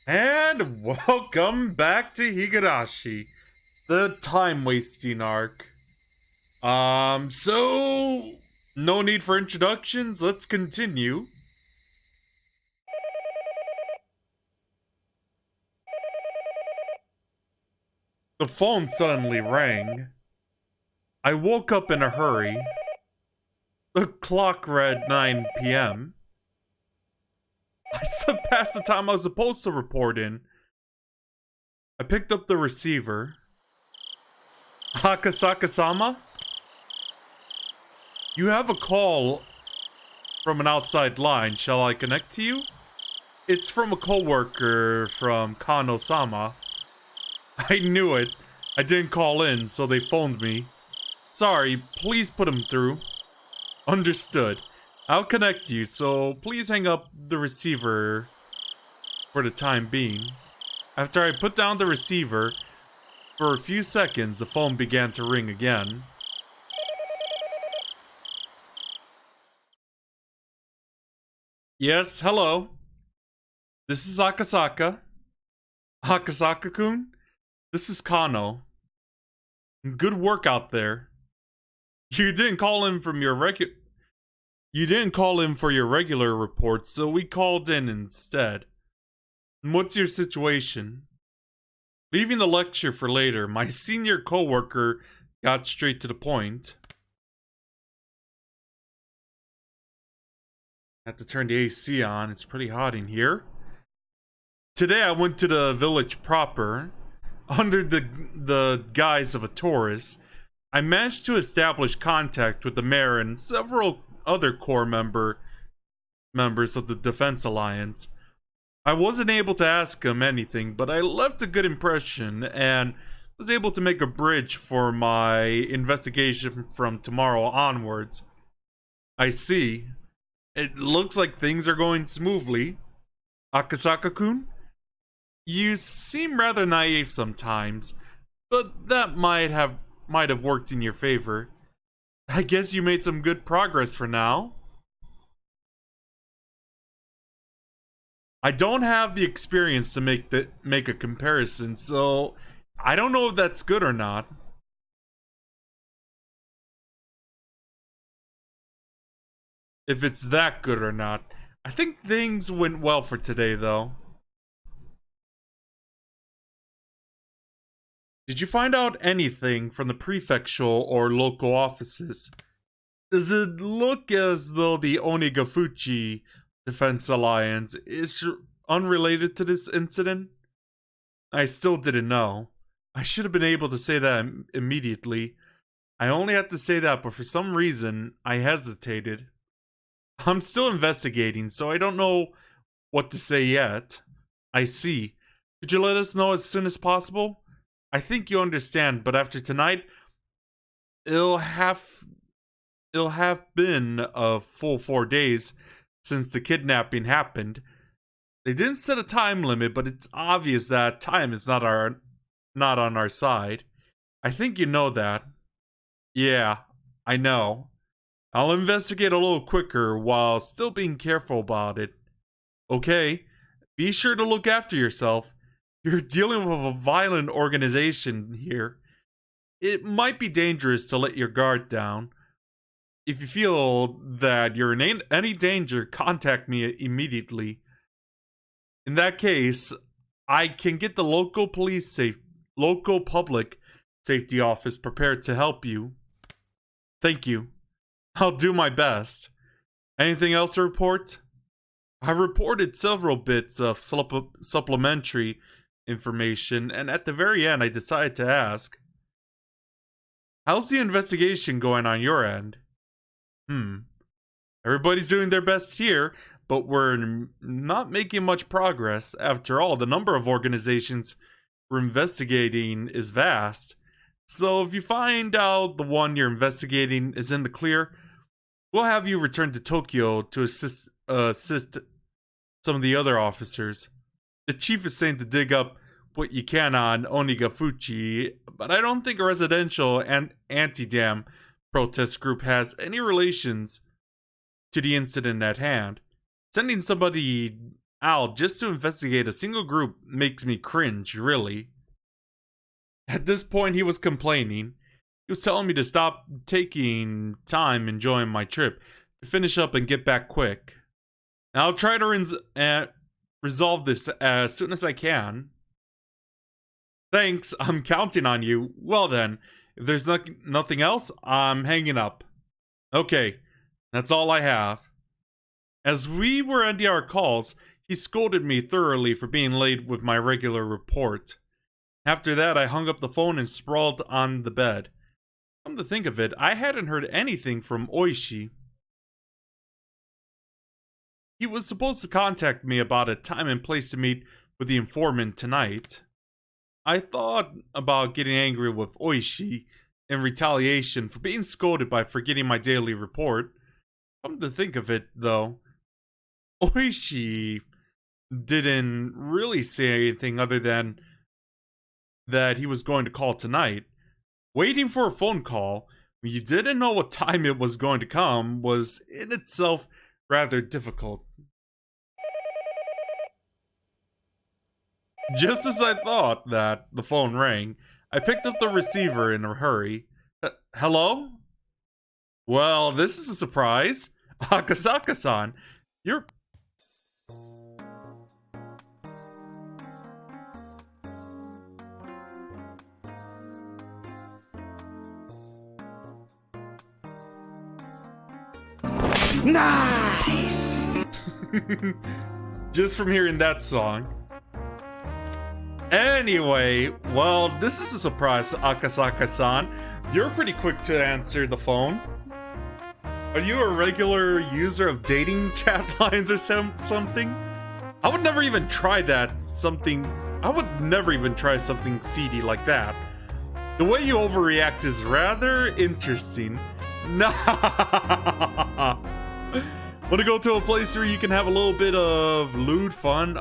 And welcome back to Higurashi, the time-wasting arc. So no need for introductions, let's continue. The phone suddenly rang. I woke up in a hurry. The clock read 9 p.m. I slipped past the time I was supposed to report in. I picked up the receiver. Hakasaka-sama? You have a call from an outside line. Shall I connect to you? It's from a coworker from Kano-sama. I knew it. I didn't call in, so they phoned me. Sorry, please put him through. Understood. I'll connect you, so please hang up the receiver for the time being. After I put down the receiver, for a few seconds, the phone began to ring again. Yes, hello. This is Akasaka. Akasaka-kun? This is Kano. Good work out there. You didn't call in from your You didn't call in for your regular report, so we called in instead. And what's your situation? Leaving the lecture for later, my senior coworker got straight to the point. I have to turn the AC on, it's pretty hot in here. Today I went to the village proper. Under the guise of a tourist, I managed to establish contact with the mayor and several other core members of the Defense Alliance. I wasn't able to ask them anything, but I left a good impression and was able to make a bridge for my investigation from tomorrow onwards. I see. It looks like things are going smoothly. Akasaka-kun? You seem rather naive sometimes, but that might have worked in your favor. I guess you made some good progress for now. I don't have the experience to make a comparison, so I don't know if that's good or not. If it's that good or not. I think things went well for today, though. Did you find out anything from the prefectural or local offices? Does it look as though the Onigafuchi Defense Alliance is unrelated to this incident? I still didn't know. I should have been able to say that immediately. I only had to say that, but for some reason, I hesitated. I'm still investigating, so I don't know what to say yet. I see. Could you let us know as soon as possible? I think you understand, but after tonight, it'll have been a full 4 days since the kidnapping happened. They didn't set a time limit, but it's obvious that time is not on our side. I think you know that. Yeah, I know. I'll investigate a little quicker while still being careful about it. Okay, be sure to look after yourself. You're dealing with a violent organization here. It might be dangerous to let your guard down. If you feel that you're in any danger, contact me immediately. In that case, I can get the local public safety office prepared to help you. Thank you. I'll do my best. Anything else to report? I reported several bits of supplementary information, and at the very end, I decided to ask, how's the investigation going on your end? Everybody's doing their best here, but we're not making much progress. After all, the number of organizations we're investigating is vast. So if you find out the one you're investigating is in the clear, we'll have you return to Tokyo to assist some of the other officers. The chief is saying to dig up what you can on Onigafuchi, but I don't think a residential and anti-dam protest group has any relations to the incident at hand. Sending somebody out just to investigate a single group makes me cringe, really. At this point, he was complaining. He was telling me to stop taking time enjoying my trip, to finish up and get back quick. And I'll try to resolve this as soon as I can. Thanks, I'm counting on you. Well then, if there's nothing else, I'm hanging up. Okay, that's all I have. As we were ending our calls, he scolded me thoroughly for being late with my regular report. After that, I hung up the phone and sprawled on the bed. Come to think of it, I hadn't heard anything from Oishi. He was supposed to contact me about a time and place to meet with the informant tonight. I thought about getting angry with Oishi in retaliation for being scolded by forgetting my daily report. Come to think of it, though, Oishi didn't really say anything other than that he was going to call tonight. Waiting for a phone call when you didn't know what time it was going to come was in itself rather difficult. Just as I thought that the phone rang, I picked up the receiver in a hurry. Hello? Well, this is a surprise. Akasaka-san, you're... Nice! Just from hearing that song. Anyway, well, this is a surprise, Akasaka-san. You're pretty quick to answer the phone. Are you a regular user of dating chat lines or something? I would never even try something seedy like that. The way you overreact is rather interesting. Nah. Wanna go to a place where you can have a little bit of lewd fun?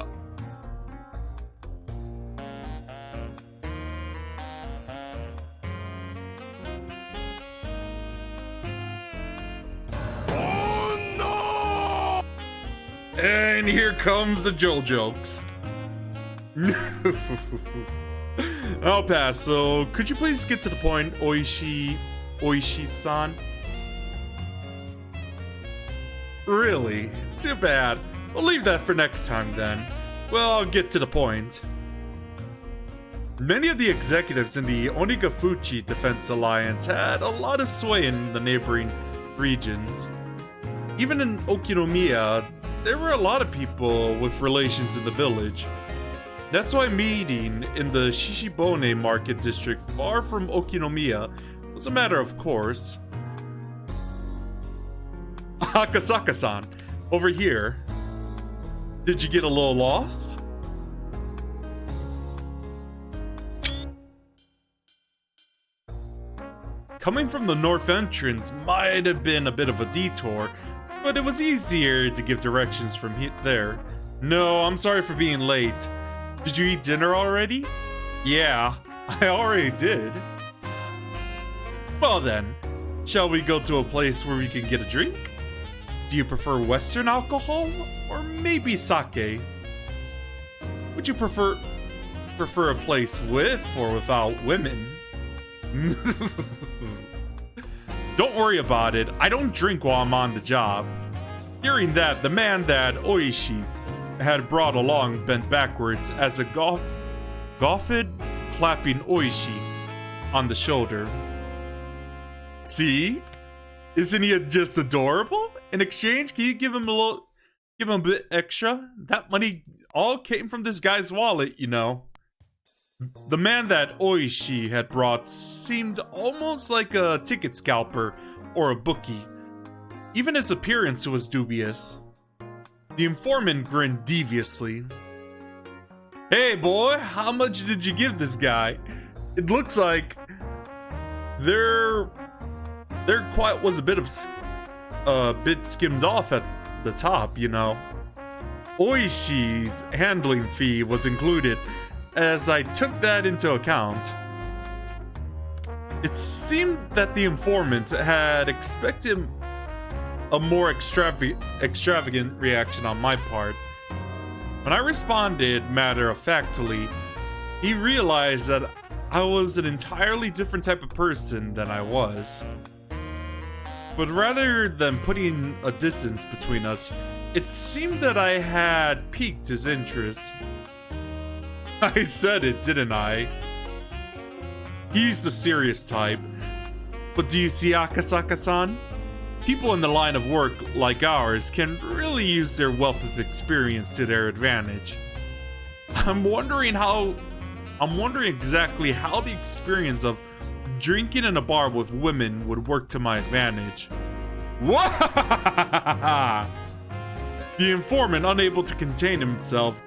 And here comes the Joe jokes. I'll pass, so could you please get to the point, Oishi-san? Really? Too bad. We'll leave that for next time then. Well, I'll get to the point. Many of the executives in the Onigafuchi Defense Alliance had a lot of sway in the neighboring regions. Even in Okinomiya, there were a lot of people with relations in the village. That's why meeting in the Shishibone market district far from Okinomiya was a matter of course. Akasaka-san, over here. Did you get a little lost? Coming from the north entrance might have been a bit of a detour, but it was easier to give directions from there. No, I'm sorry for being late. Did you eat dinner already? Yeah, I already did. Well then, shall we go to a place where we can get a drink? Do you prefer Western alcohol, or maybe sake? Would you prefer a place with or without women? Don't worry about it, I don't drink while I'm on the job. Hearing that, the man that Oishi had brought along bent backwards as a Goffed clapping Oishi on the shoulder. See? Isn't he just adorable? In exchange, can you give him a bit extra? That money all came from this guy's wallet, you know. The man that Oishi had brought seemed almost like a ticket scalper or a bookie. Even his appearance was dubious. The informant grinned deviously. Hey boy, how much did you give this guy? It looks like there quite was a bit skimmed off at the top, you know. Oishi's handling fee was included, as I took that into account. It seemed that the informant had expected a more extravagant reaction on my part. When I responded matter-of-factly, he realized that I was an entirely different type of person than I was. But rather than putting a distance between us, it seemed that I had piqued his interest. I said it, didn't I? He's the serious type. But do you see, Akasaka-san? People in the line of work like ours can really use their wealth of experience to their advantage. I'm wondering exactly how the experience of drinking in a bar with women would work to my advantage. The informant, unable to contain himself,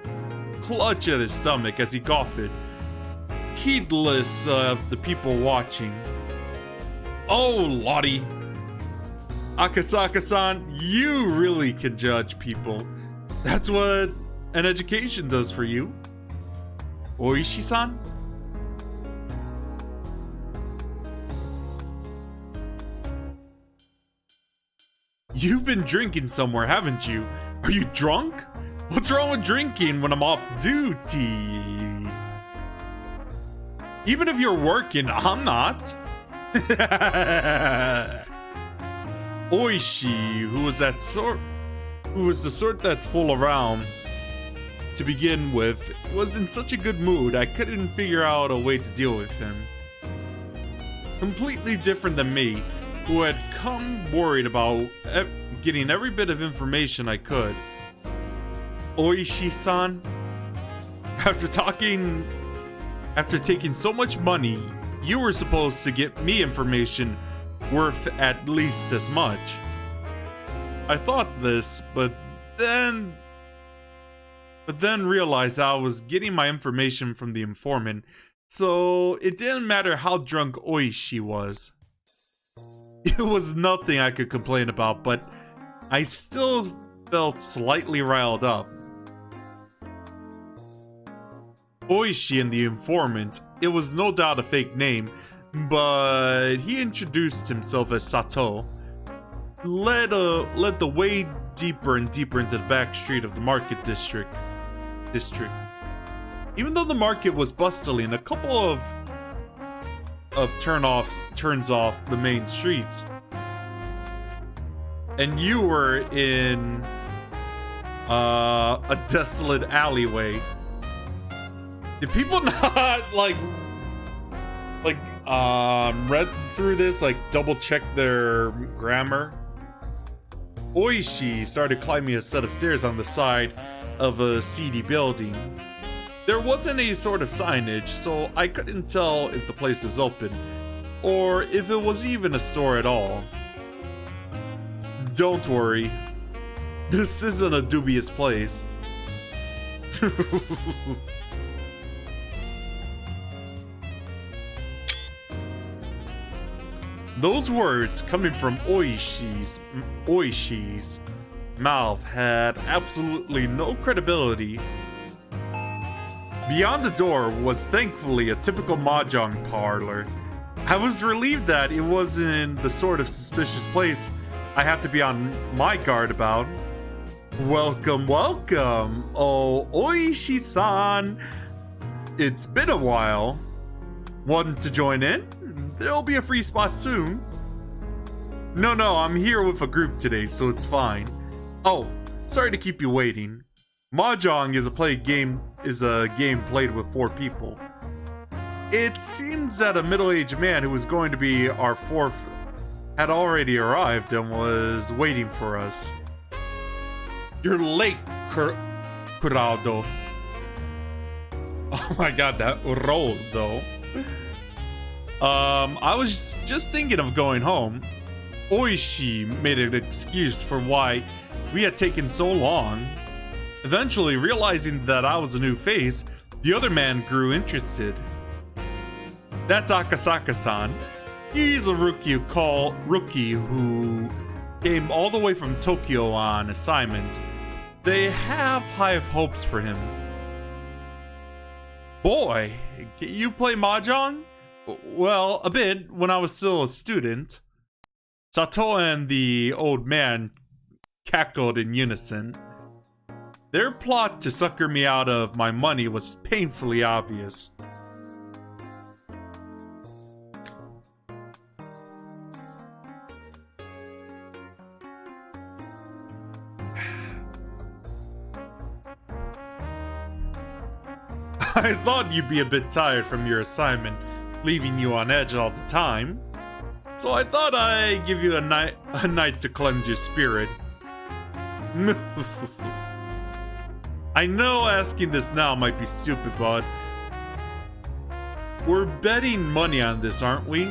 clutched at his stomach as he coughed, heedless of the people watching. Oh, Lottie. Akasaka-san, you really can judge people. That's what an education does for you. Oishi-san? You've been drinking somewhere, haven't you? Are you drunk? What's wrong with drinking when I'm off duty? Even if you're working, I'm not. Oishi, who was the sort that fool around to begin with, was in such a good mood I couldn't figure out a way to deal with him. Completely different than me, who had come worried about getting every bit of information I could. Oishi-san, after taking so much money, you were supposed to get me information worth at least as much. I thought this, but then realized I was getting my information from the informant, so it didn't matter how drunk Oishi was. It was nothing I could complain about, but I still felt slightly riled up. Oishi and the informant, it was no doubt a fake name, but he introduced himself as Sato, led the way deeper and deeper into the back street of the market district. Even though the market was bustling, a couple of turns off the main streets, and you were in a desolate alleyway. Did people not read through this, double check their grammar? Oishi started climbing a set of stairs on the side of a seedy building. There wasn't any sort of signage, so I couldn't tell if the place was open, or if it was even a store at all. Don't worry, this isn't a dubious place. Those words coming from Oishi's mouth had absolutely no credibility. Beyond the door was thankfully a typical mahjong parlor. I was relieved that it wasn't the sort of suspicious place I have to be on my guard about. Welcome, welcome, oh Oishi-san. It's been a while. Want to join in? There'll be a free spot soon. No, I'm here with a group today, so it's fine. Oh, sorry to keep you waiting. Mahjong is a game played with 4 people. It seems that a middle-aged man who was going to be our 4th had already arrived and was waiting for us. You're late, Kurado. Oh my god, that rolled though. I was just thinking of going home. Oishi made an excuse for why we had taken so long. Eventually, realizing that I was a new face, the other man grew interested. That's Akasaka-san. He's a rookie who came all the way from Tokyo on assignment. They have high hopes for him. Boy, can you play Mahjong? Well, a bit, when I was still a student. Sato and the old man cackled in unison. Their plot to sucker me out of my money was painfully obvious. I thought you'd be a bit tired from your assignment, leaving you on edge all the time. So I thought I'd give you a night to cleanse your spirit. I know asking this now might be stupid, but we're betting money on this, aren't we?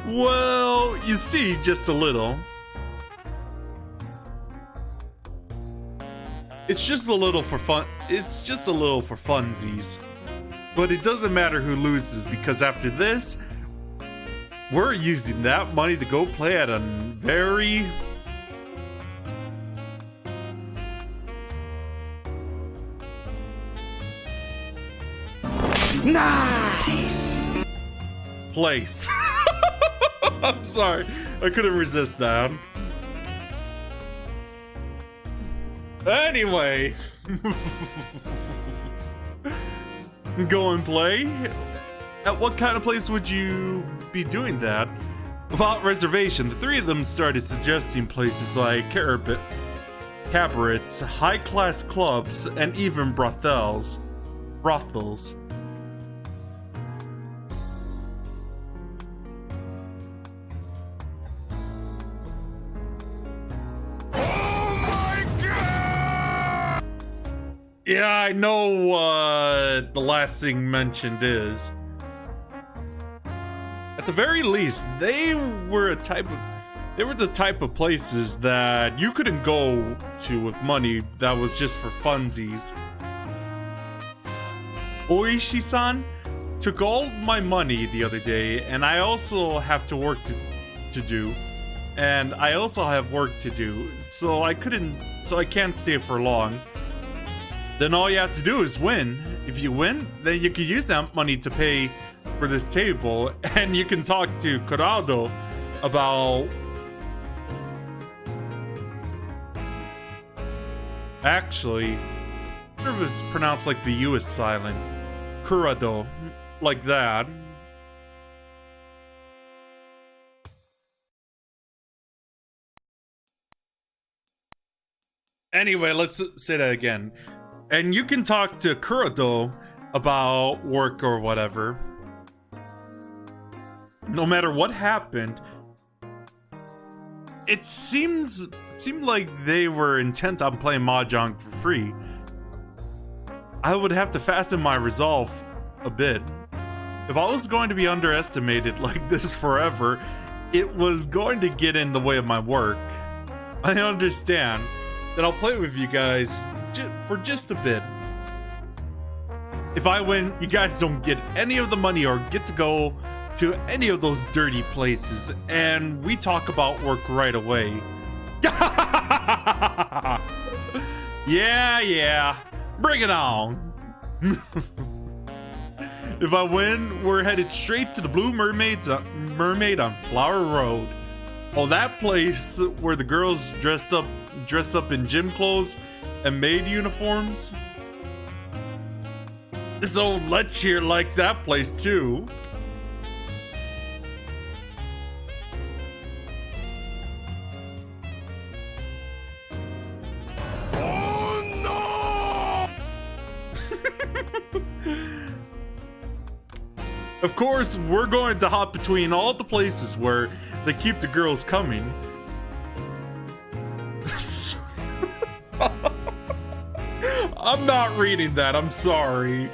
Well, you see, just a little. It's just a little for fun. It's just a little for funsies. But it doesn't matter who loses, because after this, we're using that money to go play at a very nice place. I'm sorry, I couldn't resist that. Anyway, go and play? At what kind of place would you be doing that? Without reservation, the three of them started suggesting places like cabarets, high-class clubs, and even brothels. Yeah, I know what the last thing mentioned is. At the very least, they were the type of places that you couldn't go to with money that was just for funsies. Oishi-san took all my money the other day, and I also have to do. And I also have work to do, so I can't stay for long. Then all you have to do is win. If you win, then you can use that money to pay for this table, and you can talk to Corrado about... Actually, I wonder if it's pronounced like the U is silent. Corrado, like that. Anyway, let's say that again. And you can talk to Kurado about work or whatever. No matter what happened, it seemed like they were intent on playing Mahjong for free. I would have to fasten my resolve a bit. If I was going to be underestimated like this forever, it was going to get in the way of my work. I understand that I'll play with you guys for just a bit. If I win, you guys don't get any of the money or get to go to any of those dirty places, and we talk about work right away. Yeah, bring it on. If I win, we're headed straight to the Blue Mermaid on Flower Road. Oh, that place where the girls dress up in gym clothes and maid uniforms. This old Lech here likes that place too. Oh no! Of course, we're going to hop between all the places where they keep the girls coming. I'm not reading that, I'm sorry.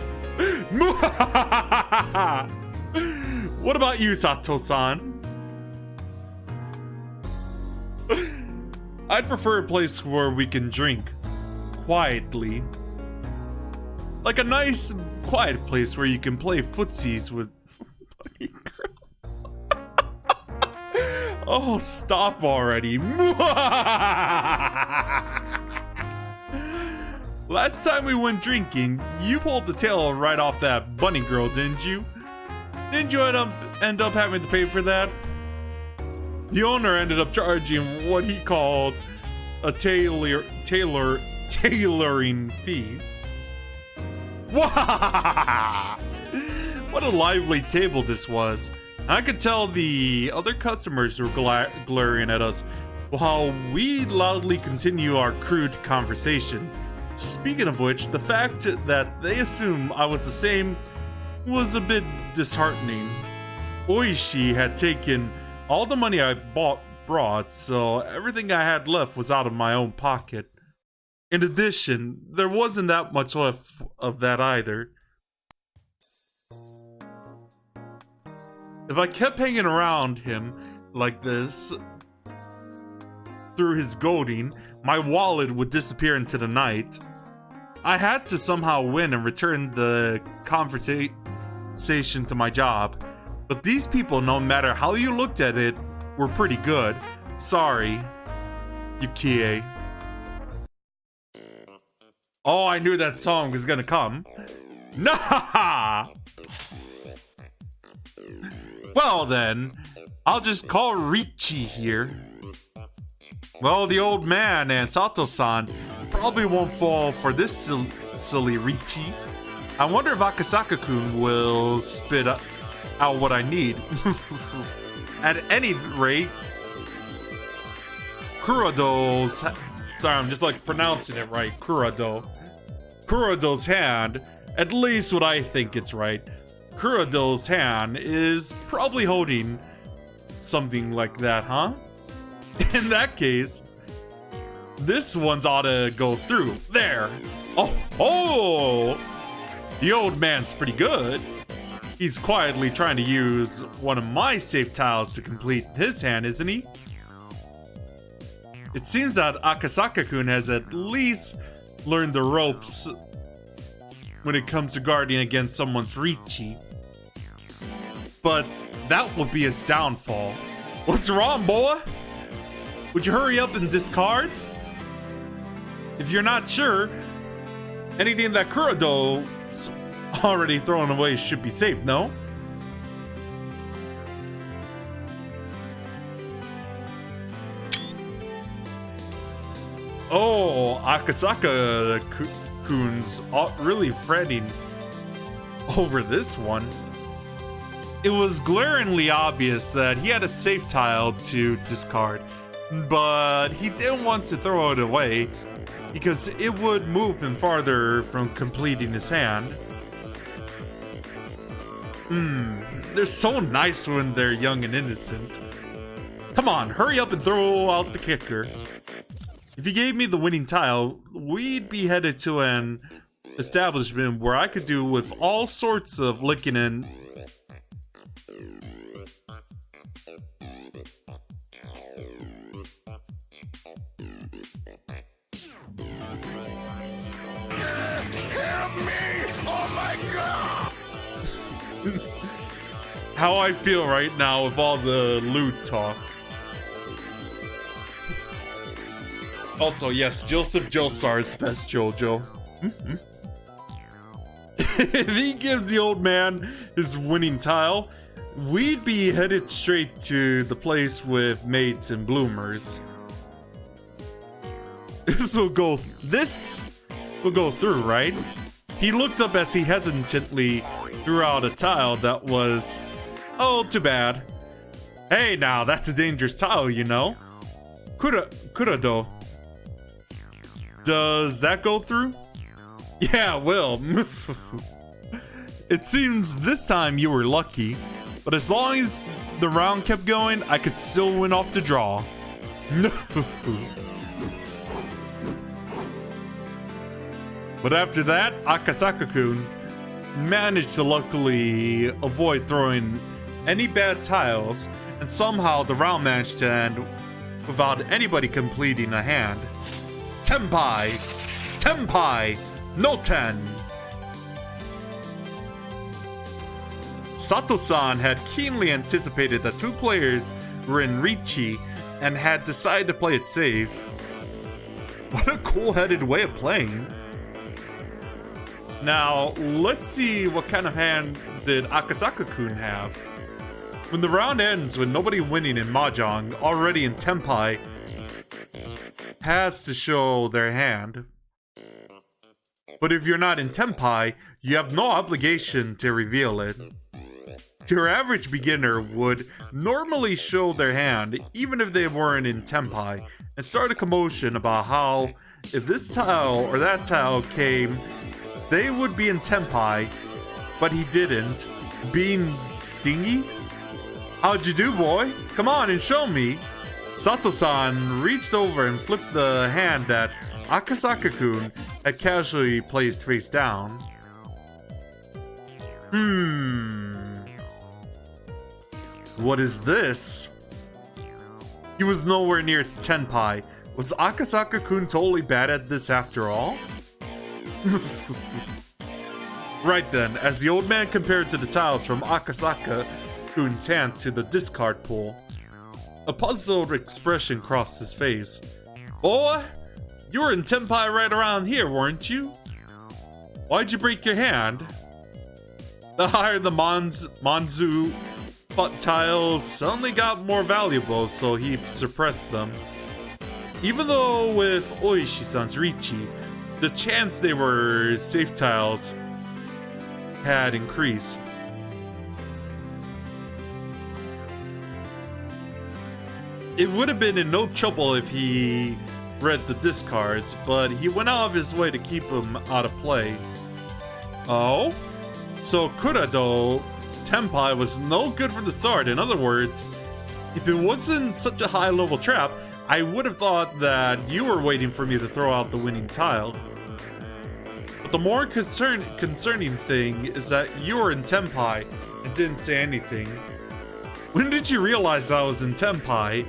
What about you, Sato-san? I'd prefer a place where we can drink quietly. Like a nice, quiet place where you can play footsies with fucking girls. Oh, stop already. Last time we went drinking, you pulled the tail right off that bunny girl, didn't you? Didn't you end up having to pay for that? The owner ended up charging what he called a tailoring fee. Wow! What a lively table this was. I could tell the other customers were glaring at us while we loudly continue our crude conversation. Speaking of which, the fact that they assumed I was the same was a bit disheartening. Oishi had taken all the money I brought, so everything I had left was out of my own pocket. In addition, there wasn't that much left of that either. If I kept hanging around him like this through his goading, my wallet would disappear into the night. I had to somehow win and return the conversation to my job. But these people, no matter how you looked at it, were pretty good. Sorry, Yukie. Oh, I knew that song was gonna come. Nah! Well then, I'll just call Richi here. Well, the old man and Sato-san probably won't fall for this silly Richi. I wonder if Akasaka-kun will spit out what I need. At any rate, Kurodo's... Sorry, I'm just like pronouncing it right. Kurodo's hand, at least what I think it's right. Kurodo's hand is probably holding something like that, huh? In that case, this one's ought to go through. There. Oh! The old man's pretty good. He's quietly trying to use one of my safe tiles to complete his hand, isn't he? It seems that Akasaka-kun has at least learned the ropes when it comes to guarding against someone's Richi. But that will be his downfall. What's wrong, boy? Would you hurry up and discard? If you're not sure, anything that Kurodo's already thrown away should be safe, no? Oh, Akasaka-kun's really fretting over this one. It was glaringly obvious that he had a safe tile to discard, but he didn't want to throw it away because it would move him farther from completing his hand. They're so nice when they're young and innocent. Come on, hurry up and throw out the kicker. If you gave me the winning tile, we'd be headed to an establishment where I could do with all sorts of licking and... Help me! Oh my god! How I feel right now with all the loot talk. Also, yes, Joseph Joestar is best JoJo. If he gives the old man his winning tile, we'd be headed straight to the place with maids and bloomers. This will go through, right? He looked up as he hesitantly threw out a tile that was... Oh, too bad. Hey now, that's a dangerous tile, you know. Kurado. Does that go through? Yeah, it will. It seems this time you were lucky, but as long as the round kept going, I could still win off the draw. But after that, Akasaka-kun managed to luckily avoid throwing any bad tiles, and somehow the round managed to end without anybody completing a hand. Tenpai! Tenpai! No ten! Sato-san had keenly anticipated that two players were in Richi and had decided to play it safe. What a cool-headed way of playing. Now, let's see what kind of hand did Akasaka-kun have. When the round ends with nobody winning in Mahjong, already in Tenpai, has to show their hand. But if you're not in Tenpai, you have no obligation to reveal it. Your average beginner would normally show their hand, even if they weren't in Tenpai, and start a commotion about how, if this tile or that tile came, they would be in Tenpai, but he didn't. Being stingy? How'd you do, boy? Come on and show me. Sato-san reached over and flipped the hand that Akasaka-kun had casually placed face down. What is this? He was nowhere near Tenpai. Was Akasaka-kun totally bad at this after all? Right then, as the old man compared to the tiles from Akasaka-kun's hand to the discard pool, a puzzled expression crossed his face. Boy, you were in Tenpai right around here, weren't you? Why'd you break your hand? The higher the Manzu tiles suddenly got more valuable, so he suppressed them. Even though with Oishi-san's Richi, the chance they were safe tiles had increased. It would have been in no trouble if he read the discards, but he went out of his way to keep them out of play. Oh? So Kurato's Tenpai was no good from the start. In other words, if it wasn't such a high level trap, I would have thought that you were waiting for me to throw out the winning tile. But the more concerning thing is that you were in Tenpai and didn't say anything. When did you realize I was in Tenpai?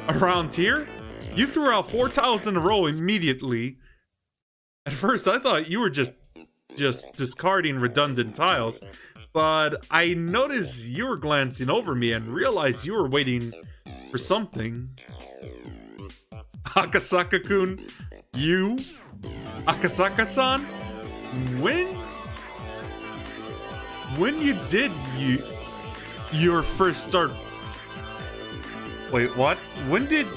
Around here? You threw out 4 tiles in a row immediately. At first I thought you were just discarding redundant tiles, but I noticed you were glancing over me and realized you were waiting for something. Akasaka-kun, you? Akasaka-san? When you did your first start? Wait, what? When did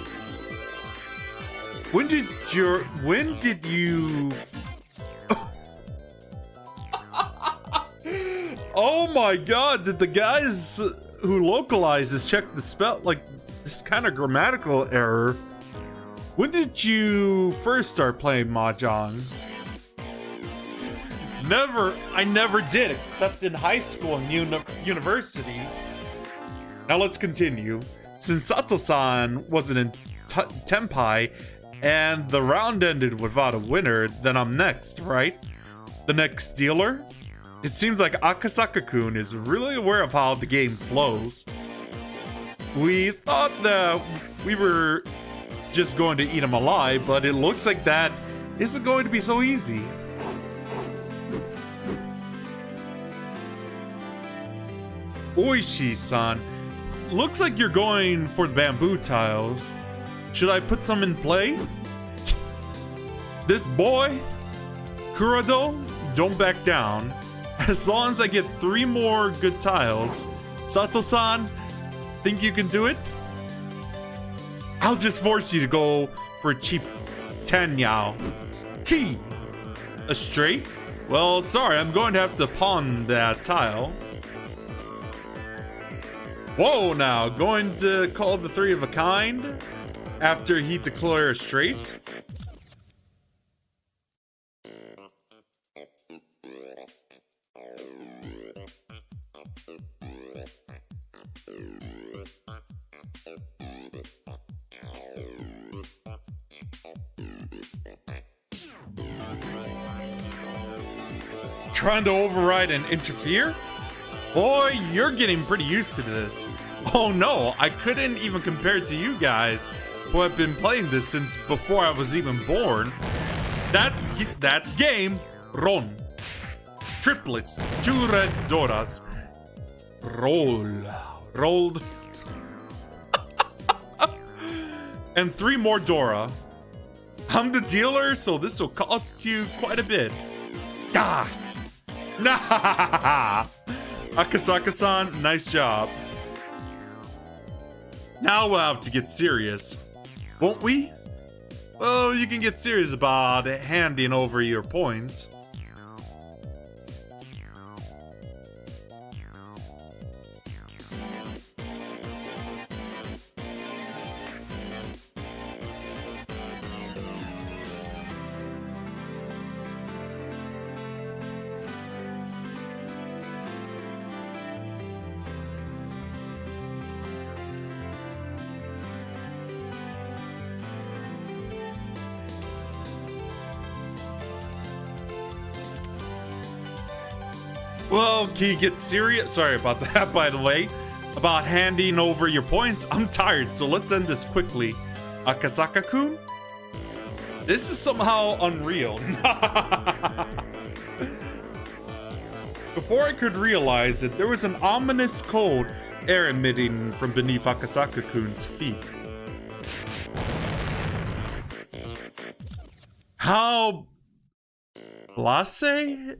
you Oh my god, did the guys who localize this check the spell, like, this kind of grammatical error? When did you first start playing Mahjong? I never did, except in high school and university. Now let's continue. Since Sato-san wasn't in Tenpai, and the round ended without a winner, then I'm next, right? The next dealer? It seems like Akasaka-kun is really aware of how the game flows. We thought that we were just going to eat him alive, but it looks like that isn't going to be so easy. Oishi-san, looks like you're going for the bamboo tiles. Should I put some in play? This boy, Kurado, don't back down. As long as I get 3 more good tiles. Sato-san, think you can do it? I'll just force you to go for a cheap 10 yao. T! A straight? Well, sorry, I'm going to have to pawn that tile. Whoa, now, going to call the 3 of a kind after he declares straight? Trying to override and interfere? Boy, you're getting pretty used to this. Oh no, I couldn't even compare to you guys who have been playing this since before I was even born. That's game. Ron. Triplets. 2 red doras. Rolled. And 3 more Dora. I'm the dealer, so this will cost you quite a bit. Gah! Nah! Akasaka-san, nice job. Now we'll have to get serious. Won't we? well, you can get serious about handing over your points. Well, can you get serious? Sorry about that, by the way. About handing over your points. I'm tired, so let's end this quickly. Akasaka-kun? This is somehow unreal. Before I could realize it, there was an ominous cold air emitting from beneath Akasaka-kun's feet. How blase?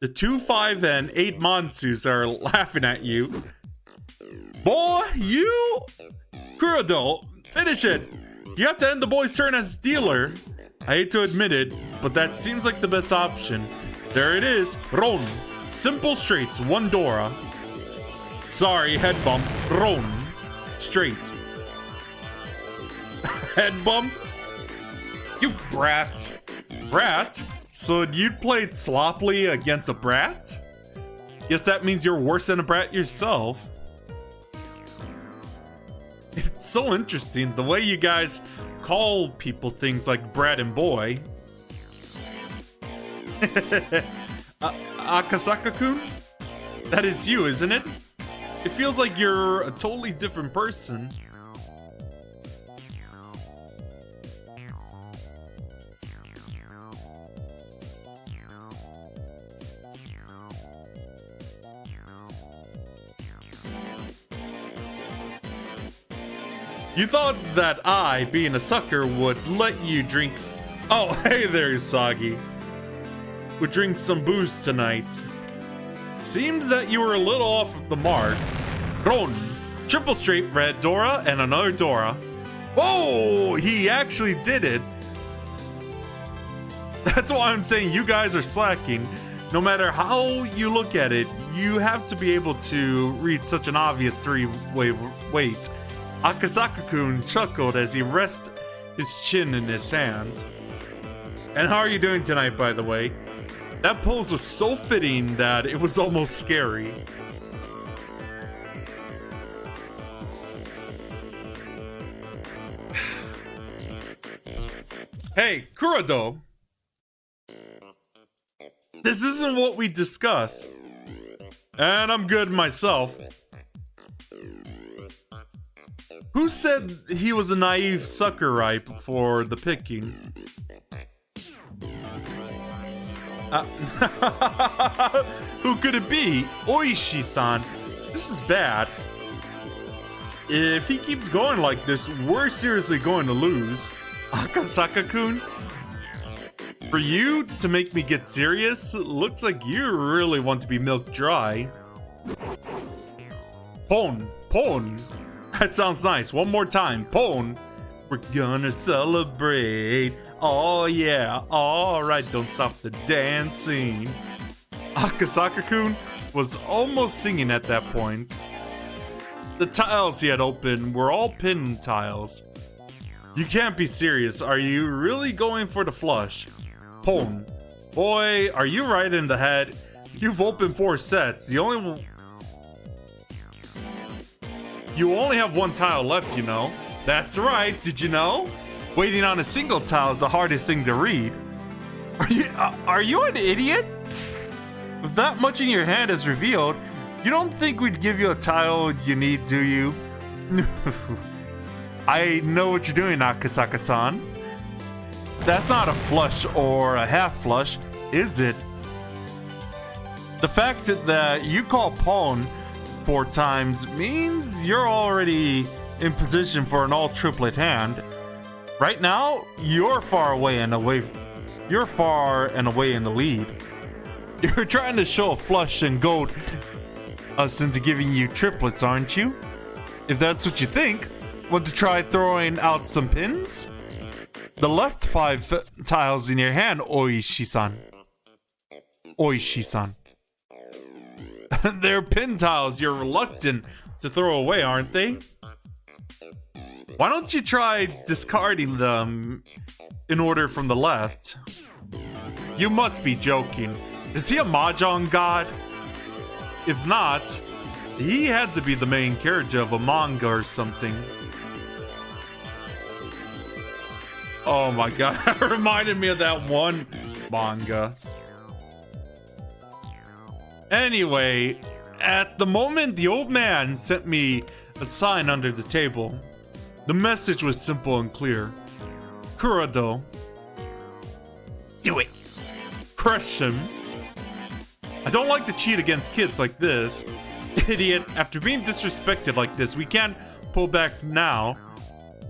The 2, 5, and 8 Monsus are laughing at you. Boy, you... Kurodo, finish it! You have to end the boy's turn as dealer. I hate to admit it, but that seems like the best option. There it is. Ron. Simple straights, 1 Dora. Sorry, head bump. Ron. Straight. Head bump? You brat. Brat? So you'd played sloppily against a brat? Guess that means you're worse than a brat yourself. It's so interesting the way you guys call people things like brat and boy. Akasaka-kun? That is you, isn't it? It feels like you're a totally different person. You thought that I, being a sucker, would let you drink... Oh, hey there, Usagi. Would drink some booze tonight. Seems that you were a little off the mark. Ron. Triple straight red Dora and another Dora. Whoa! He actually did it. That's why I'm saying you guys are slacking. No matter how you look at it, you have to be able to read such an obvious three-way weight. Akasaka-kun chuckled as he rested his chin in his hands. And how are you doing tonight, by the way? That pose was so fitting that it was almost scary. Hey, Kurodo! This isn't what we discussed. And I'm good myself. Who said he was a naive sucker ripe for the picking? Who could it be? Oishi-san. This is bad. If he keeps going like this, we're seriously going to lose. Akasaka-kun? For you to make me get serious, looks like you really want to be milked dry. Pon. That sounds nice. One more time. Pon. We're gonna celebrate. Oh yeah. Alright, don't stop the dancing. Akasaka-kun was almost singing at that point. The tiles he had opened were all pin tiles. You can't be serious. Are you really going for the flush? Pon. Boy, are you right in the head? You've opened 4 sets. You only have 1 tile left, you know. That's right, did you know? Waiting on a single tile is the hardest thing to read. Are you an idiot? With that much in your hand as revealed, you don't think we'd give you a tile you need, do you? I know what you're doing, Akasaka-san. That's not a flush or a half flush, is it? The fact that you call Pon 4 times means you're already in position for an all triplet hand. Right now, you're far and away in the lead. You're trying to show a flush and goad us into giving you triplets, aren't you? If that's what you think, want to try throwing out some pins? The left 5 tiles in your hand, Oishi-san. Oishi-san. They're pin tiles you're reluctant to throw away, aren't they? Why don't you try discarding them in order from the left? You must be joking. Is he a mahjong god? If not, he had to be the main character of a manga or something. Oh my god, that reminded me of that one manga. Anyway, at the moment, the old man sent me a sign under the table. The message was simple and clear. Kurado. Do it. Crush him. I don't like to cheat against kids like this. Idiot, after being disrespected like this, we can't pull back now.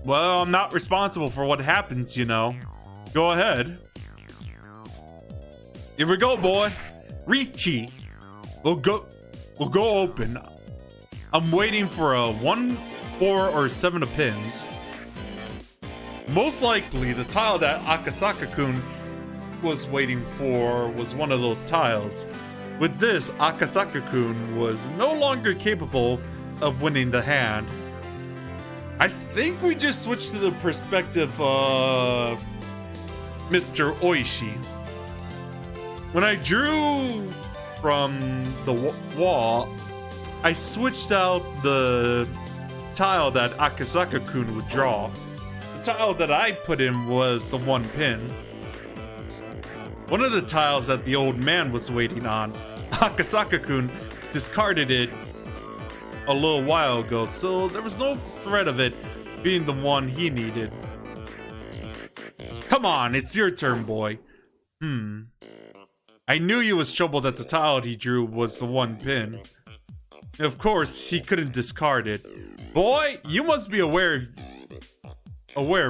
Well, I'm not responsible for what happens, you know. Go ahead. Here we go, boy. Richi. We'll go open. I'm waiting for a 1, 4, or 7 of pins. Most likely, the tile that Akasaka-kun was waiting for was one of those tiles. With this, Akasaka-kun was no longer capable of winning the hand. I think we just switched to the perspective of Mr. Oishi. When I drew from the wall, I switched out the tile that Akasaka-kun would draw. The tile that I put in was the 1 pin. One of the tiles that the old man was waiting on, Akasaka-kun discarded it a little while ago, so there was no threat of it being the one he needed. Come on, it's your turn, boy. I knew he was troubled that the tile he drew was the 1 pin. Of course, he couldn't discard it. Boy, you must be aware,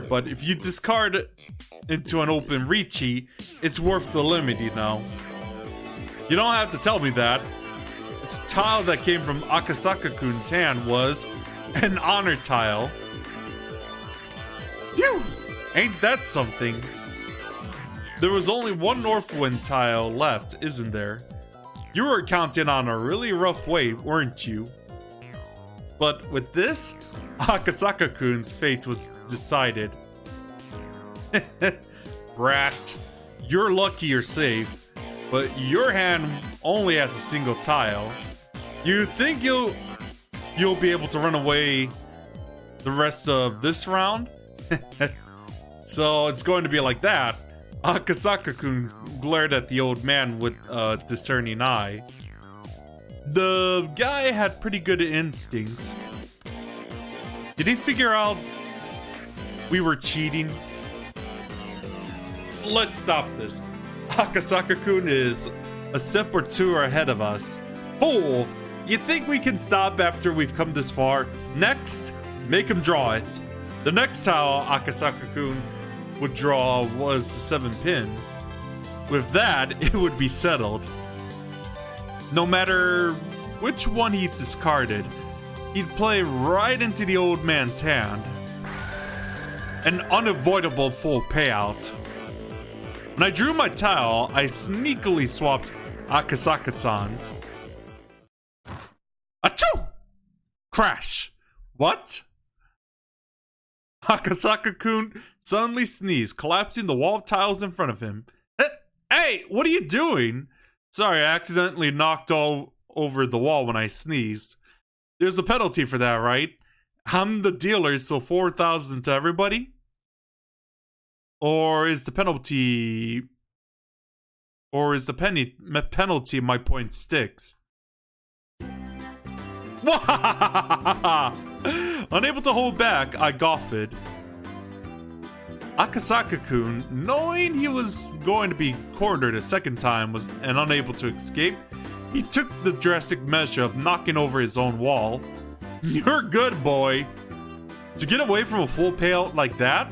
but if you discard it into an open Richi, it's worth the limit, you know. You don't have to tell me that. The tile that came from Akasaka-kun's hand was an honor tile. Phew! Ain't that something? There was only 1 Northwind tile left, isn't there? You were counting on a really rough way, weren't you? But with this, Akasaka-kun's fate was decided. Brat, you're lucky you're safe, but your hand only has a single tile. You think you'll be able to run away the rest of this round? So it's going to be like that. Akasaka-kun glared at the old man with a discerning eye. The guy had pretty good instincts. Did he figure out we were cheating? Let's stop this. Akasaka-kun is a step or 2 ahead of us. Oh, you think we can stop after we've come this far? Next, make him draw it. The next tile Akasaka-kun would draw was the 7 pin. With that, it would be settled. No matter which one he discarded, he'd play right into the old man's hand. An unavoidable full payout. When I drew my tile, I sneakily swapped Akasaka-san's. Achoo! Crash! What? Akasaka-kun suddenly sneezed, collapsing the wall of tiles in front of him. Hey, what are you doing? Sorry, I accidentally knocked all over the wall when I sneezed. There's a penalty for that, right? I'm the dealer, so 4,000 to everybody? Or is the penalty my point sticks? Unable to hold back, I guffawed. Akasaka-kun, knowing he was going to be cornered a second time and unable to escape, he took the drastic measure of knocking over his own wall. You're good, boy. To get away from a full payout like that?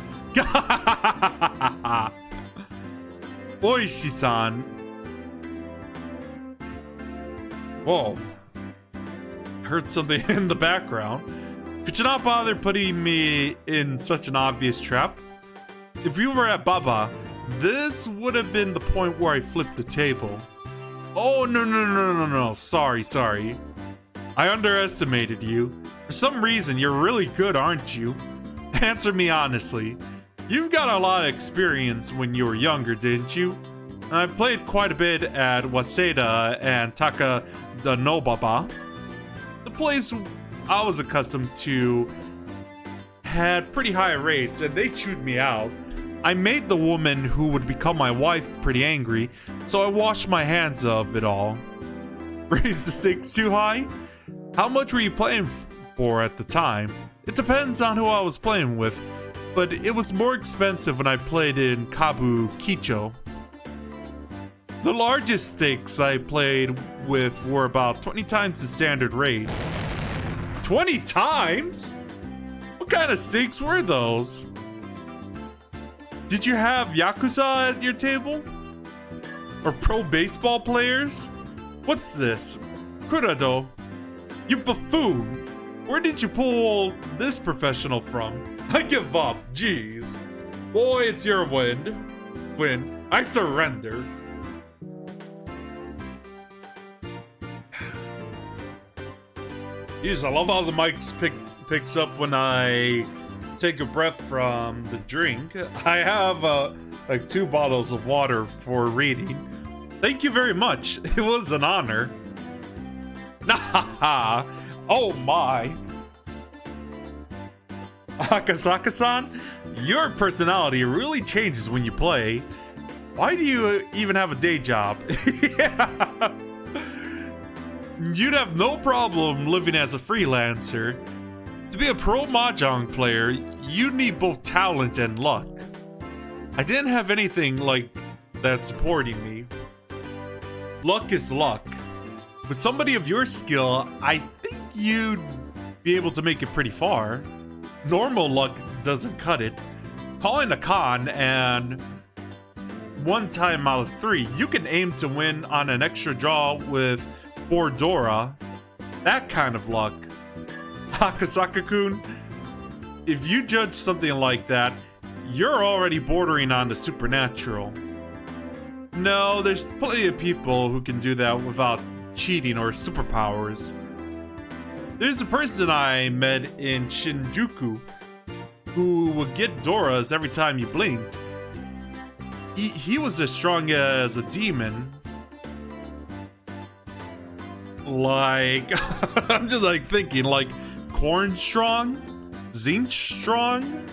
Oishi-san. Whoa. Heard something in the background. Could you not bother putting me in such an obvious trap? If you were at Baba, this would have been the point where I flipped the table. Oh, no. Sorry. I underestimated you. For some reason, you're really good, aren't you? Answer me honestly. You've got a lot of experience when you were younger, didn't you? I played quite a bit at Waseda and Takadanobaba. The place I was accustomed to had pretty high rates, and they chewed me out. I made the woman who would become my wife pretty angry, so I washed my hands of it all. Raised the stakes too high? How much were you playing for at the time? It depends on who I was playing with, but it was more expensive when I played in Kabukicho. The largest stakes I played with were about 20 times the standard rate. 20 times? What kind of stakes were those? Did you have Yakuza at your table? Or pro baseball players? What's this? Kurado, you buffoon! Where did you pull this professional from? I give up, jeez. Boy, it's your win. I surrender. Jeez, I love how the mic picks up when I take a breath from the drink. I have like 2 bottles of water for reading. Thank you very much. It was an honor. Nahaha. Oh my. Akasaka-san, your personality really changes when you play. Why do you even have a day job? Yeah. You'd have no problem living as a freelancer. To be a pro mahjong player, you need both talent and luck. I didn't have anything like that supporting me. Luck is luck. With somebody of your skill, I think you'd be able to make it pretty far. Normal luck doesn't cut it. Calling a con and 1 time out of 3, you can aim to win on an extra draw with 4 Dora. That kind of luck. Akasaka-kun, if you judge something like that, you're already bordering on the supernatural. No, there's plenty of people who can do that without cheating or superpowers. There's a person I met in Shinjuku who would get Doras every time you blinked. He was as strong as a demon. Like, I'm just like thinking, like, Corn strong? Zinch strong?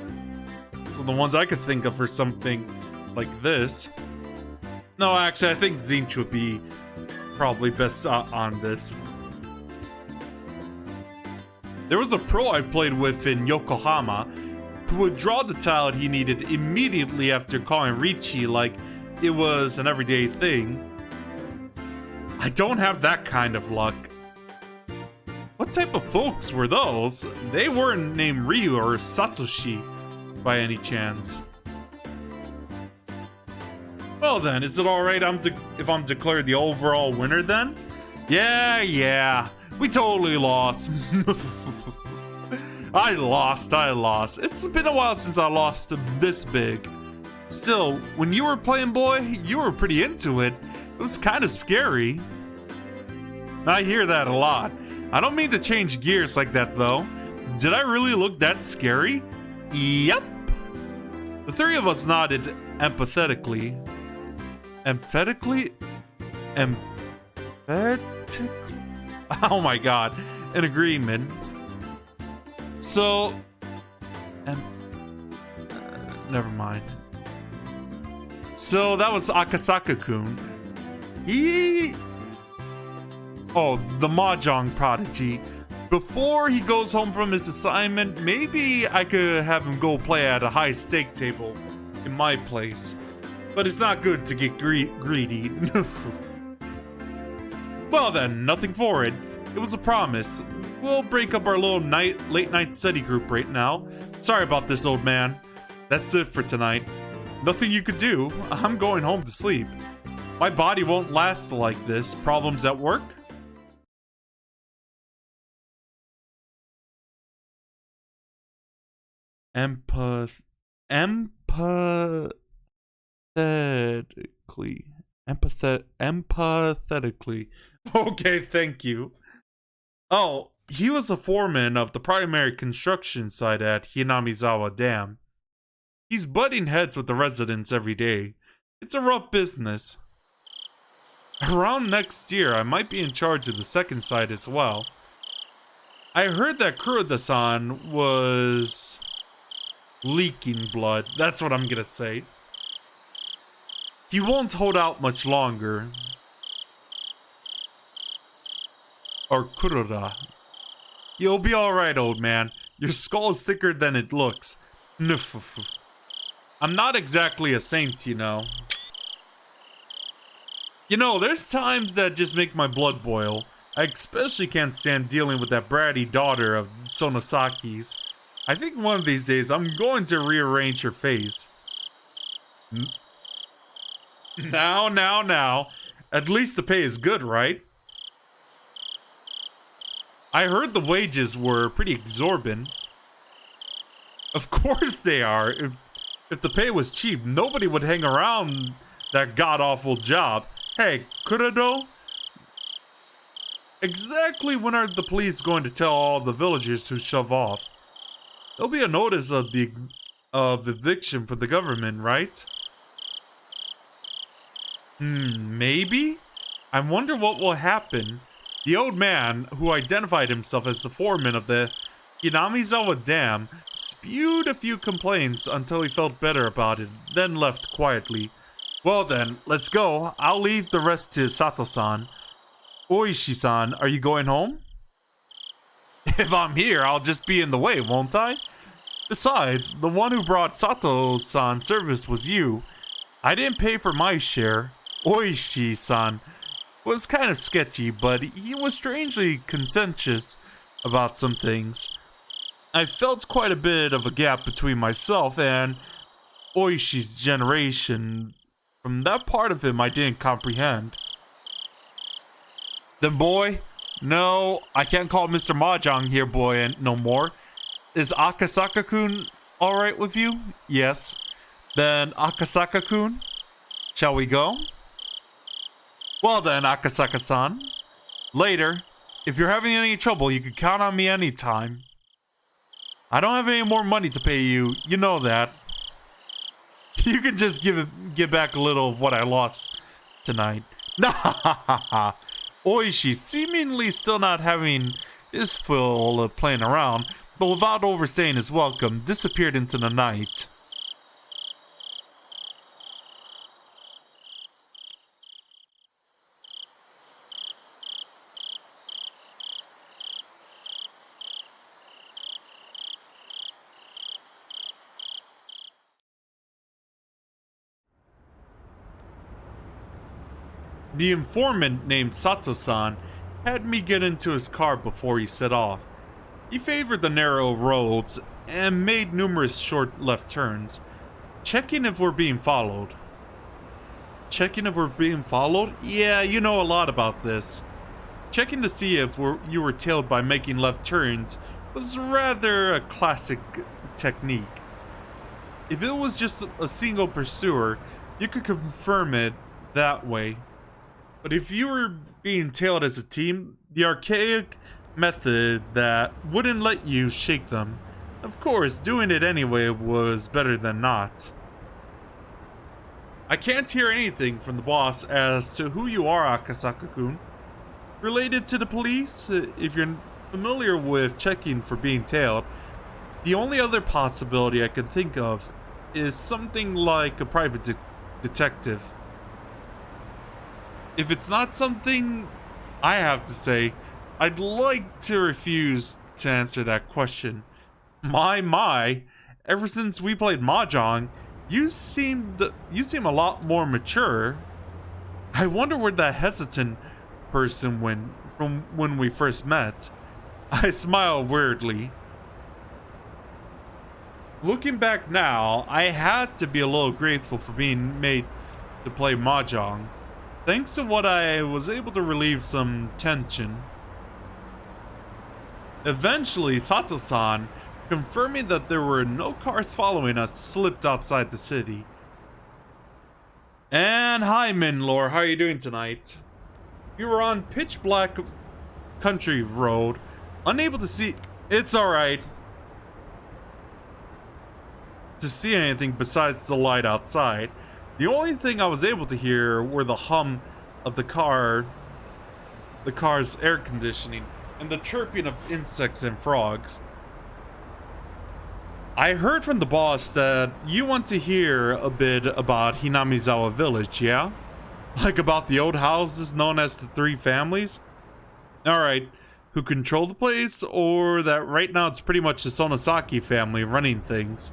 So the ones I could think of for something like this. No, actually, I think Zinch would be probably best on this. There was a pro I played with in Yokohama who would draw the tile he needed immediately after calling Ricci like it was an everyday thing. I don't have that kind of luck. What type of folks were those? They weren't named Ryu or Satoshi by any chance. Well then, is it alright if I'm declared the overall winner then? Yeah, we totally lost. I lost. It's been a while since I lost this big. Still, when you were playing, boy, you were pretty into it. It was kind of scary. I hear that a lot. I don't mean to change gears like that though. Did I really look that scary? Yep. The 3 of us nodded empathetically. Oh my god. In agreement. So... never mind. So that was Akasaka-kun. Oh, the Mahjong prodigy. Before he goes home from his assignment, maybe I could have him go play at a high stake table in my place. But it's not good to get greedy. Well then, nothing for it. It was a promise. We'll break up our little late night study group right now. Sorry about this, old man. That's it for tonight. Nothing you could do. I'm going home to sleep. My body won't last like this. Problems at work? Empathetically? empathetically. Empathetically. Okay, thank you. Oh, he was the foreman of the primary construction site at Hinamizawa Dam. He's butting heads with the residents every day. It's a rough business. Around next year, I might be in charge of the second site as well. I heard that Kuroda-san was leaking blood. That's what I'm gonna say. He won't hold out much longer. Or Kuroda. You'll be alright, old man. Your skull is thicker than it looks. I'm not exactly a saint, you know. You know, there's times that just make my blood boil. I especially can't stand dealing with that bratty daughter of Sonosaki's. I think one of these days I'm going to rearrange her face. Now. At least the pay is good, right? I heard the wages were pretty exorbitant. Of course they are. If the pay was cheap, nobody would hang around that god-awful job. Hey, Kuroda? Exactly when are the police going to tell all the villagers who shove off? There'll be a notice of the eviction for the government, right? Maybe? I wonder what will happen. The old man, who identified himself as the foreman of the Hinamizawa Dam, spewed a few complaints until he felt better about it, then left quietly. Well then, let's go. I'll leave the rest to Sato-san. Oishi-san, are you going home? If I'm here, I'll just be in the way, won't I? Besides, the one who brought Sato-san service was you. I didn't pay for my share. Oishi-san was kind of sketchy, but he was strangely conscientious about some things. I felt quite a bit of a gap between myself and Oishi's generation. From that part of him I didn't comprehend. Then boy, no, I can't call Mr. Mahjong here boy no more. Is Akasaka-kun alright with you? Yes. Then Akasaka-kun, shall we go? Well then, Akasaka-san. Later. If you're having any trouble, you can count on me anytime. I don't have any more money to pay you, you know that. You can just give back a little of what I lost tonight. Nah, Oishi, seemingly still not having his fill of playing around, but without overstaying his welcome, disappeared into the night. The informant named Sato-san had me get into his car before he set off. He favored the narrow roads and made numerous short left turns, checking if we're being followed. Checking if we're being followed? Yeah, you know a lot about this. Checking to see if you were tailed by making left turns was rather a classic technique. If it was just a single pursuer, you could confirm it that way. But if you were being tailed as a team, the archaic method that wouldn't let you shake them. Of course, doing it anyway was better than not. I can't hear anything from the boss as to who you are, Akasaka-kun. Related to the police, if you're familiar with checking for being tailed, the only other possibility I can think of is something like a private detective. If it's not something I have to say, I'd like to refuse to answer that question. My, ever since we played Mahjong, you seem a lot more mature. I wonder where that hesitant person went from when we first met. I smiled weirdly. Looking back now, I had to be a little grateful for being made to play Mahjong. Thanks to what I was able to relieve some tension. Eventually, Sato-san confirming that there were no cars following us, slipped outside the city. And hi, Minlore, how are you doing tonight? We were on pitch black country road, unable to see. It's alright. To see anything besides the light outside. The only thing I was able to hear were the hum of the car's air conditioning, and the chirping of insects and frogs. I heard from the boss that you want to hear a bit about Hinamizawa Village, yeah? Like about the old houses known as the Three Families? Alright, who control the place, or that right now it's pretty much the Sonosaki family running things?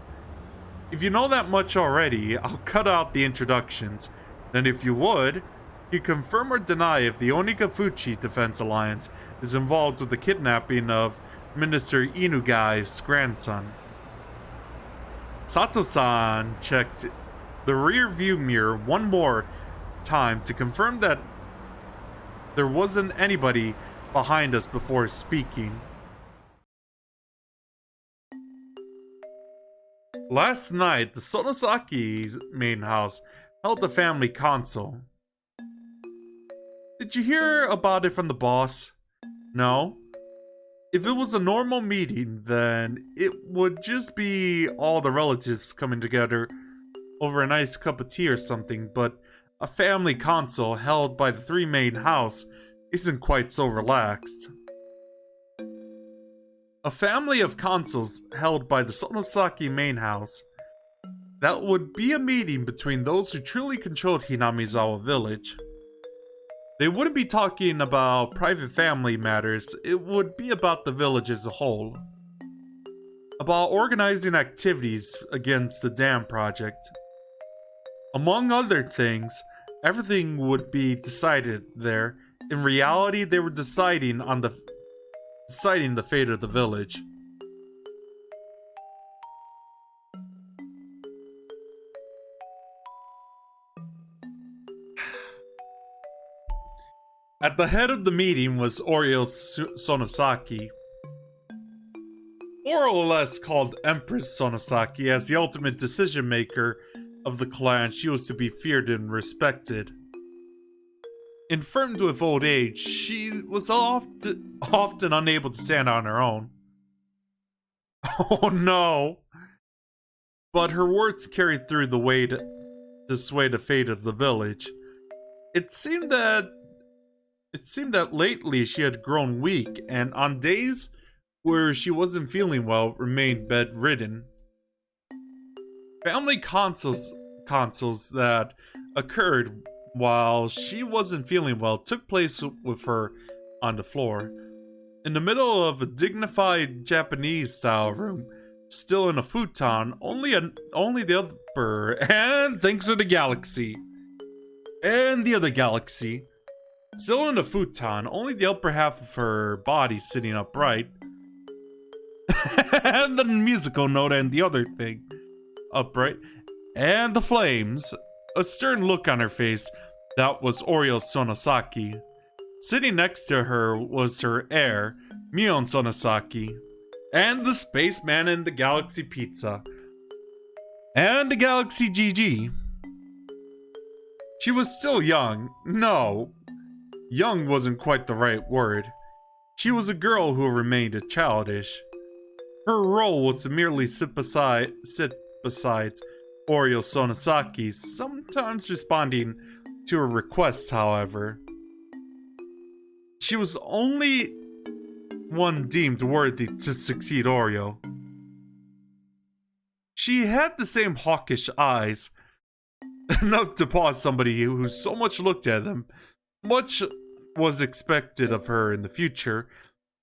If you know that much already, I'll cut out the introductions. Then if you would, you confirm or deny if the Onikafuchi Defense Alliance is involved with the kidnapping of Minister Inugai's grandson. Sato-san checked the rear view mirror one more time to confirm that there wasn't anybody behind us before speaking. Last night, the Sonosaki's main house held a family council. Did you hear about it from the boss? No? If it was a normal meeting, then it would just be all the relatives coming together over a nice cup of tea or something, but a family council held by the three main house isn't quite so relaxed. A family of councils held by the Sonosaki main house. That would be a meeting between those who truly controlled Hinamizawa Village. They wouldn't be talking about private family matters, it would be about the village as a whole. About organizing activities against the dam project. Among other things, everything would be decided there. In reality, they were deciding the fate of the village. At the head of the meeting was Oryo Sonosaki. More or less called Empress Sonosaki, as the ultimate decision maker of the clan. She was to be feared and respected. Infirmed with old age, she was often unable to stand on her own. Oh no! But her words carried through the weight to sway the fate of the village. It seemed that lately she had grown weak, and on days where she wasn't feeling well, remained bedridden. Family consuls that occurred while she wasn't feeling well took place with her on the floor. In the middle of a dignified Japanese-style room, still in a futon, only the upper, and thanks to the galaxy. And the other galaxy. Still in a futon, only the upper half of her body sitting upright. And the musical note and the other thing. Upright. And the flames. A stern look on her face. That was Oryo Sonosaki. Sitting next to her was her heir, Mion Sonosaki. And the spaceman and the Galaxy Pizza. And the Galaxy GG. She was still young. No. Young wasn't quite the right word. She was a girl who remained childish. Her role was to merely sit beside Oryo Sonosaki, sometimes responding to her requests, however. She was only one deemed worthy to succeed Oryo. She had the same hawkish eyes, enough to pause somebody who so much looked at them. Much was expected of her in the future.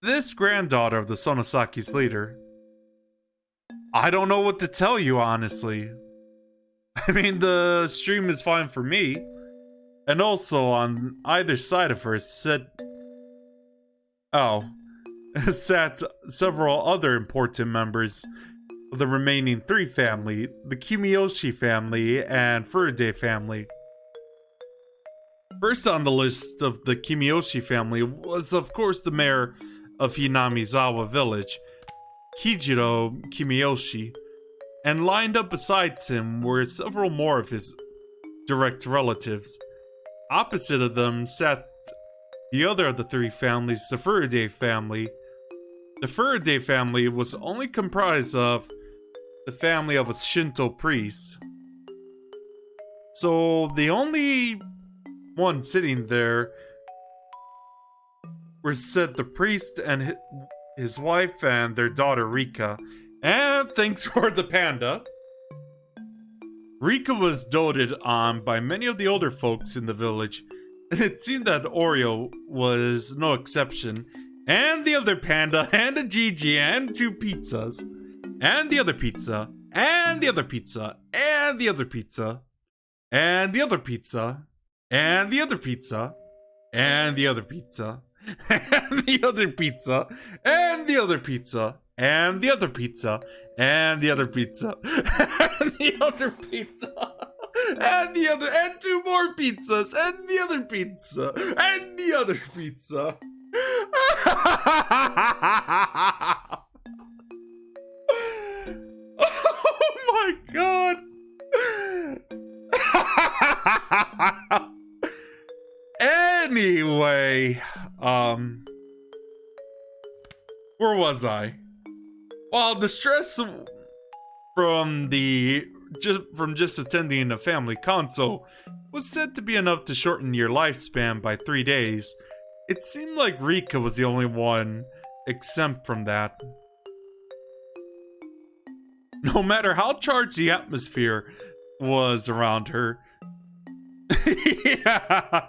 This granddaughter of the Sonosaki's leader. I don't know what to tell you, honestly. I mean, the stream is fine for me. And also, on either side of her sat several other important members of the remaining three family, the Kimiyoshi family and Furude family. First on the list of the Kimiyoshi family was, of course, the mayor of Hinamizawa Village, Kijiro Kimiyoshi, and lined up beside him were several more of his direct relatives. Opposite of them sat the other of the three families, the Furude family. The Furude family was only comprised of the family of a Shinto priest. So the only one sitting there were said the priest and his wife and their daughter Rika. And thanks for the panda. Rika was doted on by many of the older folks in the village, and it seemed that Oreo was no exception. And the other panda, and a Gigi, and two pizzas. And the other pizza, and the other pizza, and the other pizza, and the other pizza, and the other pizza, and the other pizza, and the other pizza, and the other pizza, and the other pizza, and the other pizza, and the other pizza, and the other, and two more pizzas, and the other pizza, and the other pizza. Oh my god. Anyway, where was I? Well, the stress from just attending a family console was said to be enough to shorten your lifespan by 3 days. It seemed like Rika was the only one exempt from that. No matter how charged the atmosphere was around her, yeah,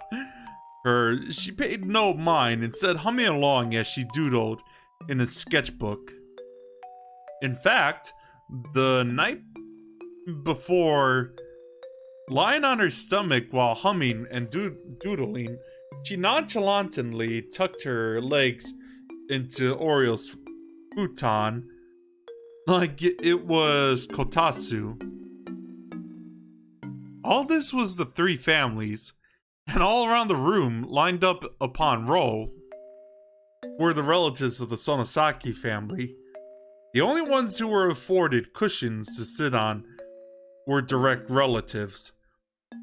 she paid no mind, instead humming along as she doodled in a sketchbook. In fact, the night before, lying on her stomach while humming and doodling, she nonchalantly tucked her legs into Orio's futon like it was kotatsu. All this was the three families, and all around the room, lined up upon row, were the relatives of the Sonosaki family. The only ones who were afforded cushions to sit on were direct relatives.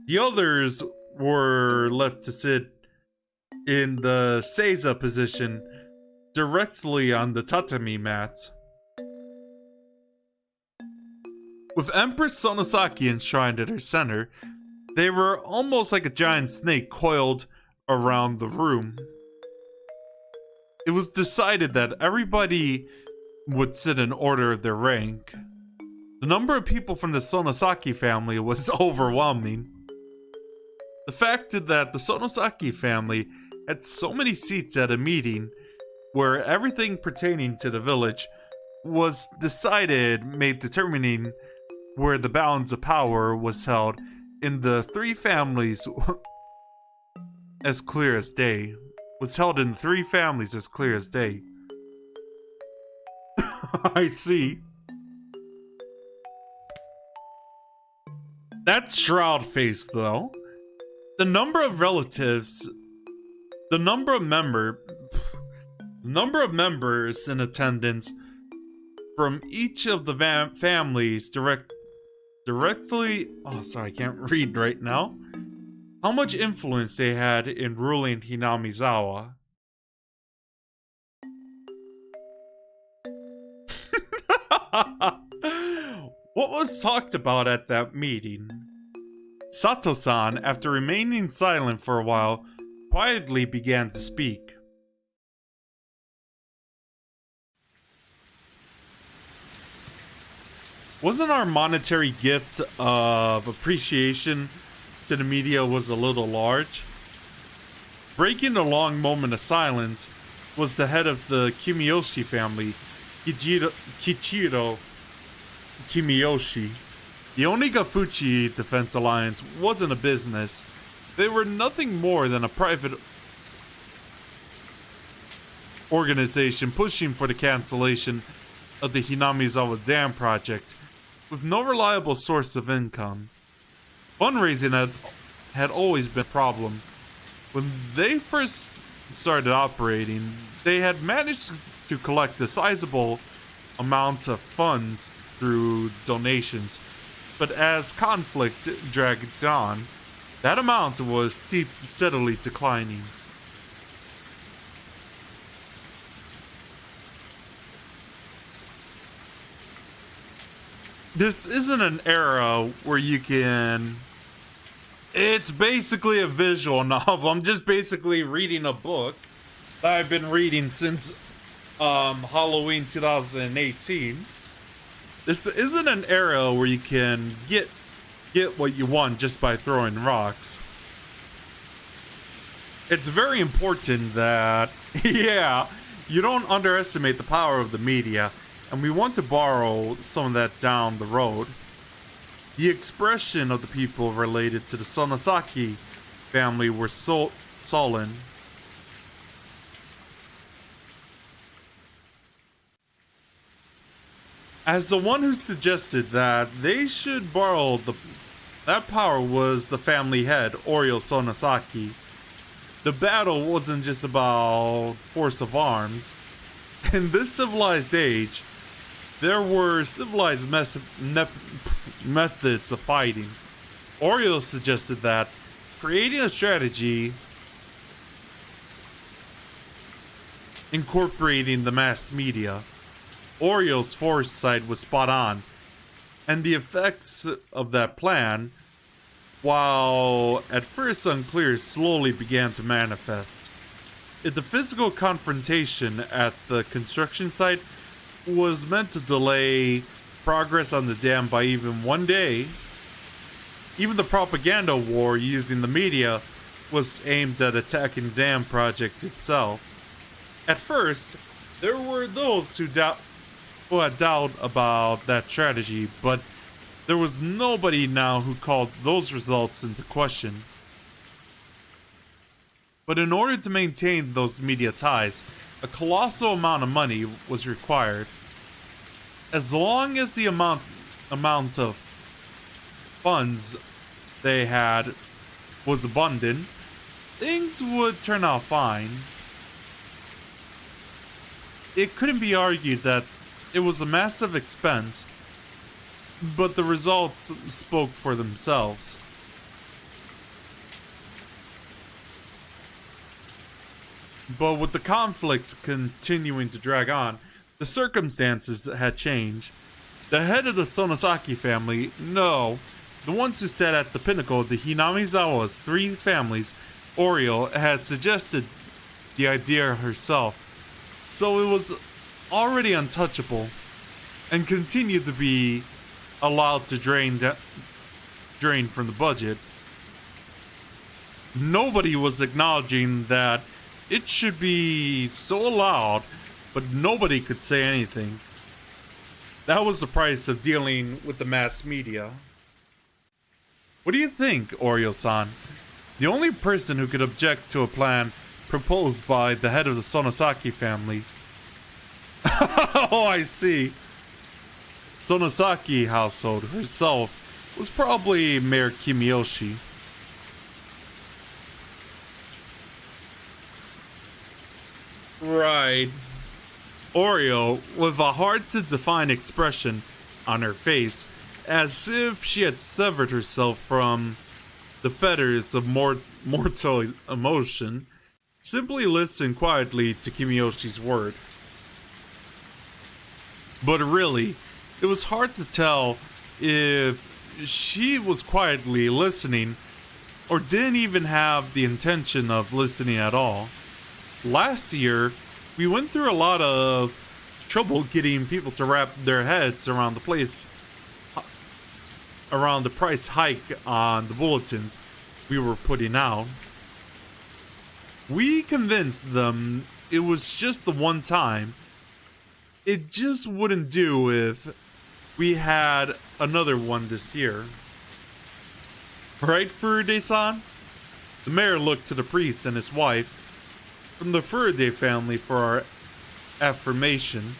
The others were left to sit in the seiza position directly on the tatami mat. With Empress Sonosaki enshrined at her center, they were almost like a giant snake coiled around the room. It was decided that everybody would sit in order of their rank. The number of people from the Sonosaki family was overwhelming. The fact that the Sonosaki family had so many seats at a meeting where everything pertaining to the village was decided made determining where the balance of power was held in the three families as clear as day. Was held in three families as clear as day. I see. That shroud face, though. The number of relatives, the number of members in attendance from each of the families directly. Oh, sorry, I can't read right now. How much influence they had in ruling Hinamizawa. What was talked about at that meeting? Sato-san, after remaining silent for a while, quietly began to speak. Wasn't our monetary gift of appreciation to the media was a little large? Breaking the long moment of silence was the head of the Kimiyoshi family, Kichiro Kimiyoshi. The Onigafuchi Defense Alliance wasn't a business. They were nothing more than a private organization pushing for the cancellation of the Hinamizawa Dam project, with no reliable source of income. Fundraising had always been a problem. When they first started operating, they had managed to collect a sizable amount of funds through donations, but as conflict dragged on, that amount was steadily declining. This isn't an era where you can. It's basically a visual novel. I'm just basically reading a book that I've been reading since Halloween 2018. This isn't an era where you can get what you want just by throwing rocks. It's very important that, yeah, you don't underestimate the power of the media, and we want to borrow some of that down the road. The expression of the people related to the Sonosaki family were sullen. As the one who suggested that they should borrow that power was the family head, Oryo Sonosaki. The battle wasn't just about force of arms. In this civilized age, there were civilized methods of fighting. Oreo suggested that creating a strategy incorporating the mass media. Oreo's foresight was spot on, and the effects of that plan, while at first unclear, slowly began to manifest. If the physical confrontation at the construction site was meant to delay progress on the dam by even one day, even the propaganda war using the media was aimed at attacking the dam project itself. At first, there were those who had doubt about that strategy, but there was nobody now who called those results into question. But in order to maintain those media ties, a colossal amount of money was required. As long as the amount of funds they had was abundant, things would turn out fine. It couldn't be argued that it was a massive expense, but the results spoke for themselves. But with the conflict continuing to drag on, the circumstances had changed. The head of the Sonosaki family, no, the ones who sat at the pinnacle of the Hinamizawa's three families, Oreo, had suggested the idea herself, so it was already untouchable, and continued to be allowed to drain from the budget. Nobody was acknowledging that it should be so allowed, but nobody could say anything. That was the price of dealing with the mass media. What do you think, Oreo-san? The only person who could object to a plan proposed by the head of the Sonosaki family. Oh, I see. Sonosaki household herself was probably Mayor Kimiyoshi. Right. Oreo, with a hard-to-define expression on her face, as if she had severed herself from the fetters of mortal emotion, simply listened quietly to Kimiyoshi's word. But really, it was hard to tell if she was quietly listening or didn't even have the intention of listening at all. Last year, we went through a lot of trouble getting people to wrap their heads around around the price hike on the bulletins we were putting out. We convinced them it was just the one time. It just wouldn't do if we had another one this year. Right, Furude-san? The mayor looked to the priest and his wife from the Furude family for our affirmation.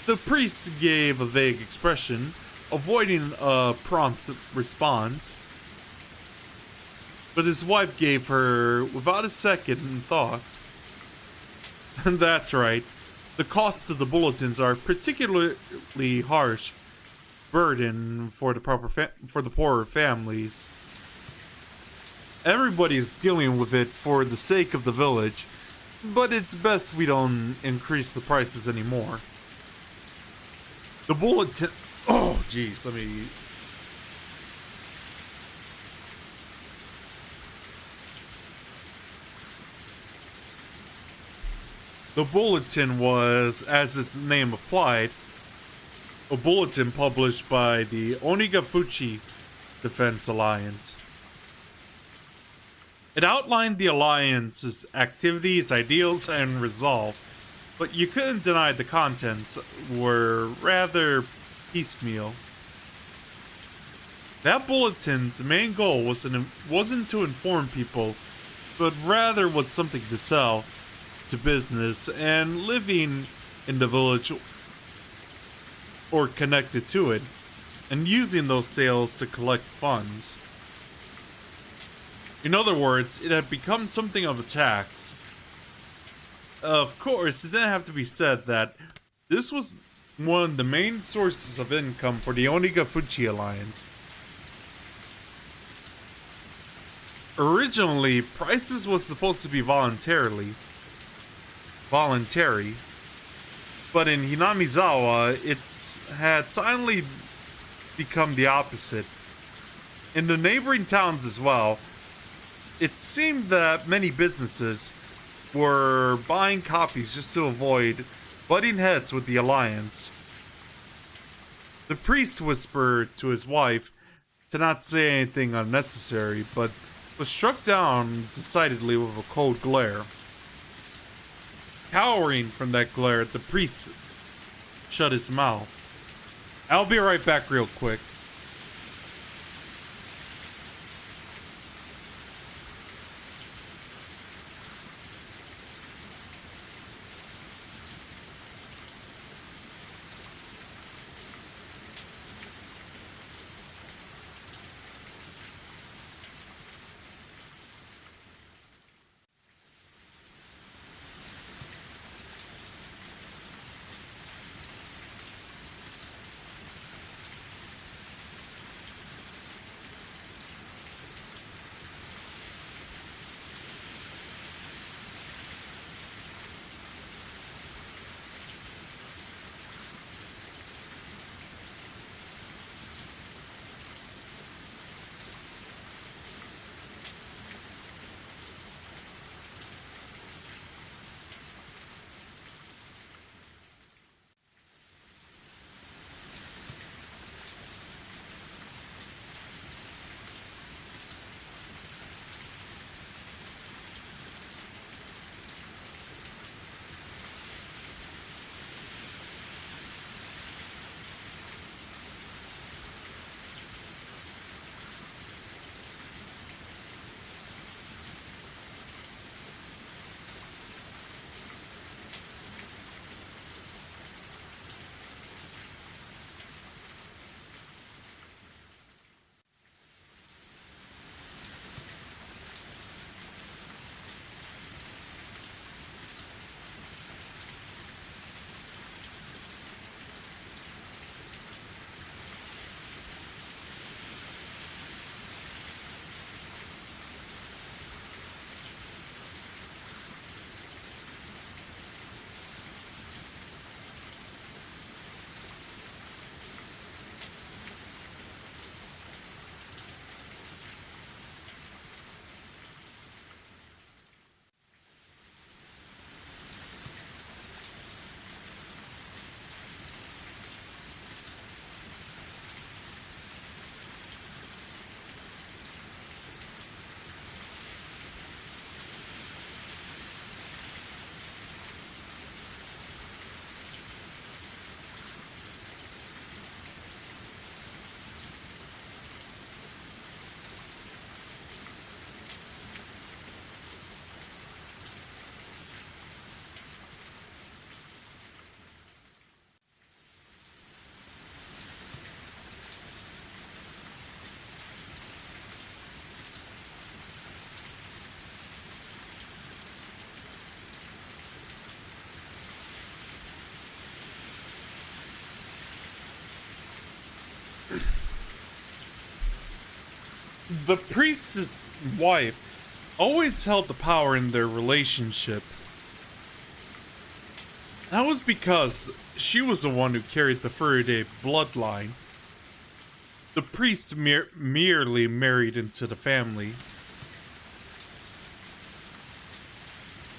The priest gave a vague expression, avoiding a prompt response. But his wife gave her without a second thought. That's right. The costs of the bulletins are particularly harsh burden for the for the poorer families. Everybody is dealing with it for the sake of the village, but it's best we don't increase the prices anymore. The bulletin. Oh, jeez, let me. The bulletin was, as its name implied, a bulletin published by the Onigafuchi Defense Alliance. It outlined the Alliance's activities, ideals, and resolve, but you couldn't deny the contents were rather piecemeal. That bulletin's main goal wasn't to inform people, but rather was something to sell to business and living in the village or connected to it, and using those sales to collect funds. In other words, it had become something of a tax. Of course, it didn't have to be said that this was one of the main sources of income for the Onigafuchi Alliance. Originally, prices was supposed to be voluntary, but in Hinamizawa, it's had silently become the opposite. In the neighboring towns as well, it seemed that many businesses were buying copies just to avoid butting heads with the Alliance. The priest whispered to his wife to not say anything unnecessary, but was struck down decidedly with a cold glare. Cowering from that glare, the priest shut his mouth. I'll be right back real quick. The priest's wife always held the power in their relationship. That was because she was the one who carried the Faraday bloodline. The priest merely married into the family.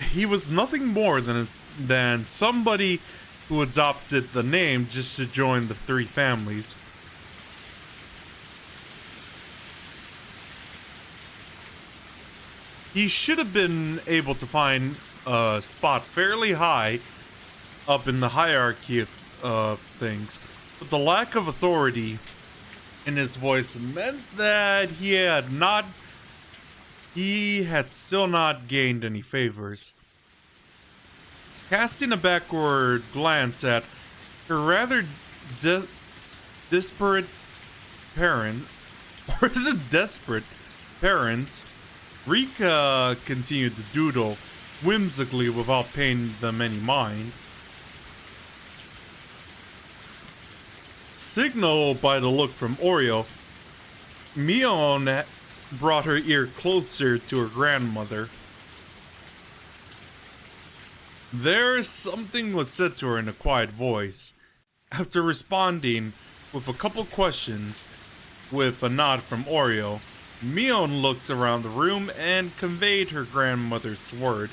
He was nothing more than somebody who adopted the name just to join the three families. He should have been able to find a spot fairly high up in the hierarchy of things, but the lack of authority in his voice meant that he had still not gained any favors. Casting a backward glance at her rather disparate parent, or is it desperate parents, Rika continued to doodle whimsically without paying them any mind. Signaled by the look from Oreo, Mion brought her ear closer to her grandmother. There, something was said to her in a quiet voice. After responding with a couple questions with a nod from Oreo, Mion looked around the room and conveyed her grandmother's word.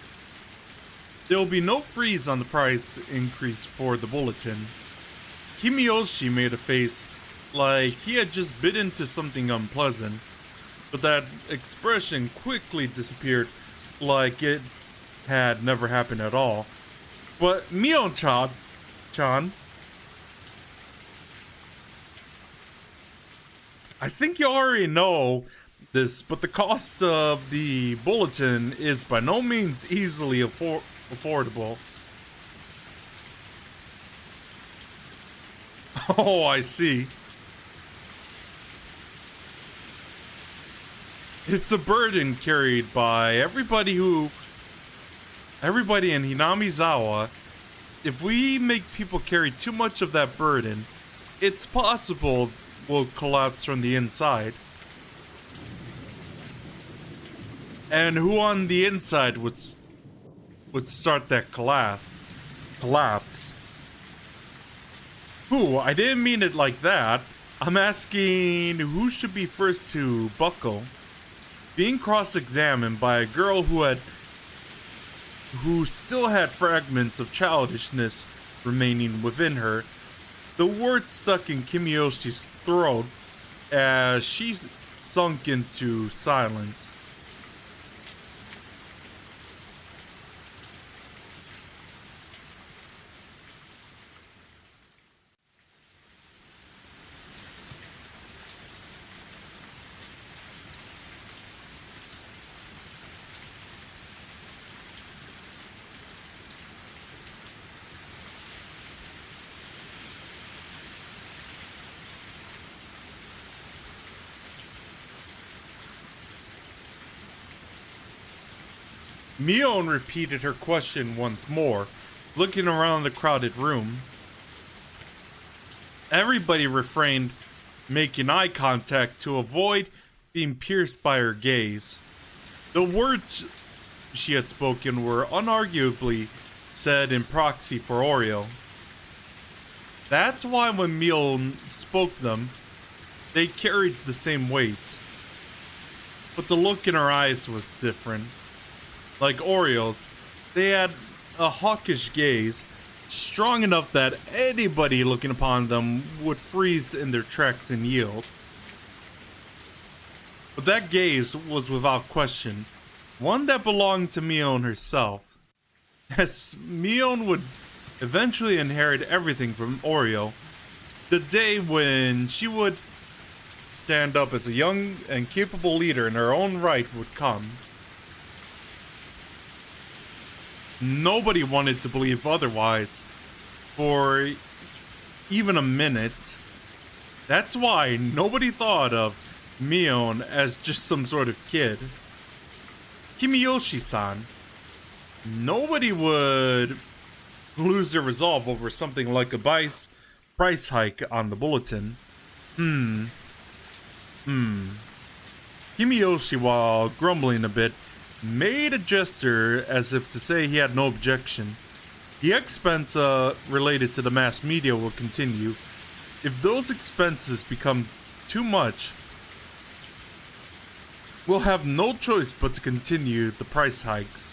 There will be no freeze on the price increase for the bulletin. Kimiyoshi made a face like he had just bit into something unpleasant, but that expression quickly disappeared like it had never happened at all. But Mion-chan, I think you already know this, but the cost of the bulletin is by no means easily affordable. Oh, I see. It's a burden carried by everybody in Hinamizawa. If we make people carry too much of that burden, it's possible we'll collapse from the inside. And who on the inside would start that collapse? Who? I didn't mean it like that. I'm asking who should be first to buckle. Being cross-examined by a girl who still had fragments of childishness remaining within her, the word stuck in Kimiyoshi's throat as she sunk into silence. Mion repeated her question once more, looking around the crowded room. Everybody refrained, making eye contact to avoid being pierced by her gaze. The words she had spoken were unarguably said in proxy for Oreo. That's why when Mion spoke them, they carried the same weight. But the look in her eyes was different. Like Oreo's, they had a hawkish gaze, strong enough that anybody looking upon them would freeze in their tracks and yield. But that gaze was without question one that belonged to Mion herself. As Mion would eventually inherit everything from Oreo, the day when she would stand up as a young and capable leader in her own right would come. Nobody wanted to believe otherwise for even a minute. That's why nobody thought of Mion as just some sort of kid. Kimiyoshi-san. Nobody would lose their resolve over something like a price hike on the bulletin. Himeyoshi, while grumbling a bit, made a gesture as if to say he had no objection. The expense related to the mass media will continue. If those expenses become too much, we'll have no choice but to continue the price hikes.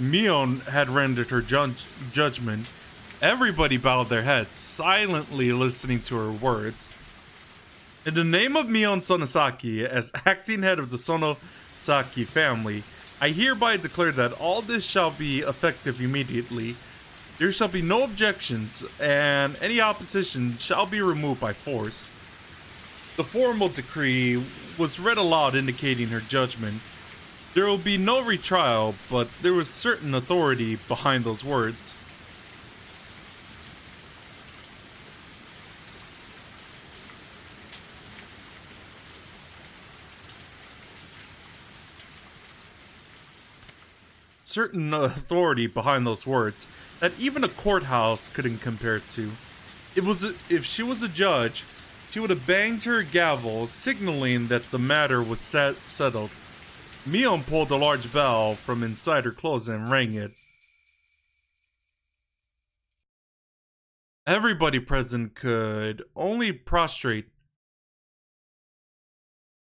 Mion had rendered her judgment. Everybody bowed their heads, silently listening to her words. In the name of Mion Sonosaki, as acting head of the Sonosaki family, I hereby declare that all this shall be effective immediately. There shall be no objections, and any opposition shall be removed by force. The formal decree was read aloud, indicating her judgment. There will be no retrial, but there was certain authority behind those words. Certain authority behind those words that even a courthouse couldn't compare to. If she was a judge, she would have banged her gavel, signaling that the matter was settled. Mion pulled a large bell from inside her clothes and rang it. Everybody present could only prostrate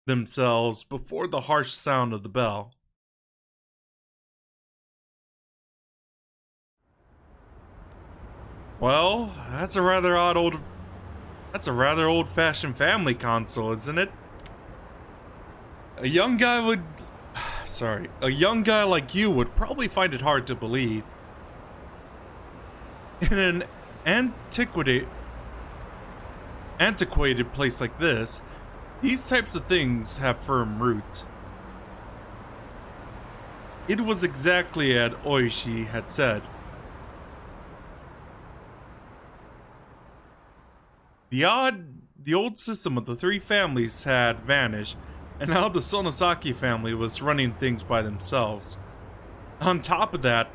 themselves before the harsh sound of the bell. Well, that's a rather old-fashioned family console, isn't it? A young guy like you would probably find it hard to believe. In an antiquated place like this, these types of things have firm roots. It was exactly as Oishi had said. The old system of the three families had vanished, and now the Sonosaki family was running things by themselves. On top of that,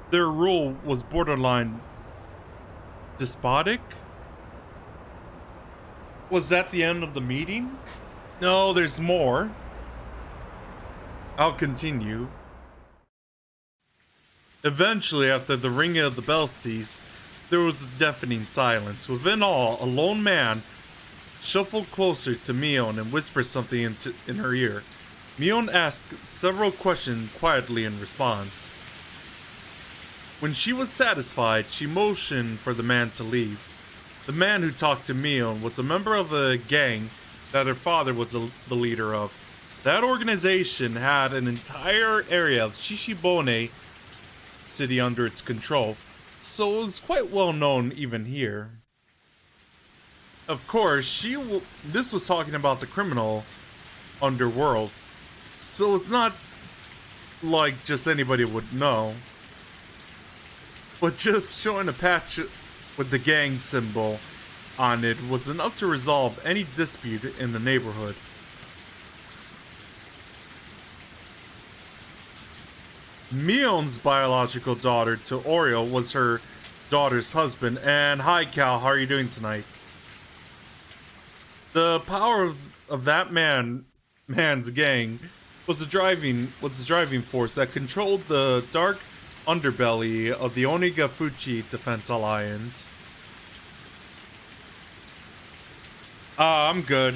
their rule was borderline despotic? Was that the end of the meeting? No, there's more. I'll continue. Eventually, after the ringing of the bell ceased, there was a deafening silence. Within all, a lone man shuffled closer to Mion and whispered something in her ear. Mion asked several questions quietly in response. When she was satisfied, she motioned for the man to leave. The man who talked to Mion was a member of a gang that her father was the leader of. That organization had an entire area of Shishibone city under its control, so it was quite well known even here. Of course, this was talking about the criminal underworld, so it's not like just anybody would know. But just showing a patch with the gang symbol on it was enough to resolve any dispute in the neighborhood. Mion's biological daughter to Oreo was her daughter's husband. And hi Cal, how are you doing tonight? The power of that man's gang was the driving force that controlled the dark underbelly of the Onigafuchi Defense Alliance. I'm good.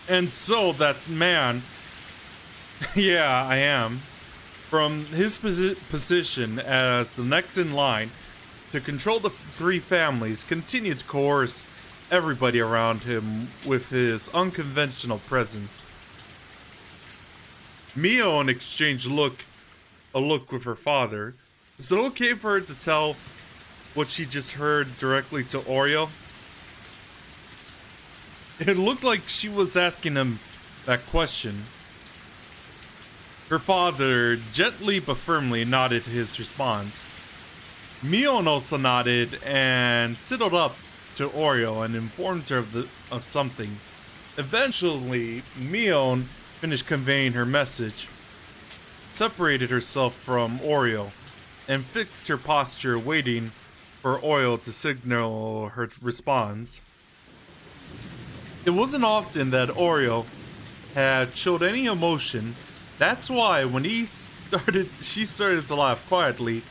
And so that man, yeah, I am. From his position as the next in line to control the three families, continued to coerce everybody around him with his unconventional presence. Mion exchanged a look with her father. Is it okay for her to tell what she just heard directly to Oreo? It looked like she was asking him that question. Her father gently but firmly nodded his response. Mion also nodded and sidled up to Oreo and informed her of something. Eventually, Mion finished conveying her message, separated herself from Oreo, and fixed her posture waiting for Oreo to signal her response. It wasn't often that Oreo had showed any emotion. That's why when she started to laugh quietly,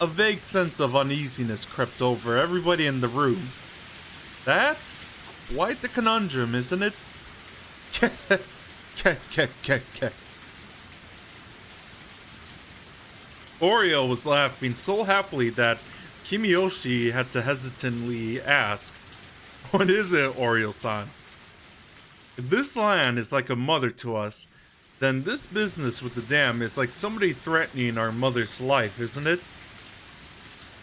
a vague sense of uneasiness crept over everybody in the room. That's quite the conundrum, isn't it? Oreo was laughing so happily that Kimiyoshi had to hesitantly ask, "What is it, Oreo-san? If this land is like a mother to us, then this business with the dam is like somebody threatening our mother's life, isn't it?"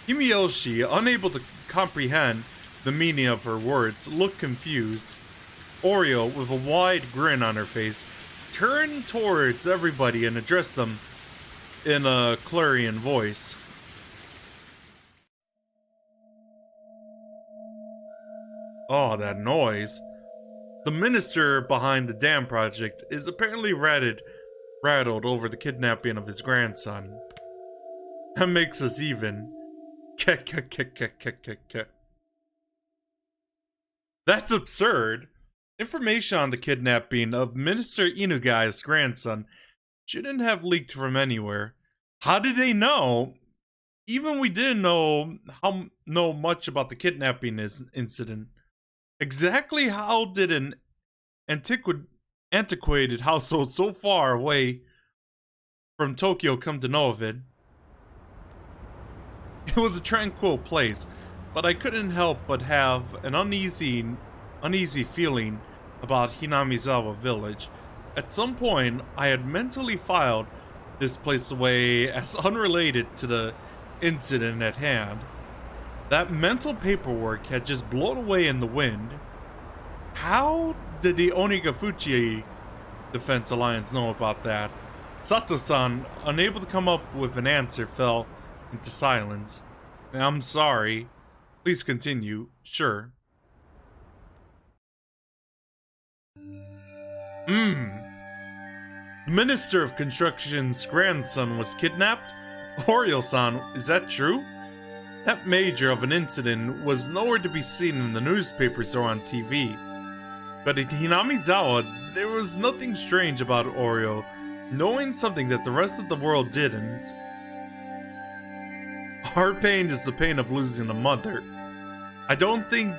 Kimiyoshi, unable to comprehend the meaning of her words, looked confused. Oreo, with a wide grin on her face, turned towards everybody and addressed them in a clarion voice. Oh, that noise. The minister behind the dam project is apparently rattled over the kidnapping of his grandson. That makes us even. That's absurd. Information on the kidnapping of Minister Inugai's grandson shouldn't have leaked from anywhere. How did they know? Even we didn't know much about the kidnapping incident. Exactly how did an antiquated household so far away from Tokyo come to know of it? It was a tranquil place, but I couldn't help but have an uneasy feeling about Hinamizawa village. At some point, I had mentally filed this place away as unrelated to the incident at hand. That mental paperwork had just blown away in the wind. How did the Onigafuchi Defense Alliance know about that? Sato-san, unable to come up with an answer, fell into silence. "I'm sorry. Please continue." "Sure." The Minister of Construction's grandson was kidnapped? Oreo-san, is that true? That major of an incident was nowhere to be seen in the newspapers or on TV. But in Hinamizawa, there was nothing strange about Oreo knowing something that the rest of the world didn't. Our pain is the pain of losing a mother. I don't think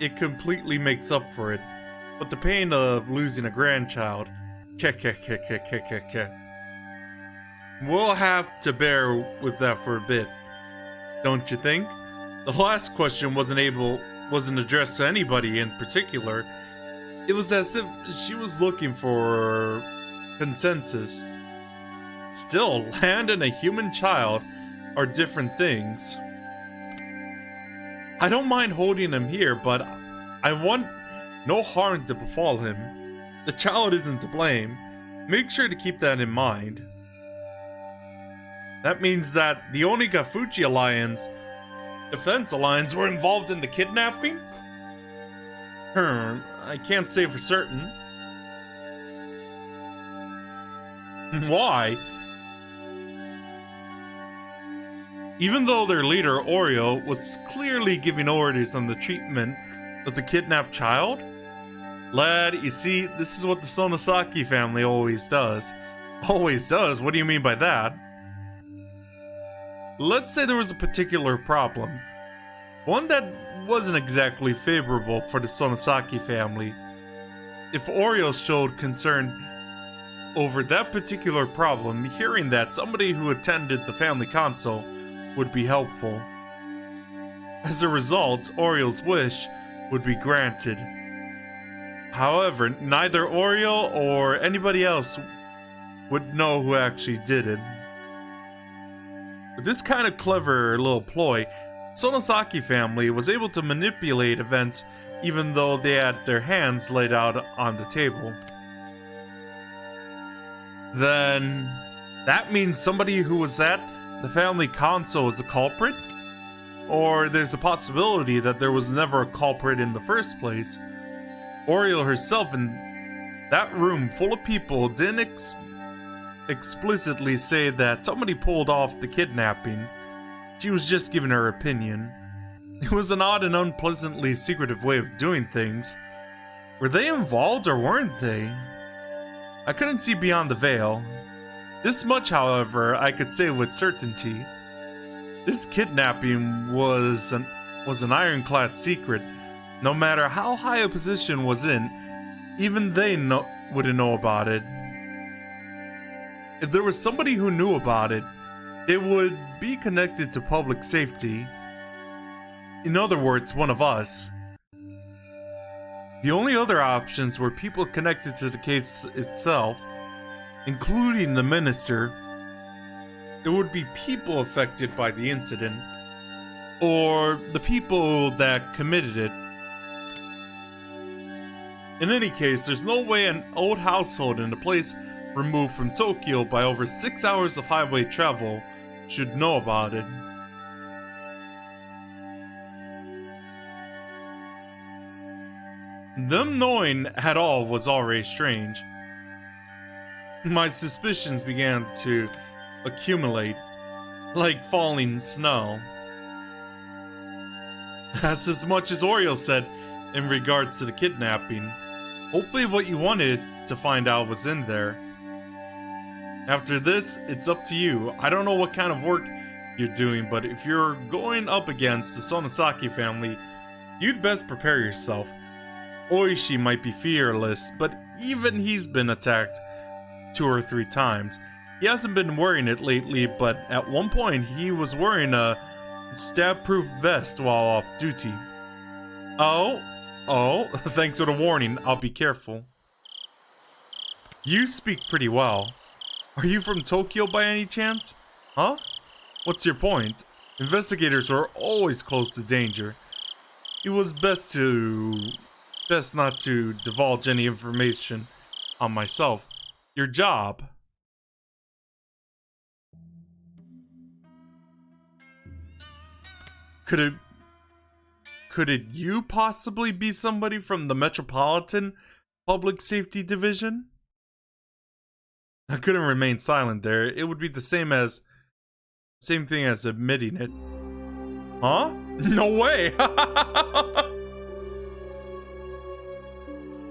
it completely makes up for it, but the pain of losing a grandchild. We'll have to bear with that for a bit, don't you think? The last question wasn't addressed to anybody in particular. It was as if she was looking for consensus. Still, land and a human child are different things. I don't mind holding him here, but I want no harm to befall him. The child isn't to blame. Make sure to keep that in mind. That means that the Onigafuchi Defense Alliance were involved in the kidnapping? I can't say for certain. Why? Even though their leader, Oreo, was clearly giving orders on the treatment of the kidnapped child? Lad, you see, this is what the Sonosaki family always does. Always does? What do you mean by that? Let's say there was a particular problem. One that wasn't exactly favorable for the Sonosaki family. If Oreo showed concern over that particular problem, hearing that somebody who attended the family council would be helpful. As a result, Oreo's wish would be granted. However, neither Oreo or anybody else would know who actually did it. With this kind of clever little ploy, Sonosaki family was able to manipulate events even though they had their hands laid out on the table. Then, that means somebody who was at the family council is a culprit? Or there's a possibility that there was never a culprit in the first place. Oreo herself in that room full of people didn't explicitly say that somebody pulled off the kidnapping. She was just giving her opinion. It was an odd and unpleasantly secretive way of doing things. Were they involved or weren't they? I couldn't see beyond the veil. This much, however, I could say with certainty. This kidnapping was an ironclad secret. No matter how high a position was in, even they wouldn't know about it. If there was somebody who knew about it, it would be connected to public safety. In other words, one of us. The only other options were people connected to the case itself, including the minister. It would be people affected by the incident, or the people that committed it. In any case, there's no way an old household in a place removed from Tokyo by over 6 hours of highway travel should know about it. Them knowing at all was already strange. My suspicions began to accumulate, like falling snow. That's as much as Oreo said in regards to the kidnapping. Hopefully what you wanted to find out was in there. After this, it's up to you. I don't know what kind of work you're doing, but if you're going up against the Sonosaki family, you'd best prepare yourself. Oishi might be fearless, but even he's been attacked 2 or 3 times. He hasn't been wearing it lately, but at one point he was wearing a stab-proof vest while off duty. Oh, thanks for the warning. I'll be careful. You speak pretty well. Are you from Tokyo by any chance? Huh? What's your point? Investigators are always close to danger. It was best not to divulge any information on myself. Your job. Could it you possibly be somebody from the Metropolitan Public Safety Division? I couldn't remain silent there. It would be the same thing as admitting it. Huh? No way!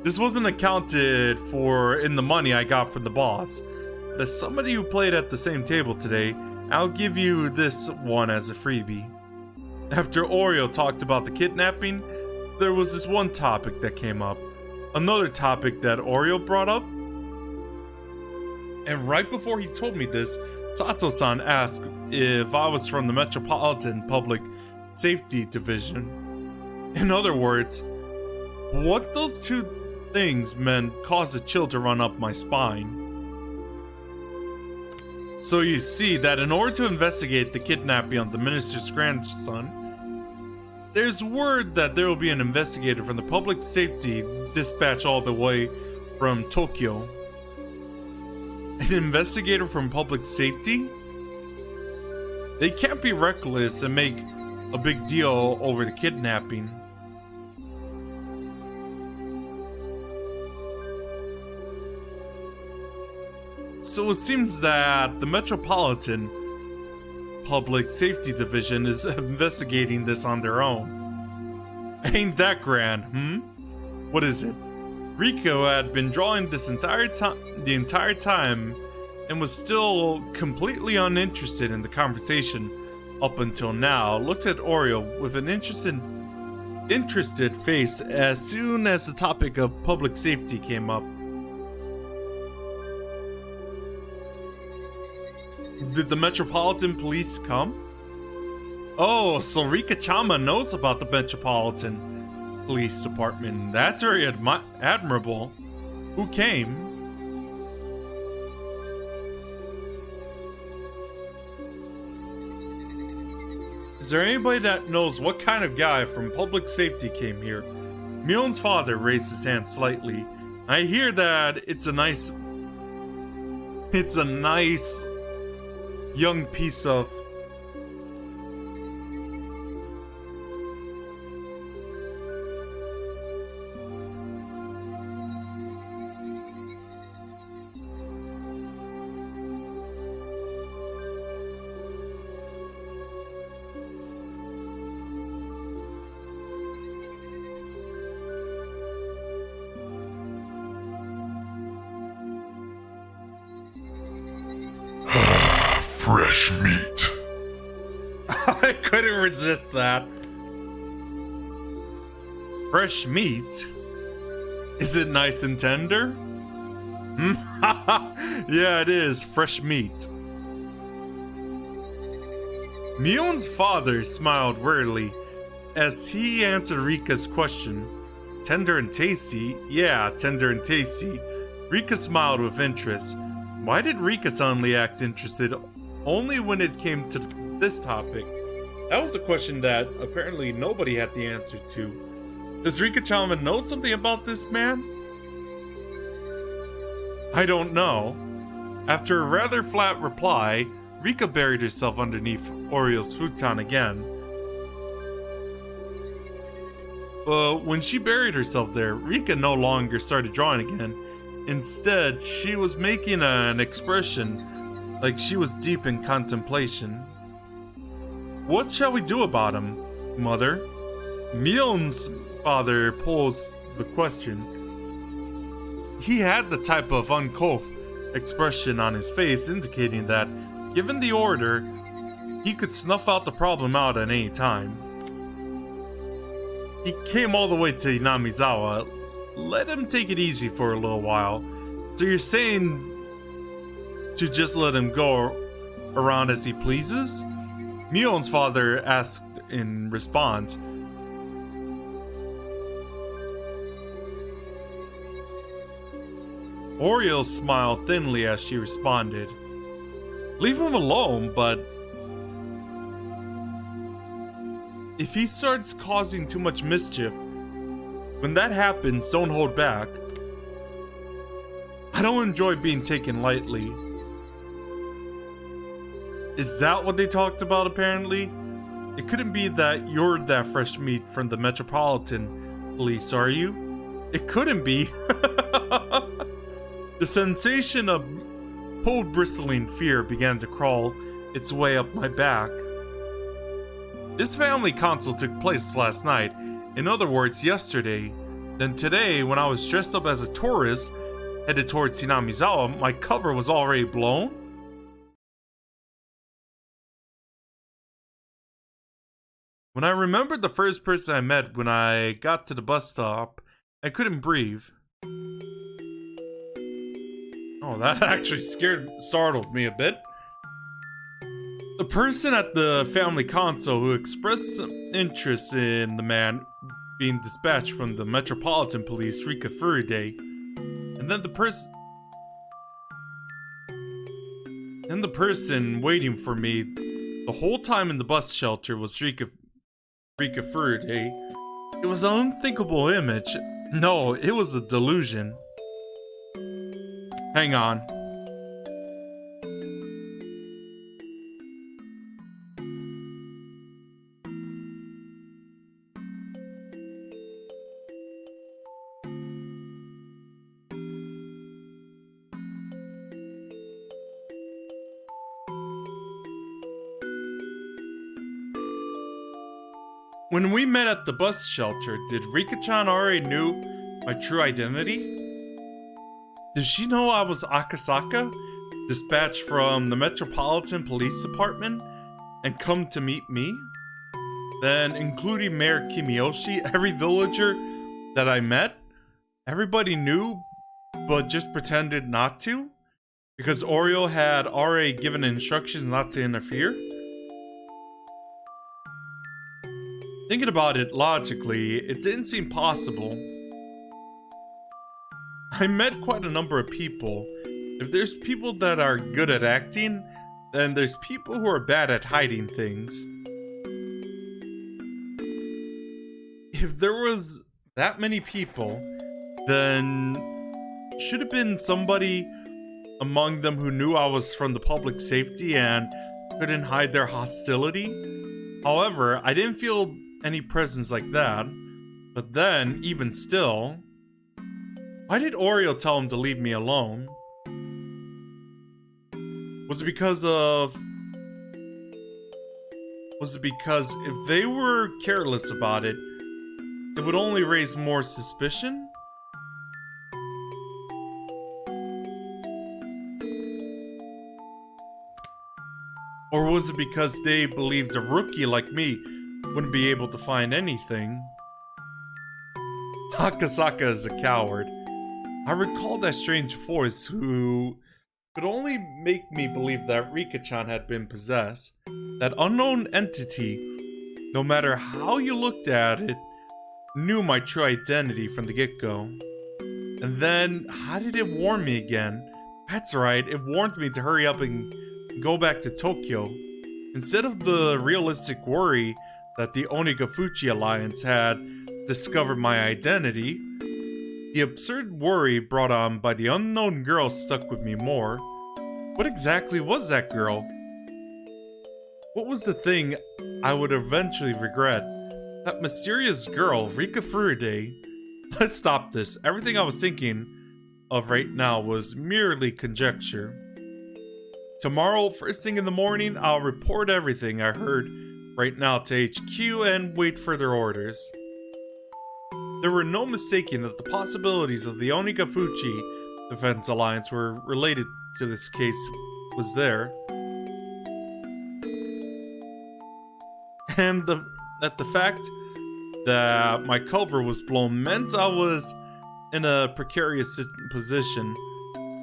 This wasn't accounted for in the money I got from the boss. But as somebody who played at the same table today, I'll give you this one as a freebie. After Oreo talked about the kidnapping, there was this one topic that came up. Another topic that Oreo brought up. And right before he told me this, Sato-san asked if I was from the Metropolitan Public Safety Division. In other words, what those two things meant caused a chill to run up my spine. So you see that in order to investigate the kidnapping of the minister's grandson, there's word that there will be an investigator from the public safety dispatched all the way from Tokyo. An investigator from public safety? They can't be reckless and make a big deal over the kidnapping. So it seems that the Metropolitan Public Safety Division is investigating this on their own. Ain't that grand, What is it? Rico had been drawing the entire time and was still completely uninterested in the conversation up until now. Looked at Oreo with an interested face as soon as the topic of public safety came up. Did the Metropolitan Police come? Oh, so Rika-chama knows about the Metropolitan Police Department. That's very admirable. Who came? Is there anybody that knows what kind of guy from public safety came here? Mion's father raised his hand slightly. I hear that it's a nice young piece of fresh meat. I couldn't resist that. Fresh meat? Is it nice and tender? Yeah, it is. Fresh meat. Mion's father smiled wearily as he answered Rika's question. Tender and tasty? Yeah, tender and tasty. Rika smiled with interest. Why did Rika suddenly act interested only when it came to this topic? That was a question that apparently nobody had the answer to. Does Rika-chan know something about this man? I don't know. After a rather flat reply, Rika buried herself underneath Oriole's futon again. But when she buried herself there, Rika no longer started drawing again. Instead, she was making an expression like she was deep in contemplation. What shall we do about him, Mother? Mion's father posed the question. He had the type of uncouth expression on his face indicating that, given the order, he could snuff out the problem out at any time. He came all the way to Inamizawa. Let him take it easy for a little while. So you're saying to just let him go around as he pleases? Mion's father asked in response. Oriole smiled thinly as she responded. Leave him alone, but if he starts causing too much mischief, when that happens, don't hold back. I don't enjoy being taken lightly. Is that what they talked about apparently? It couldn't be that you're that fresh meat from the Metropolitan Police, are you? It couldn't be. The sensation of cold bristling fear began to crawl its way up my back. This family council took place last night, in other words, yesterday. Then today, when I was dressed up as a tourist, headed towards Hinamizawa, my cover was already blown? When I remembered the first person I met when I got to the bus stop, I couldn't breathe. Oh, that actually startled me a bit. The person at the family console who expressed some interest in the man being dispatched from the Metropolitan Police, Rika Furude. And then the person waiting for me the whole time in the bus shelter was Rika Furude. It was an unthinkable image. No, it was a delusion. Hang on. When we met at the bus shelter, did Rika-chan already knew my true identity? Did she know I was Akasaka, dispatched from the Metropolitan Police Department, and come to meet me? Then, including Mayor Kimiyoshi, every villager that I met, everybody knew, but just pretended not to? Because Oriole had already given instructions not to interfere? Thinking about it logically, it didn't seem possible. I met quite a number of people. If there's people that are good at acting, then there's people who are bad at hiding things. If there was that many people, then should have been somebody among them who knew I was from the public safety and couldn't hide their hostility. However, I didn't feel any presence like that. But then, even still, why did Oriole tell him to leave me alone? Was it because if they were careless about it, it would only raise more suspicion? Or was it because they believed a rookie like me wouldn't be able to find anything? Hakasaka is a coward. I recall that strange force who could only make me believe that Rika-chan had been possessed. That unknown entity, no matter how you looked at it, knew my true identity from the get-go. And then, how did it warn me again? That's right, it warned me to hurry up and go back to Tokyo. Instead of the realistic worry that the Onigafuchi Alliance had discovered my identity, the absurd worry brought on by the unknown girl stuck with me more. What exactly was that girl? What was the thing I would eventually regret? That mysterious girl, Rika Furude. Let's stop this. Everything I was thinking of right now was merely conjecture. Tomorrow, first thing in the morning, I'll report everything I heard right now to HQ and wait for their orders. There were no mistaking that the possibilities of the Onigafuchi Defense Alliance were related to this case was there. And that the fact that my cover was blown meant I was in a precarious position.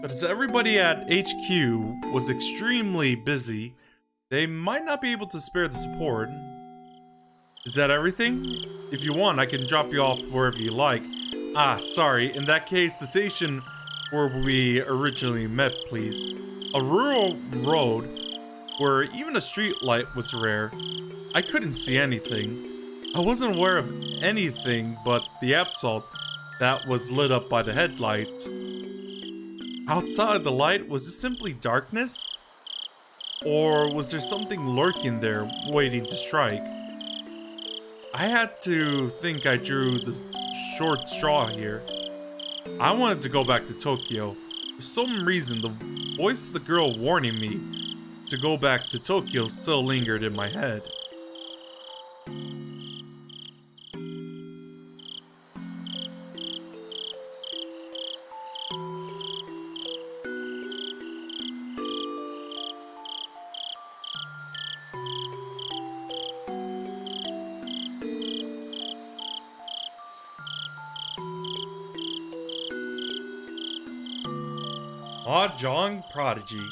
But as everybody at HQ was extremely busy, they might not be able to spare the support. Is that everything? If you want, I can drop you off wherever you like. Ah, sorry. In that case, the station where we originally met, please. A rural road where even a street light was rare. I couldn't see anything. I wasn't aware of anything but the asphalt that was lit up by the headlights. Outside the light, was it simply darkness? Or was there something lurking there waiting to strike? I had to think I drew the short straw here. I wanted to go back to Tokyo. For some reason, the voice of the girl warning me to go back to Tokyo still lingered in my head. Mahjong Prodigy.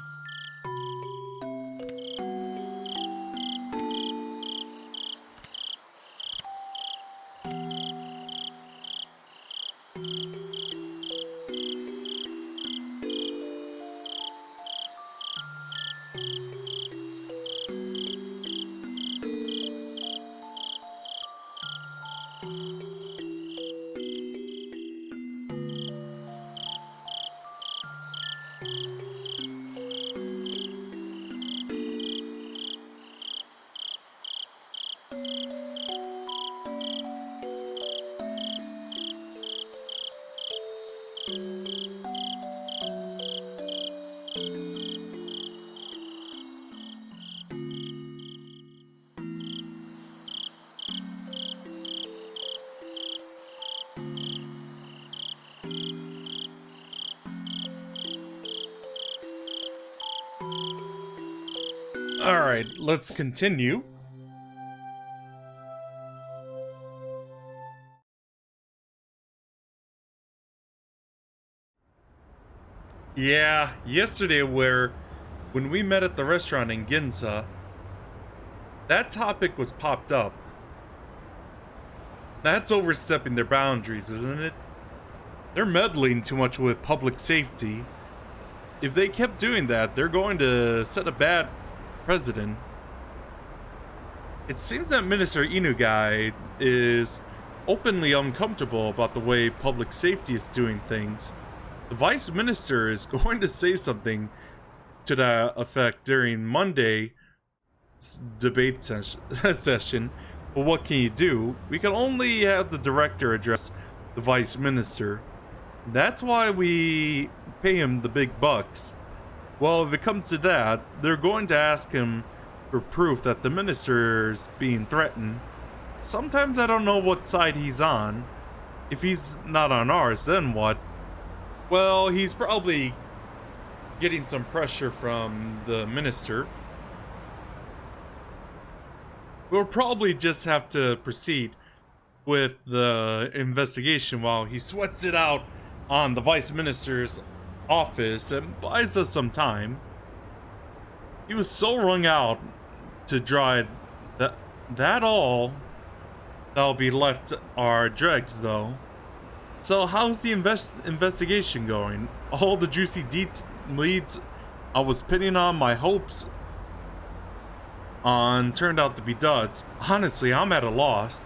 Alright, let's continue. Yeah, yesterday when we met at the restaurant in Ginza, that topic was popped up. That's overstepping their boundaries, isn't it? They're meddling too much with public safety. If they kept doing that, they're going to set a bad precedent. It seems that Minister Inugai is openly uncomfortable about the way public safety is doing things. The Vice Minister is going to say something to that effect during Monday's debate session, but what can you do? We can only have the director address the Vice Minister. That's why we pay him the big bucks. Well, if it comes to that, they're going to ask him for proof that the minister's being threatened. Sometimes I don't know what side he's on. If he's not on ours, then what? Well, he's probably getting some pressure from the minister. We'll probably just have to proceed with the investigation while he sweats it out on the Vice Minister's office and buys us some time. He was so wrung out to dry that all that'll be left are dregs, though. So how's the investigation going? All the juicy leads I was pinning on my hopes on turned out to be duds. Honestly, I'm at a loss.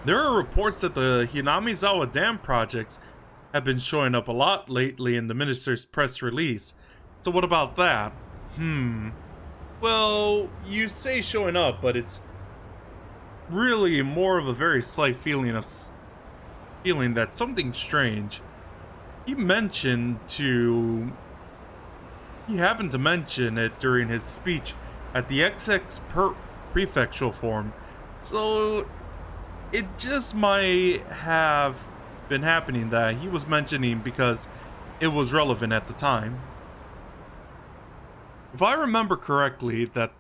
There are reports that the Hinamizawa Dam projects have been showing up a lot lately in the minister's press release. So what about that? Well, you say showing up, but it's really more of a very slight feeling that something strange. He happened to mention it during his speech at the prefectural forum. So it just might have been happening that he was mentioning because it was relevant at the time. If I remember correctly, a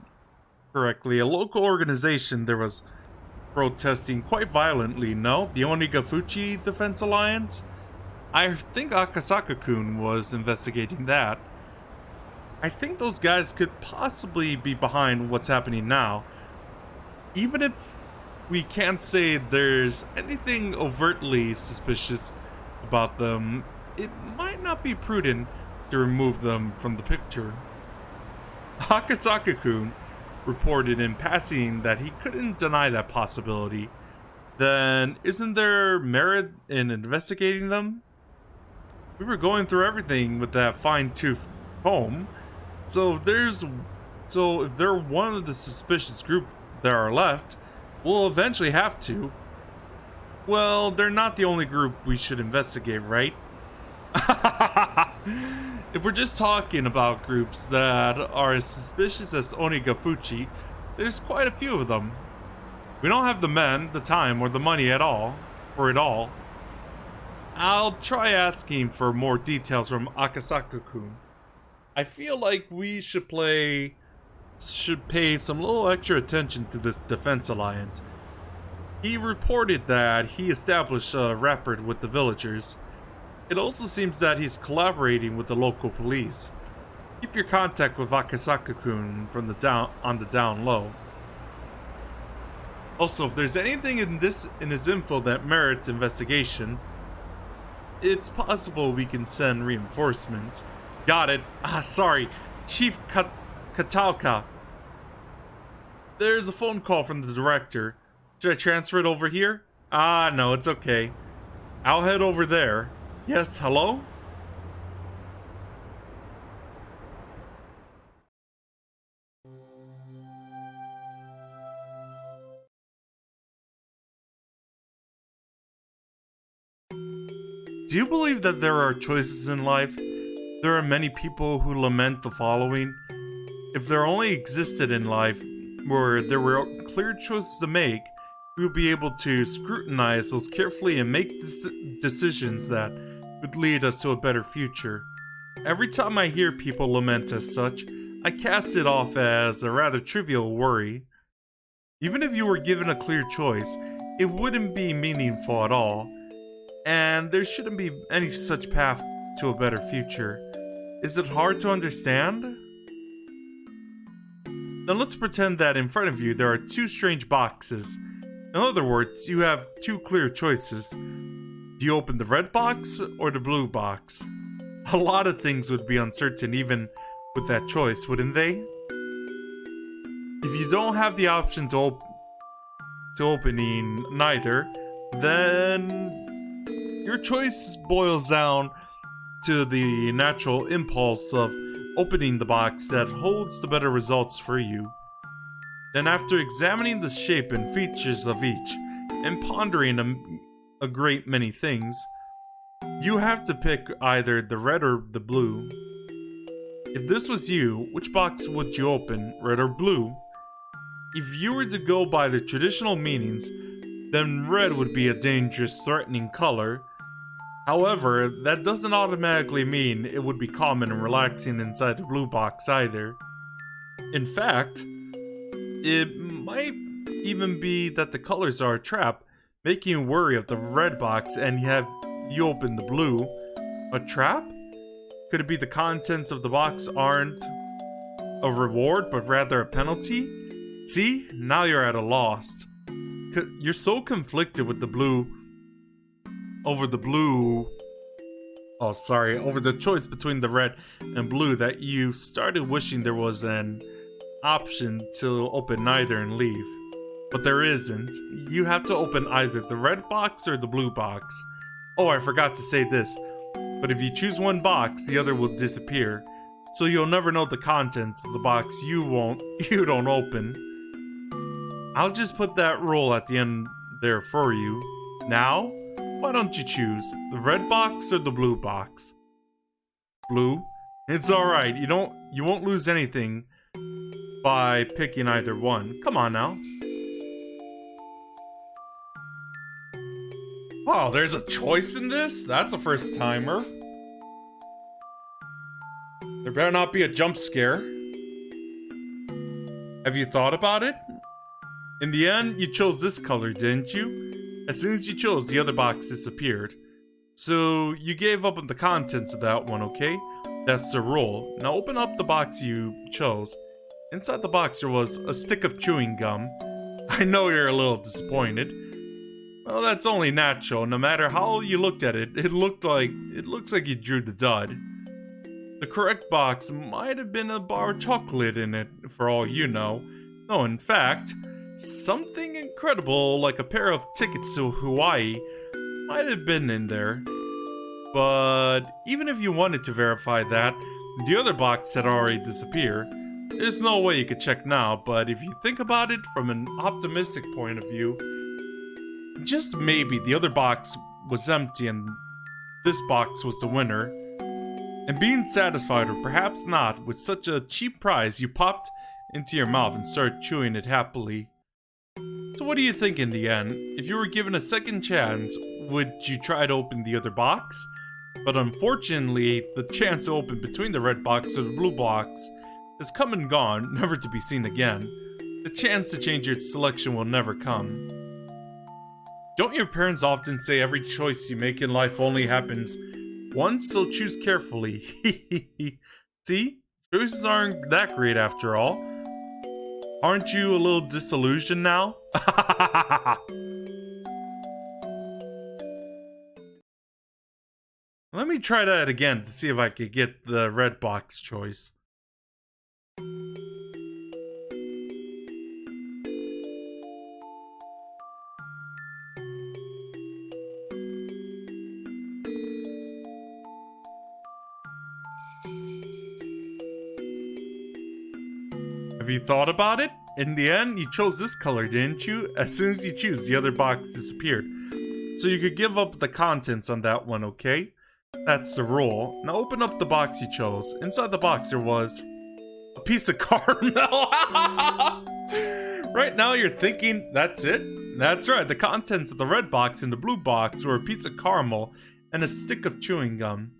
local organization there was protesting quite violently, no? The Onigafuchi Defense Alliance? I think Akasaka-kun was investigating that. I think those guys could possibly be behind what's happening now. Even if we can't say there's anything overtly suspicious about them, it might not be prudent to remove them from the picture. Akasaka-kun reported in passing that he couldn't deny that possibility. Then isn't there merit in investigating them? We were going through everything with that fine-tooth comb. So if they're one of the suspicious group that are left, we'll eventually have to. Well, they're not the only group we should investigate, right? If we're just talking about groups that are as suspicious as Onigafuchi, there's quite a few of them. We don't have the men, the time, or the money at all for it all. I'll try asking for more details from Akasaka-kun. I feel like we should pay some little extra attention to this defense alliance. He reported that he established a rapport with the villagers. It also seems that he's collaborating with the local police. Keep your contact with Akasaka-kun on the down low. Also, if there's anything in his info that merits investigation, it's possible we can send reinforcements. Got it. Sorry. Chief Kataoka. There's a phone call from the director. Should I transfer it over here? No, it's okay. I'll head over there. Yes, hello? Do you believe that there are choices in life? There are many people who lament the following. If there only existed in life where there were clear choices to make, we would be able to scrutinize those carefully and make decisions that would lead us to a better future. Every time I hear people lament as such, I cast it off as a rather trivial worry. Even if you were given a clear choice, it wouldn't be meaningful at all, and there shouldn't be any such path to a better future. Is it hard to understand? Now let's pretend that in front of you there are two strange boxes. In other words, you have two clear choices. Do you open the red box or the blue box? A lot of things would be uncertain even with that choice, wouldn't they? If you don't have the option to opening neither, then your choice boils down to the natural impulse of opening the box that holds the better results for you. Then after examining the shape and features of each, and pondering a great many things, you have to pick either the red or the blue. If this was you, which box would you open, red or blue? If you were to go by the traditional meanings, then red would be a dangerous, threatening color. However, that doesn't automatically mean it would be calm and relaxing inside the blue box either. In fact, It might even be that the colors are a trap, making you worry of the red box and you open the blue. A trap? Could it be the contents of the box aren't a reward but rather a penalty? See? Now you're at a loss. You're so conflicted with the blue over the blue. Oh, sorry, over the choice between the red and blue that you started wishing there was an option to open neither and leave. But there isn't. You have to open either the red box or the blue box. Oh, I forgot to say this. But if you choose one box, the other will disappear. So you'll never know the contents of the box you don't open. I'll just put that rule at the end there for you. Now, why don't you choose the red box or the blue box? Blue? It's alright, you won't lose anything by picking either one. Come on now. Wow, there's a choice in this? That's a first timer. There better not be a jump scare. Have you thought about it? In the end, you chose this color, didn't you? As soon as you chose, the other box disappeared. So, you gave up on the contents of that one, okay? That's the rule. Now open up the box you chose. Inside the box there was a stick of chewing gum. I know you're a little disappointed. Well, that's only natural. No matter how you looked at it, it looks like you drew the dud. The correct box might have been a bar of chocolate in it, for all you know. No, in fact, something incredible like a pair of tickets to Hawaii might have been in there. But even if you wanted to verify that, the other box had already disappeared. There's no way you could check now, but if you think about it from an optimistic point of view, just maybe the other box was empty and this box was the winner. And being satisfied, or perhaps not, with such a cheap prize, you popped into your mouth and started chewing it happily. So what do you think in the end? If you were given a second chance, would you try to open the other box? But unfortunately, the chance to open between the red box or the blue box has come and gone, never to be seen again. The chance to change your selection will never come. Don't your parents often say every choice you make in life only happens once, so choose carefully? See? Choices aren't that great after all. Aren't you a little disillusioned now? Let me try that again to see if I could get the red box choice. Have you thought about it? In the end, you chose this color, didn't you? As soon as you choose, the other box disappeared. So you could give up the contents on that one, okay? That's the rule. Now open up the box you chose. Inside the box there was a piece of caramel. Right now you're thinking, that's it? That's right, the contents of the red box and the blue box were a piece of caramel and a stick of chewing gum.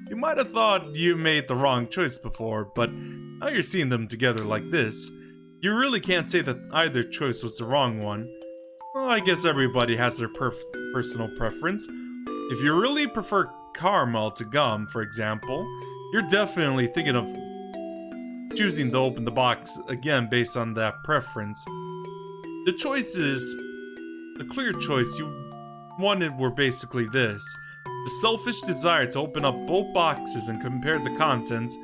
You might have thought you made the wrong choice before, but now you're seeing them together like this. You really can't say that either choice was the wrong one. Well, I guess everybody has their personal preference. If you really prefer caramel to gum, for example, you're definitely thinking of choosing to open the box again based on that preference. The clear choice you wanted were basically this. The selfish desire to open up both boxes and compare the contents,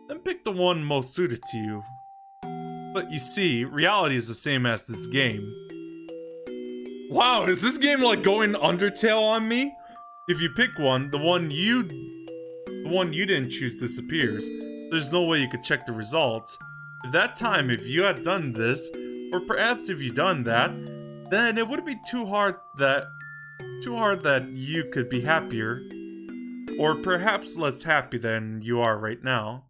then pick the one most suited to you. But you see, reality is the same as this game. Wow, is this game like going Undertale on me? If you pick one, the one you didn't choose disappears. There's no way you could check the results. If you had done this, or perhaps if you done that, then it would be too hard that you could be happier, or perhaps less happy than you are right now.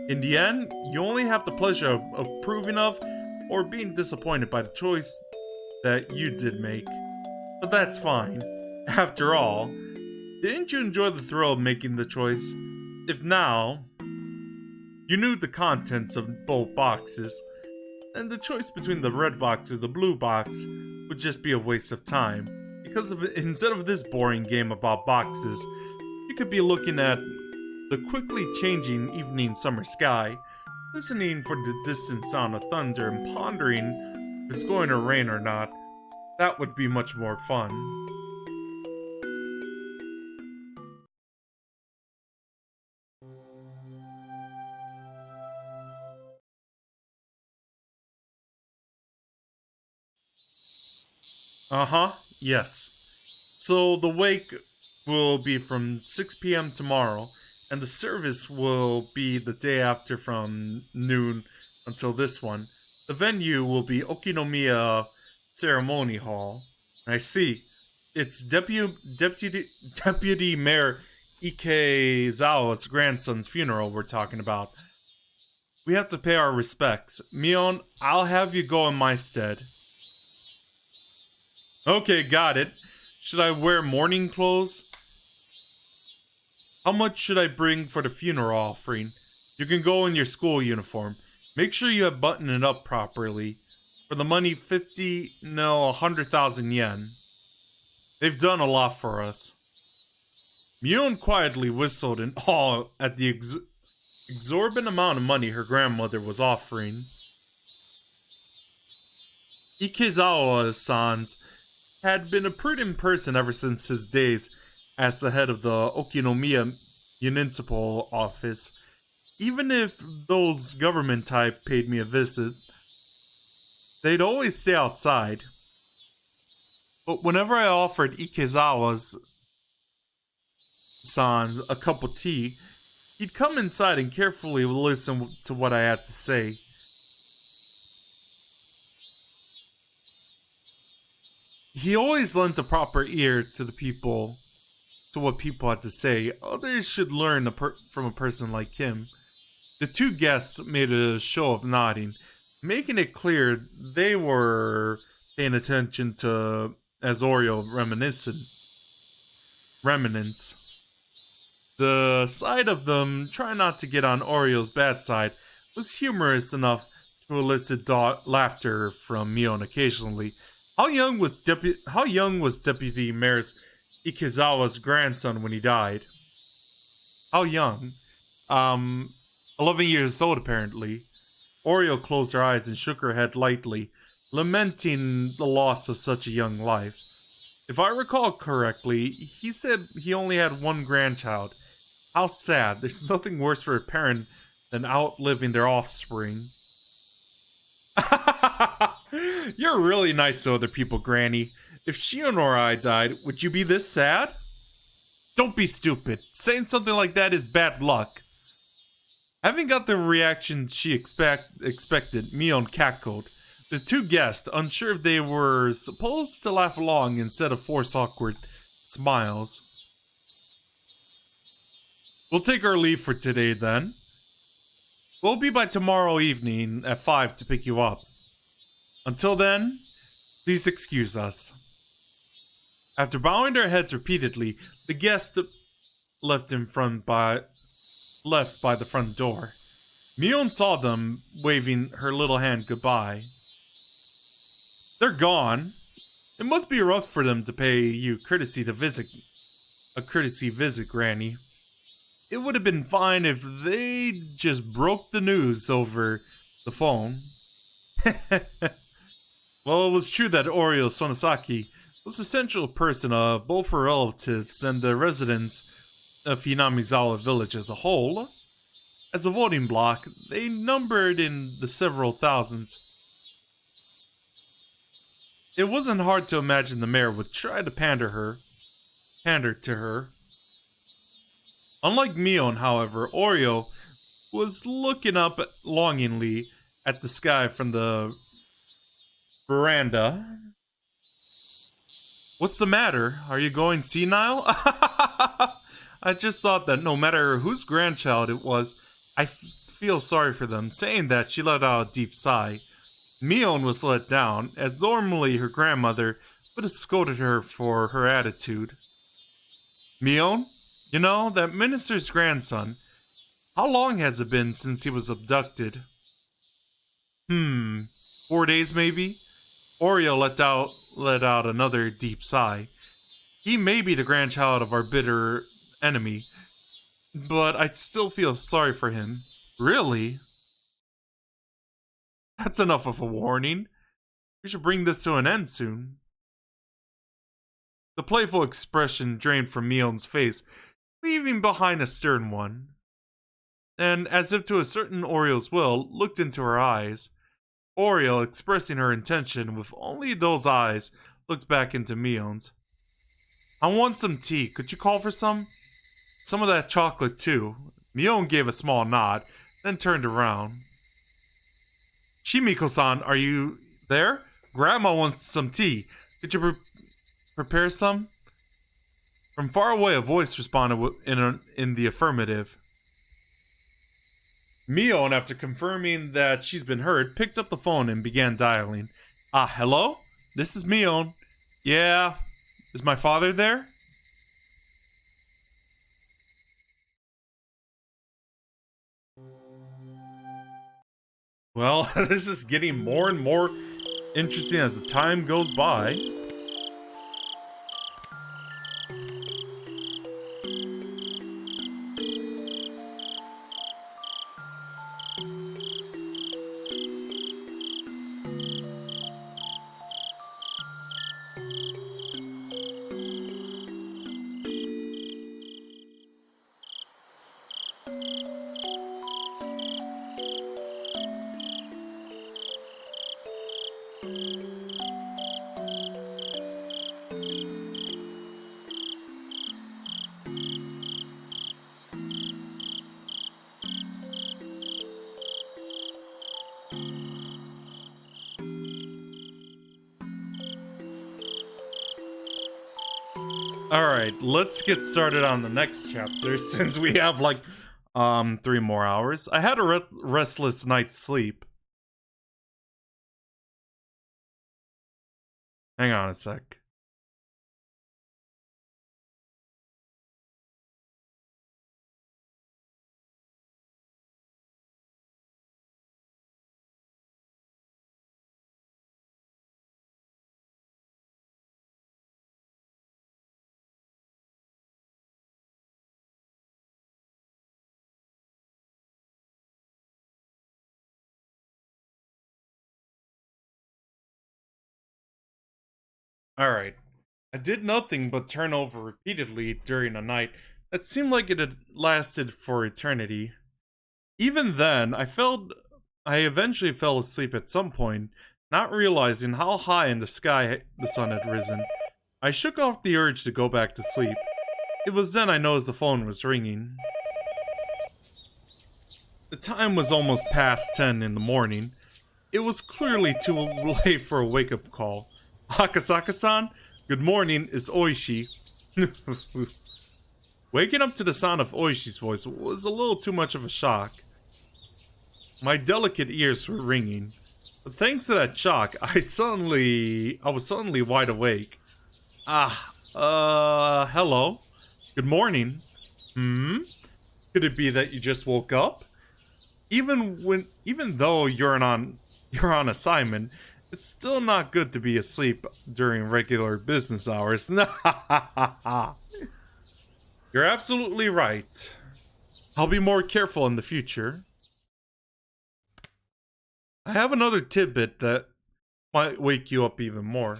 In the end, you only have the pleasure of approving of or being disappointed by the choice that you did make. But that's fine. After all, didn't you enjoy the thrill of making the choice? If now you knew the contents of both boxes, and the choice between the red box or the blue box would just be a waste of time. Instead of this boring game about boxes, you could be looking at the quickly changing evening summer sky, listening for the distant sound of thunder and pondering if it's going to rain or not. That would be much more fun. Uh-huh, yes. So the wake will be from 6 p.m. tomorrow, and the service will be the day after from noon until this one. The venue will be Okinomiya Ceremony Hall. I see. It's Deputy Mayor Ikezawa's grandson's funeral we're talking about. We have to pay our respects. Mion, I'll have you go in my stead. Okay, got it. Should I wear mourning clothes? How much should I bring for the funeral offering? You can go in your school uniform. Make sure you have buttoned it up properly. For the money, 100,000 yen. They've done a lot for us. Mion quietly whistled in awe at the exorbitant amount of money her grandmother was offering. Ikezawa-san's had been a prudent person ever since his days as the head of the Okinomiya municipal office. Even if those government type paid me a visit, they'd always stay outside. But whenever I offered Ikezawa-san a cup of tea, he'd come inside and carefully listen to what I had to say. He always lent a proper ear to what people had to say. Others should learn from a person like him. The two guests made a show of nodding, making it clear they were paying attention to Azorio remnants. The sight of them trying not to get on Orio's bad side was humorous enough to elicit laughter from Mion occasionally. How young was Deputy Mayor Ikezawa's grandson when he died? How young? 11 years old apparently. Oreo closed her eyes and shook her head lightly, lamenting the loss of such a young life. If I recall correctly, he said he only had one grandchild. How sad. There's nothing worse for a parent than outliving their offspring. You're really nice to other people, Granny. If Shion or I died, would you be this sad? Don't be stupid. Saying something like that is bad luck. Having got the reaction she expected, Mion cackled. The two guests, unsure if they were supposed to laugh along instead of force awkward smiles. We'll take our leave for today then. We'll be by tomorrow evening at 5 to pick you up. Until then, please excuse us. After bowing their heads repeatedly, the guests left by the front door. Mion saw them, waving her little hand goodbye. They're gone. It must be rough for them to pay you a courtesy visit, Granny. It would have been fine if they just broke the news over the phone. Well, it was true that Oreo Sonosaki was a central person of both her relatives and the residents of Hinamizawa village as a whole. As a voting bloc, they numbered in the several thousands. It wasn't hard to imagine the mayor would try to pander to her. Unlike Mion, however, Oreo was looking up longingly at the sky from the veranda. What's the matter? Are you going senile? I just thought that no matter whose grandchild it was, I feel sorry for them. Saying that, she let out a deep sigh. Mion was let down, as normally her grandmother would have scolded her for her attitude. Mion, you know, that minister's grandson, how long has it been since he was abducted? 4 days maybe? Oreo let out another deep sigh. He may be the grandchild of our bitter enemy, but I still feel sorry for him. Really? That's enough of a warning. We should bring this to an end soon. The playful expression drained from Mion's face, leaving behind a stern one. And, as if to ascertain Orio's will, looked into her eyes. Oreo, expressing her intention with only those eyes, looked back into Mion's. I want some tea. Could you call for some? Some of that chocolate, too. Mion gave a small nod, then turned around. Shimiko-san, are you there? Grandma wants some tea. Could you prepare some? From far away, a voice responded in the affirmative. Mion, after confirming that she's been heard, picked up the phone and began dialing. Hello? This is Mion. Yeah. Is my father there? Well, this is getting more and more interesting as the time goes by. Alright, let's get started on the next chapter since we have like 3 more hours. I had a restless night's sleep. Hang on a sec. Alright. I did nothing but turn over repeatedly during a night that seemed like it had lasted for eternity. Even then, I eventually fell asleep at some point, not realizing how high in the sky the sun had risen. I shook off the urge to go back to sleep. It was then I noticed the phone was ringing. The time was almost past 10 in the morning. It was clearly too late for a wake-up call. Akasaka-san, good morning, it's Oishi. Waking up to the sound of Oishi's voice was a little too much of a shock. My delicate ears were ringing. But thanks to that shock, I was suddenly wide awake. Hello. Good morning. Could it be that you just woke up? Even though you're on assignment, it's still not good to be asleep during regular business hours. You're absolutely right. I'll be more careful in the future. I have another tidbit that might wake you up even more.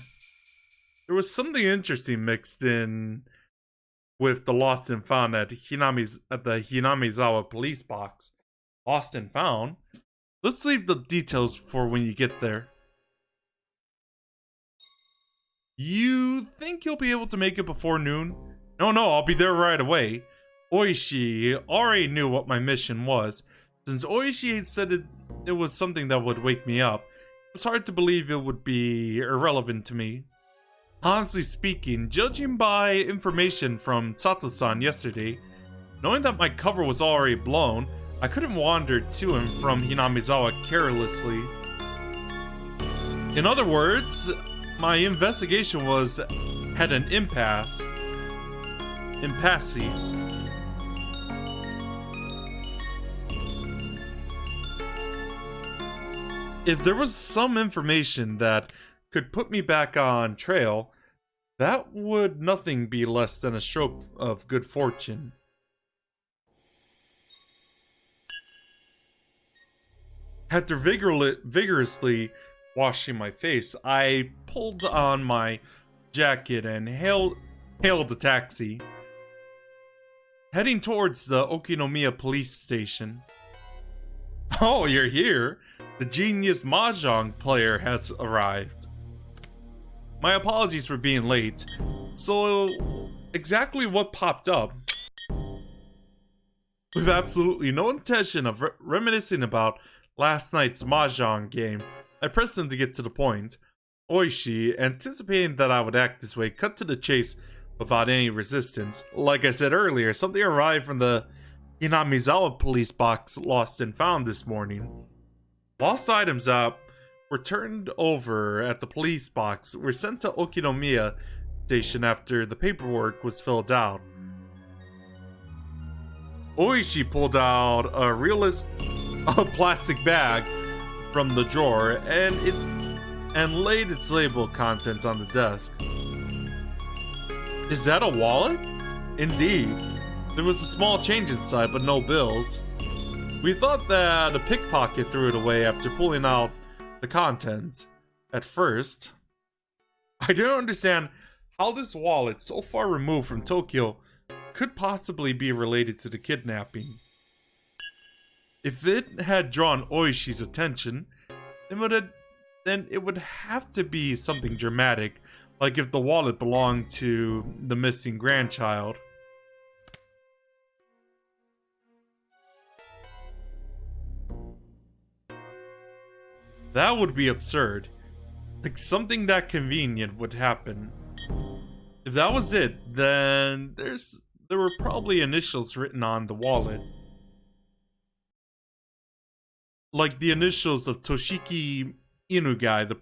There was something interesting mixed in with the lost and found at the Hinamizawa police box. Lost and found? Let's leave the details for when you get there. You think you'll be able to make it before noon? No, I'll be there right away. Oishi already knew what my mission was. Since Oishi had said it was something that would wake me up, it's hard to believe it would be irrelevant to me. Honestly speaking, judging by information from Sato-san yesterday, knowing that my cover was already blown, I couldn't wander to and from Hinamizawa carelessly. In other words, my investigation had an impasse. If there was some information that could put me back on trail, that would nothing be less than a stroke of good fortune. After vigorously washing my face, I pulled on my jacket and hailed a taxi, heading towards the Okinomiya police station. Oh, you're here! The genius mahjong player has arrived. My apologies for being late. So, exactly what popped up? With absolutely no intention of reminiscing about last night's mahjong game, I pressed him to get to the point. Oishi, anticipating that I would act this way, cut to the chase without any resistance. Like I said earlier, something arrived from the Hinamizawa police box lost and found this morning. Lost items that were turned over at the police box were sent to Okinomiya station after the paperwork was filled out. Oishi pulled out a plastic bag from the drawer and laid its labeled contents on the desk. Is that a wallet? Indeed. There was a small change inside, but no bills. We thought that a pickpocket threw it away after pulling out the contents. At first, I don't understand how this wallet, so far removed from Tokyo, could possibly be related to the kidnapping. If it had drawn Oishi's attention, then it would have to be something dramatic, like if the wallet belonged to the missing grandchild. That would be absurd. Like something that convenient would happen. If that was it, then there were probably initials written on the wallet. Like the initials of Toshiki Inugai,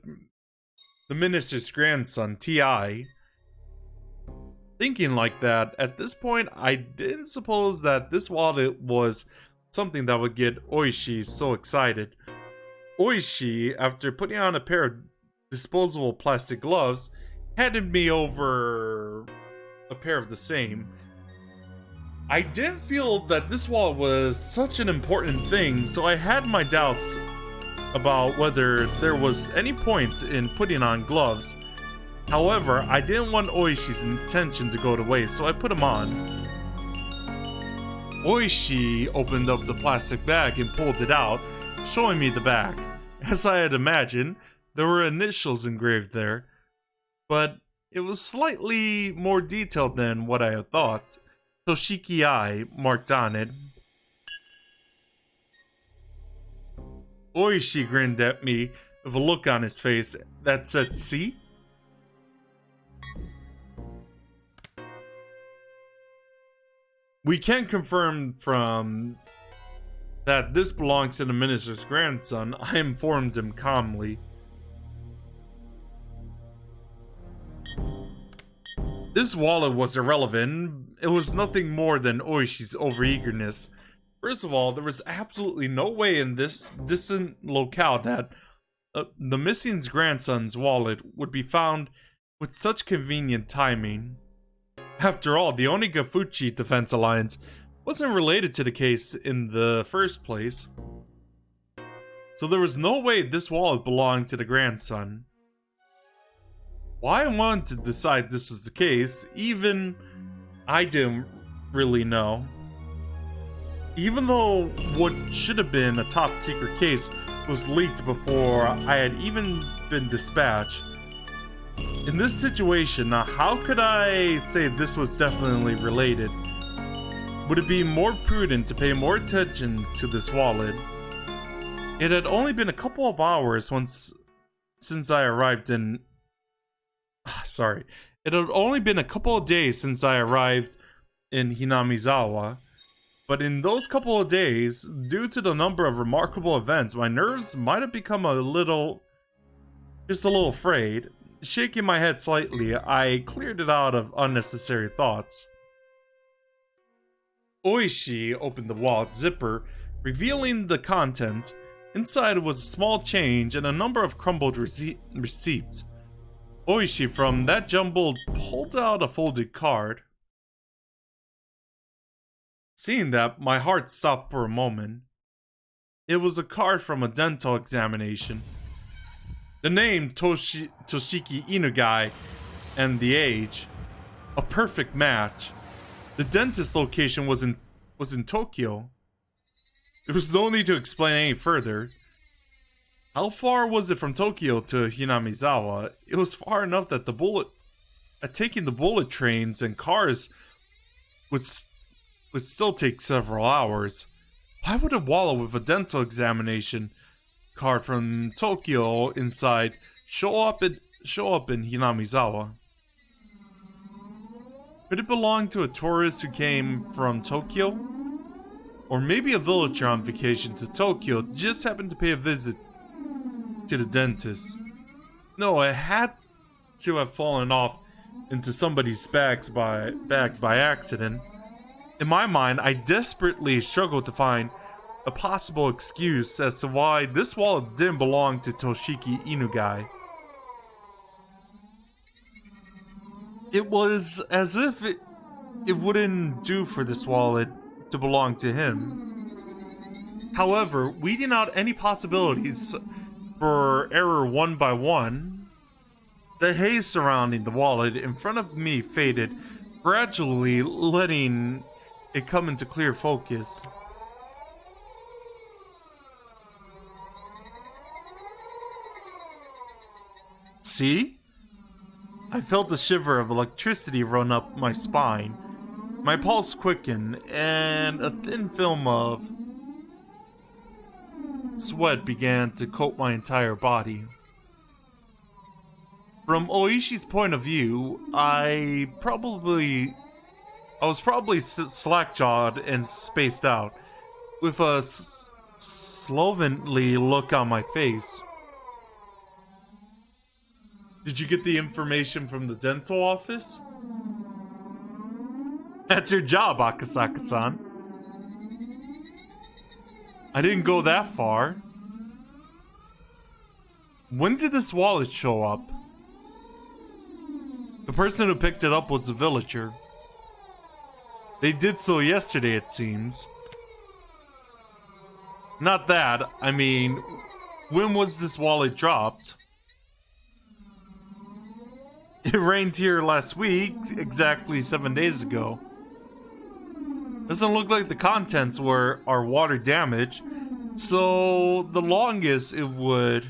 the minister's grandson, T.I. Thinking like that, at this point, I didn't suppose that this wallet was something that would get Oishi so excited. Oishi, after putting on a pair of disposable plastic gloves, handed me over a pair of the same. I didn't feel that this wallet was such an important thing, so I had my doubts about whether there was any point in putting on gloves. However, I didn't want Oishi's intention to go to waste, so I put them on. Oishi opened up the plastic bag and pulled it out, showing me the back. As I had imagined, there were initials engraved there, but it was slightly more detailed than what I had thought. Toshiki-ai marked on it. Oishi grinned at me with a look on his face that said, "See?" We can confirm from that this belongs to the minister's grandson, I informed him calmly. This wallet was irrelevant. It was nothing more than Oishi's overeagerness. First of all, there was absolutely no way in this distant locale that the missing's grandson's wallet would be found with such convenient timing. After all, the Onigafuchi Defense Alliance wasn't related to the case in the first place. So there was no way this wallet belonged to the grandson. Why I wanted to decide this was the case, even I didn't really know. Even though what should have been a top secret case was leaked before I had even been dispatched. In this situation, now how could I say this was definitely related? Would it be more prudent to pay more attention to this wallet? It had only been a couple of hours since I arrived in... It had only been a couple of days since I arrived in Hinamizawa. But in those couple of days, due to the number of remarkable events, my nerves might have become just a little frayed. Shaking my head slightly, I cleared it out of unnecessary thoughts. Oishi opened the wallet zipper, revealing the contents, Inside was a small change and a number of crumbled receipts. Oishi from that jumble pulled out a folded card. Seeing that, my heart stopped for a moment. It was a card from a dental examination. The name Toshiki Inugai and the age. A perfect match. The dentist location was in Tokyo. There was no need to explain any further. How far was it from Tokyo to Hinamizawa? It was far enough that taking the bullet trains and cars would still take several hours. Why would a wallet with a dental examination card from Tokyo inside show up in Hinamizawa? Could it belong to a tourist who came from Tokyo? Or maybe a villager on vacation to Tokyo just happened to pay a visit to the dentist. No, it had to have fallen off into somebody's bag by accident. In my mind, I desperately struggled to find a possible excuse as to why this wallet didn't belong to Toshiki Inugai. It was as if it wouldn't do for this wallet to belong to him. However, weeding out any possibilities for error one by one, the haze surrounding the wallet in front of me faded, gradually letting it come into clear focus. See? I felt a shiver of electricity run up my spine. My pulse quickened, and a thin film of sweat began to coat my entire body. From Oishi's point of view, I was probably slack-jawed and spaced out, with a slovenly look on my face. Did you get the information from the dental office? That's your job, Akasaka-san. I didn't go that far. When did this wallet show up? The person who picked it up was a villager. They did so yesterday, it seems. Not that, I mean, when was this wallet dropped? It rained here last week, exactly 7 days ago. Doesn't look like the contents are water damaged, so the longest it would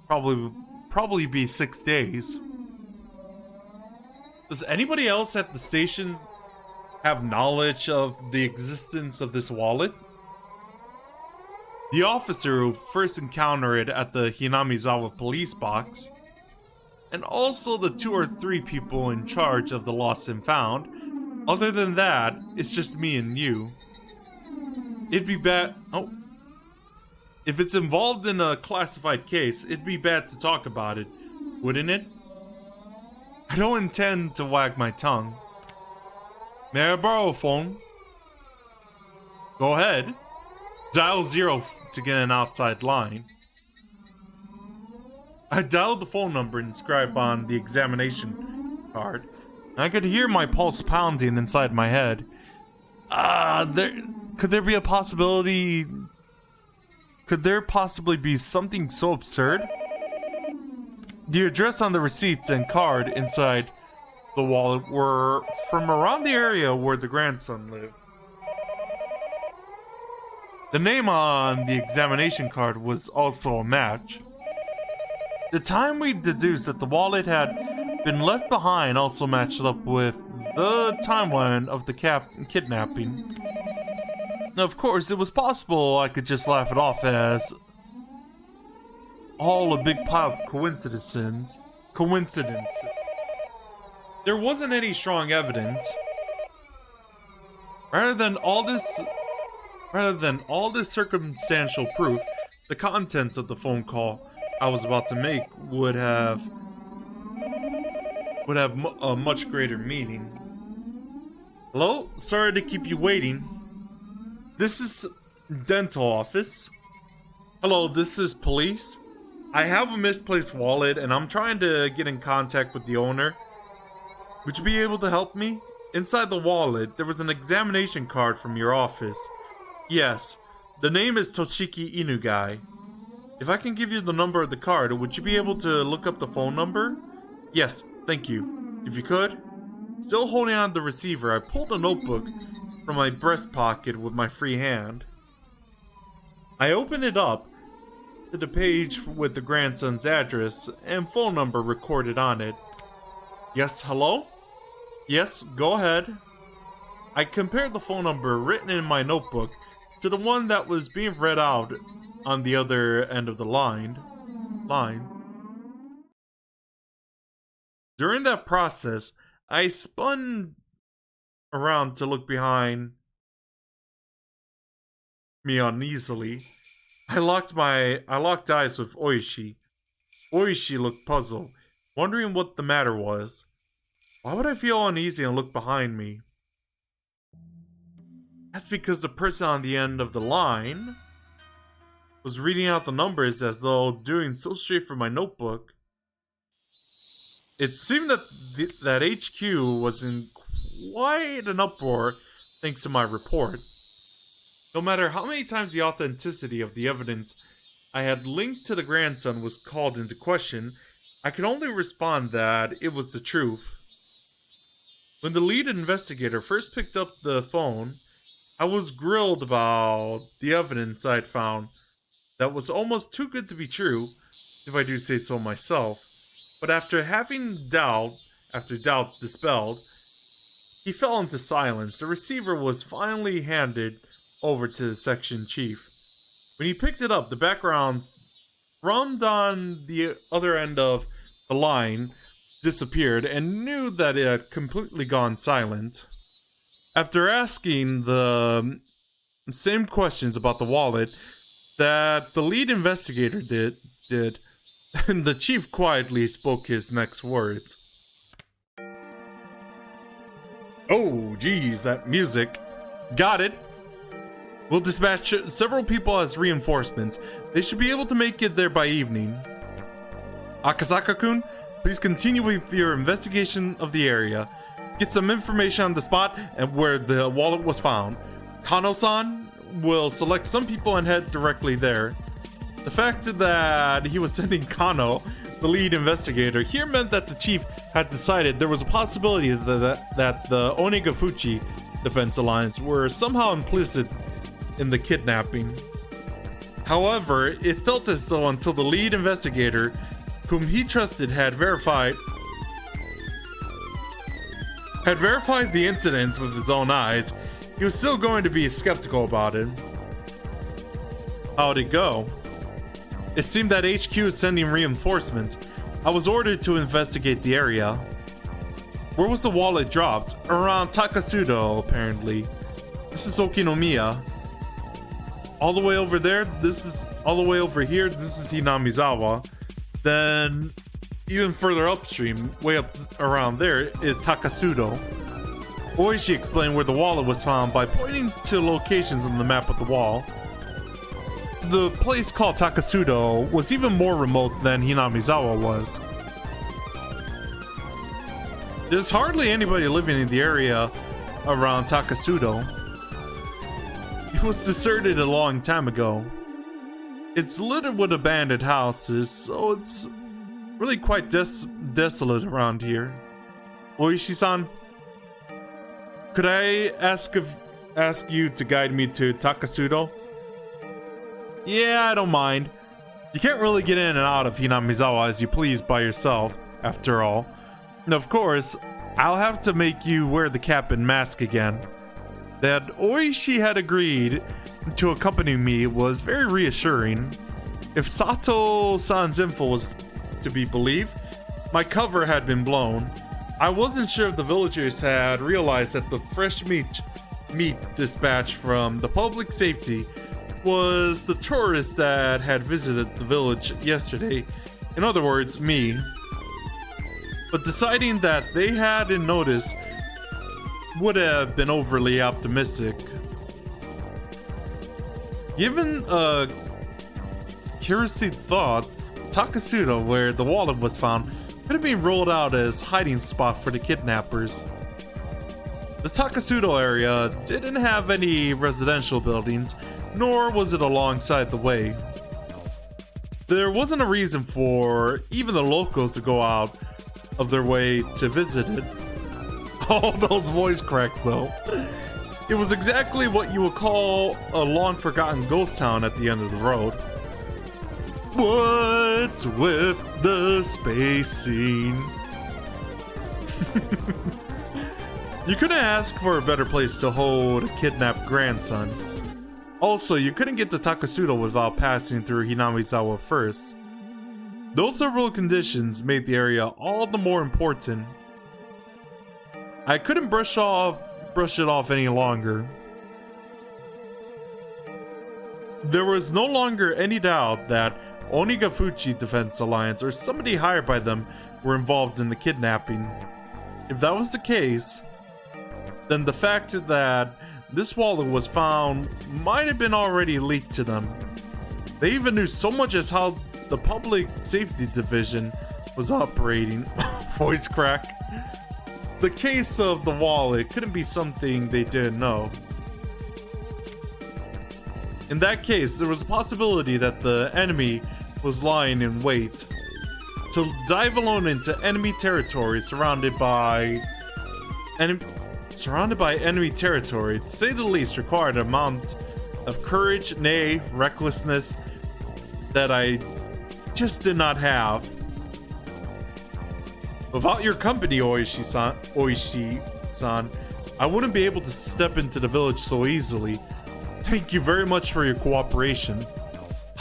probably be 6 days. Does anybody else at the station have knowledge of the existence of this wallet? The officer who first encountered it at the Hinamizawa police box, and also the 2 or 3 people in charge of the lost and found. Other than that, it's just me and you. It'd be bad. Oh. If it's involved in a classified case, it'd be bad to talk about it, wouldn't it? I don't intend to wag my tongue. May I borrow a phone? Go ahead. Dial 0 to get an outside line. I dialed the phone number inscribed on the examination card. I could hear my pulse pounding inside my head. Could there possibly be something so absurd? The address on the receipts and card inside the wallet were from around the area where the grandson lived. The name on the examination card was also a match. The time we deduced that the wallet had been left behind also matched up with the timeline of the kidnapping. Now, of course, it was possible I could just laugh it off as all a big pile of coincidences. There wasn't any strong evidence. Rather than all this circumstantial proof, the contents of the phone call I was about to make would have a much greater meaning. Hello? Sorry to keep you waiting. This is dental office. Hello, this is police. I have a misplaced wallet and I'm trying to get in contact with the owner. Would you be able to help me? Inside the wallet, there was an examination card from your office. Yes, the name is Toshiki Inugai. If I can give you the number of the card, would you be able to look up the phone number? Yes, thank you. If you could. Still holding on to the receiver, I pulled a notebook from my breast pocket with my free hand. I opened it up to the page with the grandson's address and phone number recorded on it. Yes, hello? Yes, go ahead. I compared the phone number written in my notebook to the one that was being read out on the other end of the line. During that process, I spun around to look behind me uneasily. I locked eyes with Oishi. Oishi looked puzzled, wondering what the matter was. Why would I feel uneasy and look behind me? That's because the person on the end of the line was reading out the numbers as though doing so straight from my notebook. It seemed that that HQ was in quite an uproar thanks to my report. No matter how many times the authenticity of the evidence I had linked to the grandson was called into question, I could only respond that it was the truth. When the lead investigator first picked up the phone, I was grilled about the evidence I'd found that was almost too good to be true, if I do say so myself. But after having doubt dispelled, he fell into silence. The receiver was finally handed over to the section chief. When he picked it up, the background thrummed on the other end of the line disappeared and knew that it had completely gone silent. After asking the same questions about the wallet that the lead investigator did, and the chief quietly spoke his next words. Oh, geez, that music. Got it. We'll dispatch several people as reinforcements. They should be able to make it there by evening. Akasaka-kun, please continue with your investigation of the area. Get some information on the spot and where the wallet was found. Kano-san will select some people and head directly there. The fact that he was sending Kano, the lead investigator, here meant that the chief had decided there was a possibility that the Onigafuchi Defense Alliance were somehow implicit in the kidnapping. However, it felt as though until the lead investigator, whom he trusted, had verified the incidents with his own eyes, he was still going to be skeptical about it. How'd it go? It seemed that HQ is sending reinforcements. I was ordered to investigate the area. Where was the wallet dropped? Around Takasudo, apparently. This is Okinomiya. All the way over there, all the way over here, this is Hinamizawa. Then, even further upstream, way up around there, is Takasudo. Oishi explained where the wallet was found by pointing to locations on the map of the wall. The place called Takasudo was even more remote than Hinamizawa was. There's hardly anybody living in the area around Takasudo. It was deserted a long time ago. It's littered with abandoned houses, so it's really quite desolate around here. Oishi-san, could I ask you to guide me to Takasudo? Yeah, I don't mind. You can't really get in and out of Hinamizawa as you please by yourself, after all. And of course, I'll have to make you wear the cap and mask again. That Oishi had agreed to accompany me was very reassuring. If Sato-san's info was to be believed, my cover had been blown. I wasn't sure if the villagers had realized that the fresh meat dispatch from the public safety was the tourist that had visited the village yesterday. In other words, me. But deciding that they hadn't noticed would have been overly optimistic. Given Higurashi thought Takasudo, where the wallet was found, could have been rolled out as hiding spot for the kidnappers. The Takasudo area didn't have any residential buildings, nor was it alongside the way. There wasn't a reason for even the locals to go out of their way to visit it. All those voice cracks though. It was exactly what you would call a long-forgotten ghost town at the end of the road. What's with the spacing? You couldn't ask for a better place to hold a kidnapped grandson. Also, you couldn't get to Takasudo without passing through Hinamizawa first. Those several conditions made the area all the more important. I couldn't brush it off any longer. There was no longer any doubt that Onigafuchi Defense Alliance or somebody hired by them were involved in the kidnapping. If that was the case, then the fact that this wallet was found might have been already leaked to them. They even knew so much as how the Public Safety Division was operating. Voice crack. The case of the wallet couldn't be something they didn't know. In that case, there was a possibility that the enemy was lying in wait. To dive alone into enemy territory surrounded by enemy territory, to say the least, required an amount of courage, nay, recklessness, that I just did not have. Without your company, Oishi-san, I wouldn't be able to step into the village so easily. Thank you very much for your cooperation.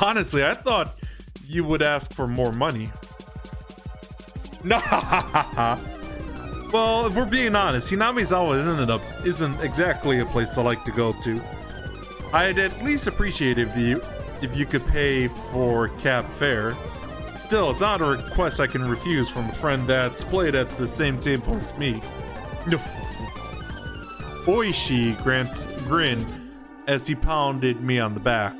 Honestly, I thought you would ask for more money. Nah. Well, if we're being honest, Hinamizawa isn't exactly a place I like to go to. I'd at least appreciate it if you could pay for cab fare. Still, it's not a request I can refuse from a friend that's played at the same table as me. Oishi grinned as he pounded me on the back.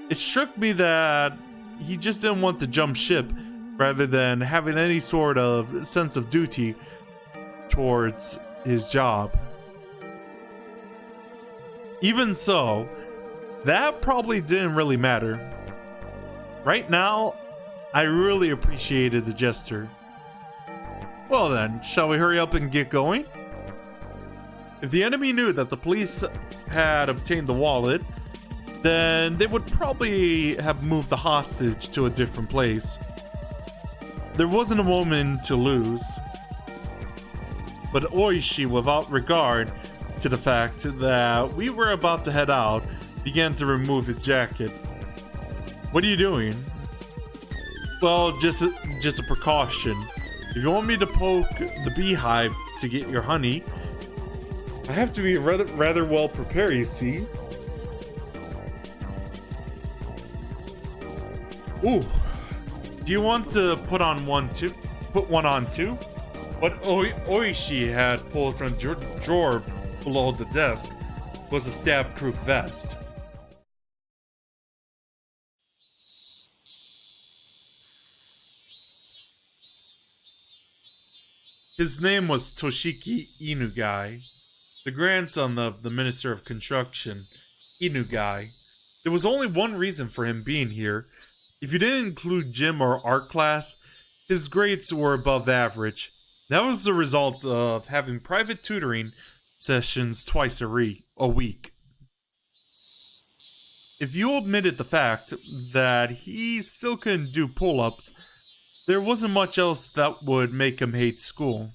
It struck me that he just didn't want to jump ship rather than having any sort of sense of duty towards his job. Even so, that probably didn't really matter. Right now, I really appreciated the gesture. Well then, shall we hurry up and get going? If the enemy knew that the police had obtained the wallet, then they would probably have moved the hostage to a different place. There wasn't a moment to lose. But Oishi, without regard to the fact that we were about to head out, began to remove his jacket. What are you doing? Well, just a precaution. If you want me to poke the beehive to get your honey, I have to be rather well prepared, you see. Ooh. Do you want to put one on too? What Oishi had pulled from the drawer below the desk was a stab-proof vest. His name was Toshiki Inugai, the grandson of the Minister of Construction, Inugai. There was only one reason for him being here. If you didn't include gym or art class, his grades were above average. That was the result of having private tutoring sessions twice a week. If you omitted the fact that he still couldn't do pull-ups, there wasn't much else that would make him hate school.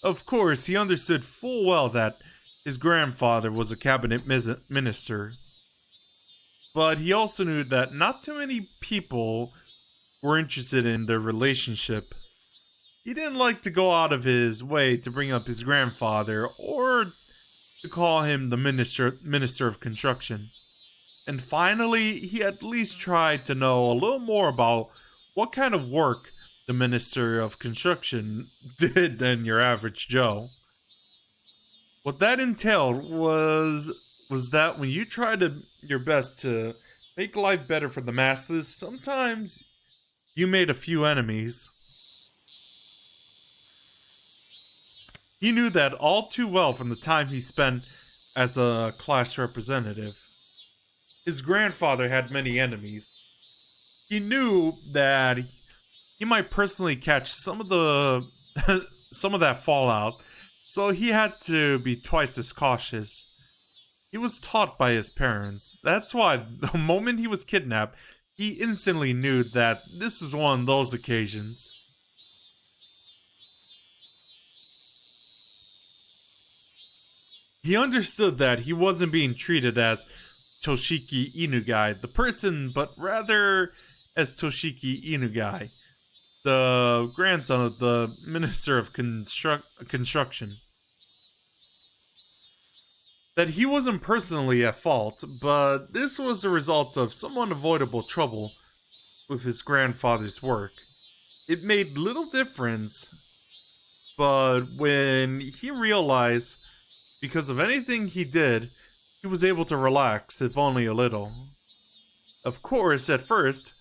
Of course, he understood full well that his grandfather was a cabinet minister. But he also knew that not too many people were interested in their relationship. He didn't like to go out of his way to bring up his grandfather or to call him the minister of construction. And finally, he at least tried to know a little more about what kind of work the Minister of Construction did than your average Joe. What that entailed was that when you tried your best to make life better for the masses, sometimes you made a few enemies. He knew that all too well from the time he spent as a class representative. His grandfather had many enemies. He knew that he might personally catch some of that fallout, so he had to be twice as cautious. He was taught by his parents. That's why the moment he was kidnapped, he instantly knew that this was one of those occasions. He understood that he wasn't being treated as Toshiki Inugai, the person, but rather as Toshiki Inugai, the grandson of the Minister of Construction. That he wasn't personally at fault, but this was the result of some unavoidable trouble with his grandfather's work. It made little difference, but when he realized, because of anything he did, he was able to relax, if only a little. Of course, at first,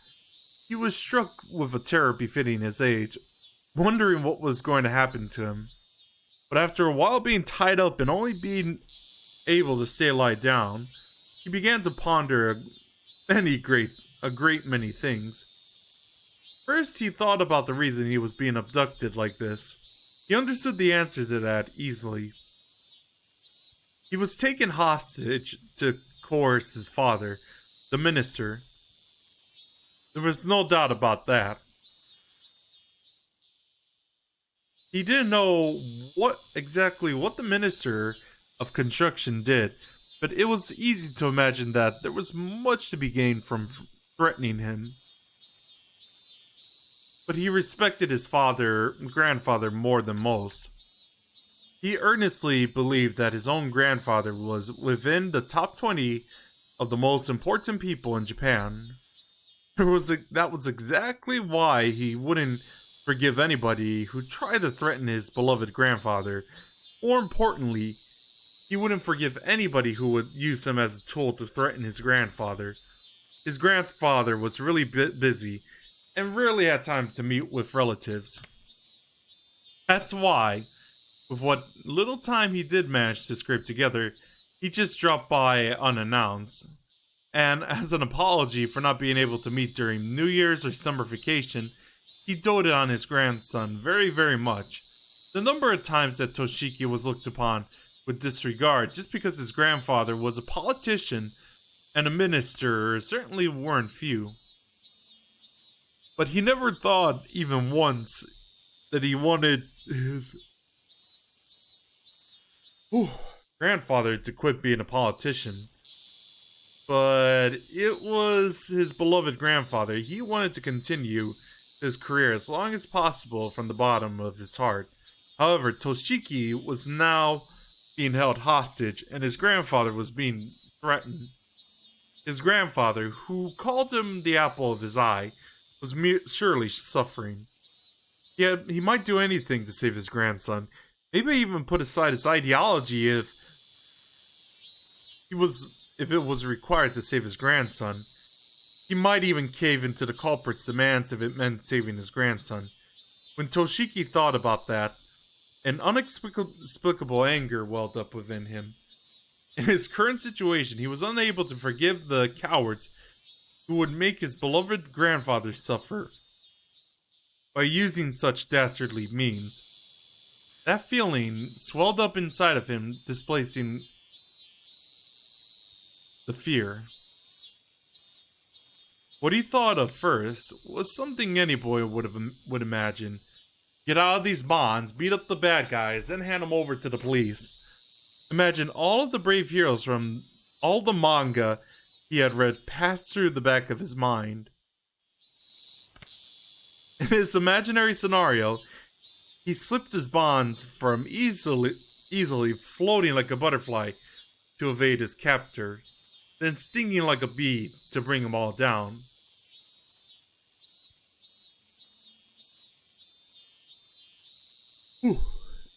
he was struck with a terror befitting his age, wondering what was going to happen to him. But after a while being tied up and only being able to stay lie down, he began to ponder a great many things. First, he thought about the reason he was being abducted like this. He understood the answer to that easily. He was taken hostage to coerce his father, the minister. There was no doubt about that. He didn't know what the minister of construction did, but it was easy to imagine that there was much to be gained from threatening him. But he respected his grandfather more than most. He earnestly believed that his own grandfather was within the top 20 of the most important people in Japan. That was exactly why he wouldn't forgive anybody who tried to threaten his beloved grandfather. More importantly, he wouldn't forgive anybody who would use him as a tool to threaten his grandfather. His grandfather was really busy and rarely had time to meet with relatives. That's why, with what little time he did manage to scrape together, he just dropped by unannounced. And as an apology for not being able to meet during New Year's or summer vacation, he doted on his grandson very, very much. The number of times that Toshiki was looked upon with disregard just because his grandfather was a politician and a minister certainly weren't few. But he never thought, even once, that he wanted his grandfather to quit being a politician. But it was his beloved grandfather. He wanted to continue his career as long as possible from the bottom of his heart. However, Toshiki was now being held hostage, and his grandfather was being threatened. His grandfather, who called him the apple of his eye, was surely suffering. Yet he might do anything to save his grandson. Maybe even put aside his ideology if it was required to save his grandson. He might even cave into the culprit's demands if it meant saving his grandson. When Toshiki thought about that, an inexplicable anger welled up within him. In his current situation, he was unable to forgive the cowards who would make his beloved grandfather suffer by using such dastardly means. That feeling swelled up inside of him, displacing the fear. What he thought of first was something any boy would imagine. Get out of these bonds, beat up the bad guys, then hand them over to the police. Imagine all of the brave heroes from all the manga he had read pass through the back of his mind. In his imaginary scenario, he slipped his bonds from easily floating like a butterfly to evade his captor, then stinging like a bee to bring them all down.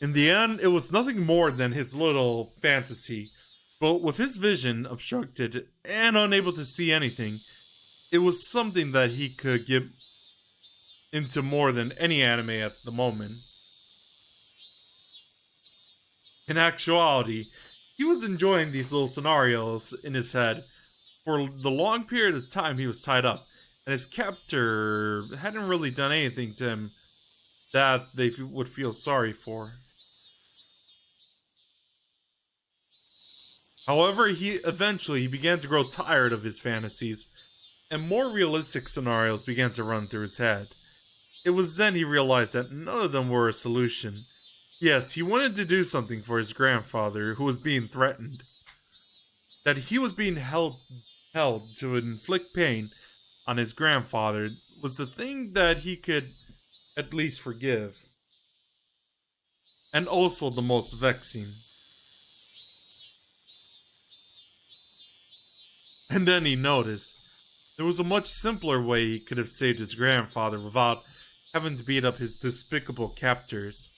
In the end, it was nothing more than his little fantasy. But with his vision obstructed and unable to see anything, it was something that he could get into more than any anime at the moment. In actuality, he was enjoying these little scenarios in his head for the long period of time he was tied up, and his captor hadn't really done anything to him that they would feel sorry for. However, he eventually began to grow tired of his fantasies, and more realistic scenarios began to run through his head. It was then he realized that none of them were a solution. Yes, he wanted to do something for his grandfather, who was being threatened. That he was being held to inflict pain on his grandfather was the thing that he could at least forgive. And also the most vexing. And then he noticed there was a much simpler way he could have saved his grandfather without having to beat up his despicable captors.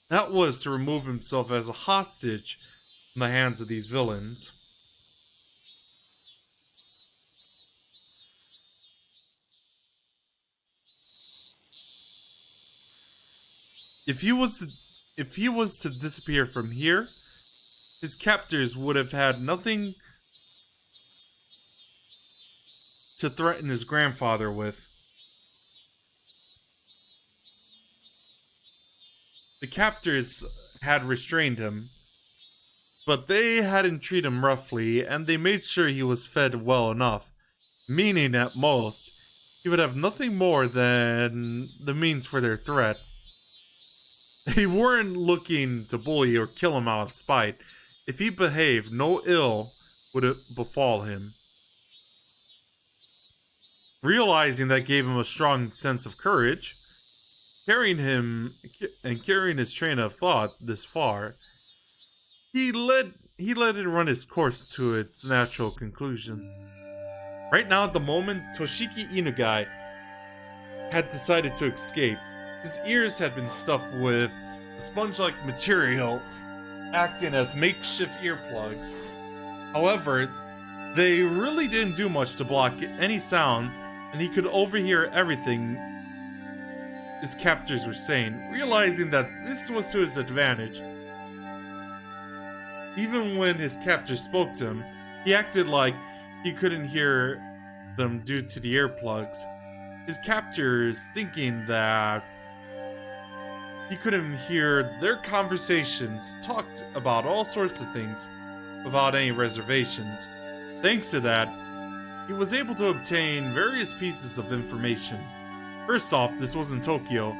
That was to remove himself as a hostage from the hands of these villains. If he was to disappear from here, his captors would have had nothing to threaten his grandfather with. The captors had restrained him, but they hadn't treated him roughly, and they made sure he was fed well enough, meaning at most, he would have nothing more than the means for their threat. They weren't looking to bully or kill him out of spite. If he behaved, no ill would befall him. Realizing that gave him a strong sense of courage, carrying his train of thought this far, he let it run its course to its natural conclusion. Right now, at the moment, Toshiki Inugai had decided to escape. His ears had been stuffed with a sponge-like material, acting as makeshift earplugs. However, they really didn't do much to block any sound, and he could overhear everything his captors were saying, realizing that this was to his advantage. Even when his captors spoke to him, he acted like he couldn't hear them due to the earplugs. His captors thinking that he couldn't hear their conversations talked about all sorts of things without any reservations. Thanks to that, he was able to obtain various pieces of information. First off, this was in Tokyo.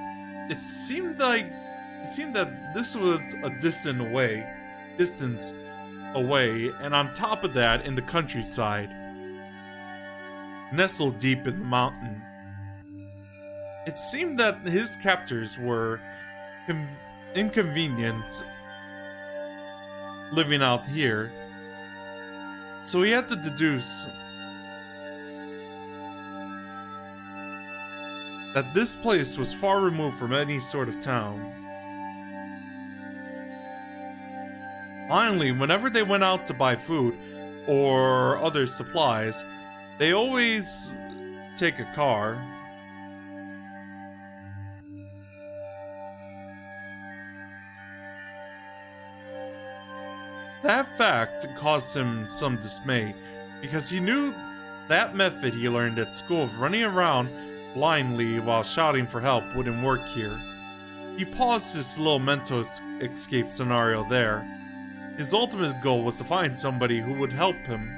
It seemed that this was a distance away, and on top of that, in the countryside, nestled deep in the mountains. It seemed that his captors were inconvenienced living out here, so he had to deduce that this place was far removed from any sort of town. Finally, whenever they went out to buy food or other supplies, they always take a car. That fact caused him some dismay, because he knew that method he learned at school of running around blindly while shouting for help wouldn't work here. He paused this little mental escape scenario there. His ultimate goal was to find somebody who would help him.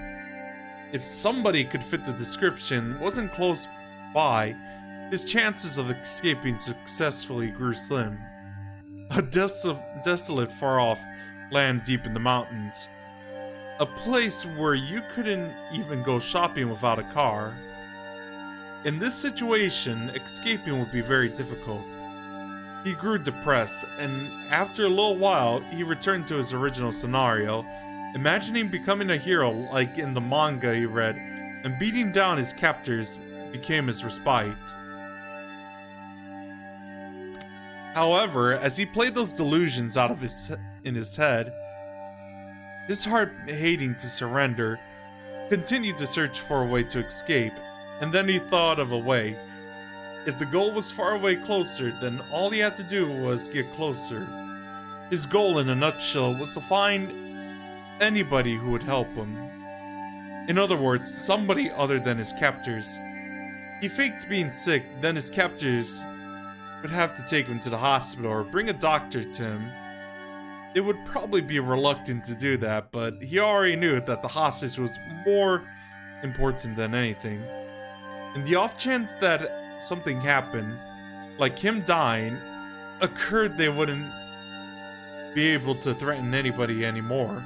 If somebody could fit the description wasn't close by, his chances of escaping successfully grew slim. A desolate far-off land deep in the mountains. A place where you couldn't even go shopping without a car. In this situation, escaping would be very difficult. He grew depressed, and after a little while, he returned to his original scenario, imagining becoming a hero like in the manga he read, and beating down his captors became his respite. However, as he played those delusions out of in his head, his heart hating to surrender, continued to search for a way to escape, and then he thought of a way. If the goal was far away closer, then all he had to do was get closer. His goal in a nutshell was to find anybody who would help him. In other words, somebody other than his captors. He faked being sick, then his captors would have to take him to the hospital or bring a doctor to him. They would probably be reluctant to do that, but he already knew that the hostage was more important than anything. In the off chance that something happened, like him dying, occurred, they wouldn't be able to threaten anybody anymore.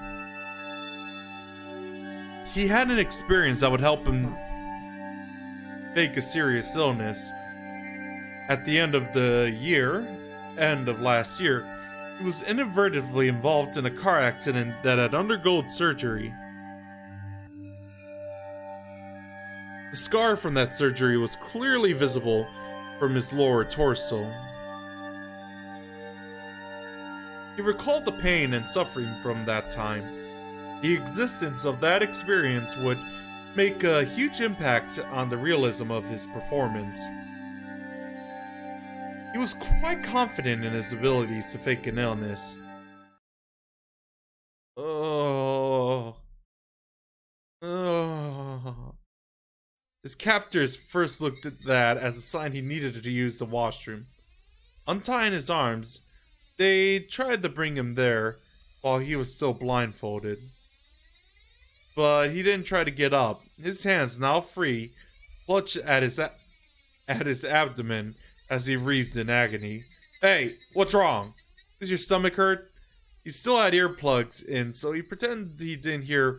He had an experience that would help him fake a serious illness. At the end of last year, he was inadvertently involved in a car accident that had undergone surgery. The scar from that surgery was clearly visible from his lower torso. He recalled the pain and suffering from that time. The existence of that experience would make a huge impact on the realism of his performance. He was quite confident in his abilities to fake an illness. His captors first looked at that as a sign he needed to use the washroom. Untying his arms, they tried to bring him there while he was still blindfolded. But he didn't try to get up. His hands, now free, clutched at his abdomen as he writhed in agony. Hey, what's wrong? Does your stomach hurt? He still had earplugs in, so he pretended he didn't hear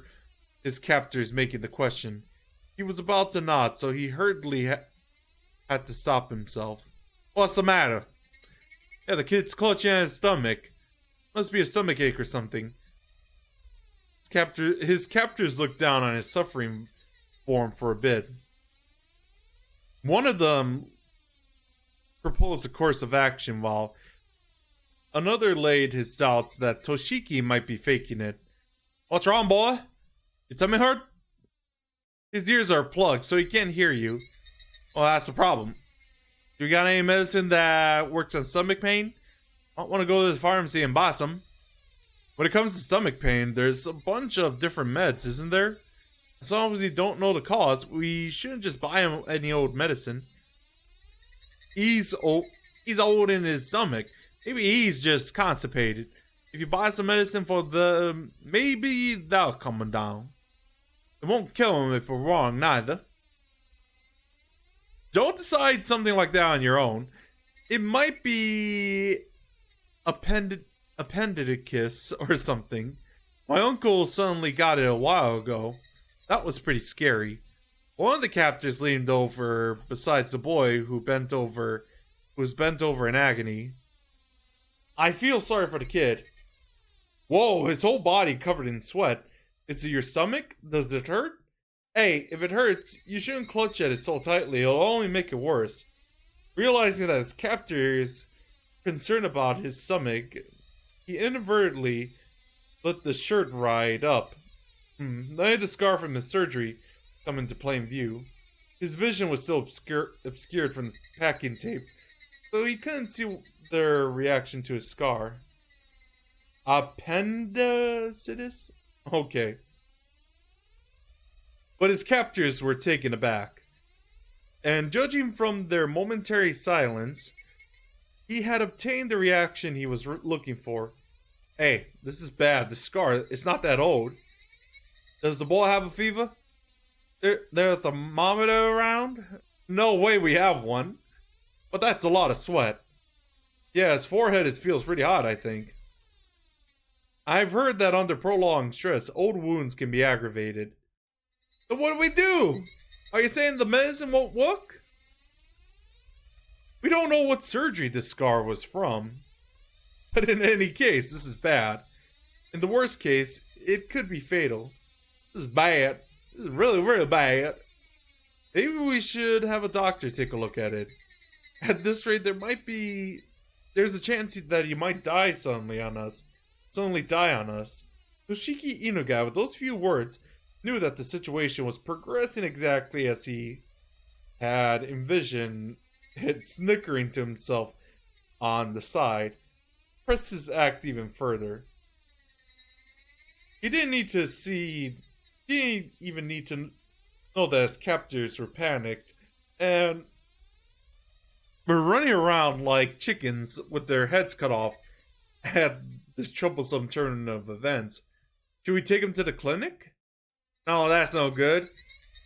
his captors making the question. He was about to nod, so he hurriedly had to stop himself. What's the matter? Yeah, the kid's clutching at his stomach. Must be a stomachache or something. His captors looked down on his suffering form for a bit. One of them proposed a course of action, while another laid his doubts that Toshiki might be faking it. What's wrong, boy? Your tummy hurt? His ears are plugged, so he can't hear you. Well, that's the problem. Do you got any medicine that works on stomach pain? I want to go to the pharmacy and buy some. When it comes to stomach pain, there's a bunch of different meds, isn't there? As long as you don't know the cause, we shouldn't just buy him any old medicine. He's old in his stomach. Maybe he's just constipated. If you buy some medicine for maybe that'll calm him down. It won't kill him if we're wrong, neither. Don't decide something like that on your own. It might be appendicitis or something. My uncle suddenly got it a while ago. That was pretty scary. One of the captors leaned over besides the boy who was bent over in agony. I feel sorry for the kid. Whoa, his whole body covered in sweat. Is it your stomach? Does it hurt? Hey, if it hurts, you shouldn't clutch at it so tightly. It'll only make it worse. Realizing that his captor is concerned about his stomach, he inadvertently let the shirt right up. Then the scar from the surgery come into plain view. His vision was still obscured from the packing tape, so he couldn't see their reaction to his scar. Appendicitis? Okay. But his captors were taken aback. And judging from their momentary silence, he had obtained the reaction he was looking for. Hey, this is bad. The scar, it's not that old. Does the boy have a fever? There's a thermometer around? No way we have one. But that's a lot of sweat. Yeah, his forehead feels pretty hot, I think. I've heard that under prolonged stress, old wounds can be aggravated. So what do we do? Are you saying the medicine won't work? We don't know what surgery this scar was from. But in any case, this is bad. In the worst case, it could be fatal. This is bad. This is really, really bad. Maybe we should have a doctor take a look at it. At this rate, there's a chance that he might die suddenly on us. Toshiki Inuga, with those few words, knew that the situation was progressing exactly as he had envisioned it, snickering to himself on the side, pressed his act even further. He didn't even need to know that his captors were panicked and were running around like chickens with their heads cut off at this troublesome turn of events. Should we take him to the clinic? No, that's no good.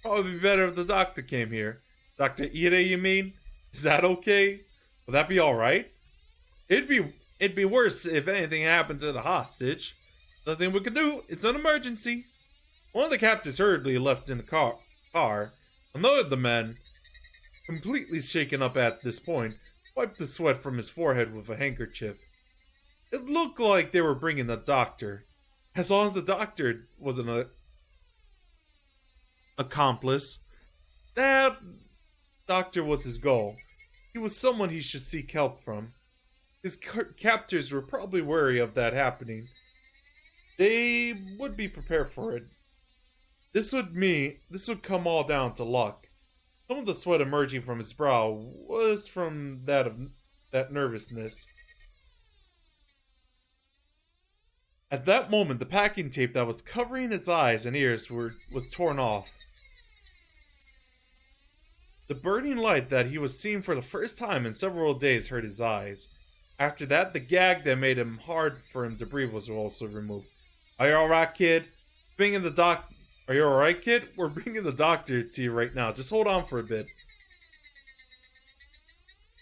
Probably be better if the doctor came here. Dr. Ide, you mean? Is that okay? Will that be alright? It'd be worse if anything happened to the hostage. Nothing we can do. It's an emergency. One of the captives hurriedly left in the car. Another of the men, completely shaken up at this point, wiped the sweat from his forehead with a handkerchief. It looked like they were bringing the doctor. As long as the doctor was an accomplice, that doctor was his goal. He was someone he should seek help from. His captors were probably wary of that happening. They would be prepared for it. This would come all down to luck. Some of the sweat emerging from his brow was from that nervousness. At that moment, the packing tape that was covering his eyes and ears was torn off. The burning light that he was seeing for the first time in several days hurt his eyes. After that, the gag that made him hard for him to breathe was also removed. Are you alright, kid? Are you alright, kid? We're bringing the doctor to you right now. Just hold on for a bit.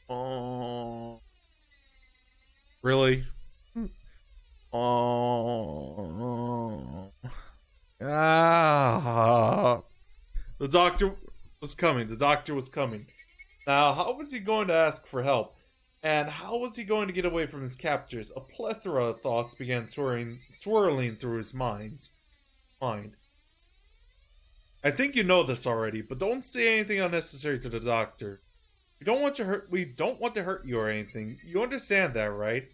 Oh. Really? Oh. Ah. The doctor was coming. The doctor was coming. Now, how was he going to ask for help? And how was he going to get away from his captors? A plethora of thoughts began swirling through his mind. I think you know this already, but don't say anything unnecessary to the doctor. We don't want to hurt you or anything. You understand that, right?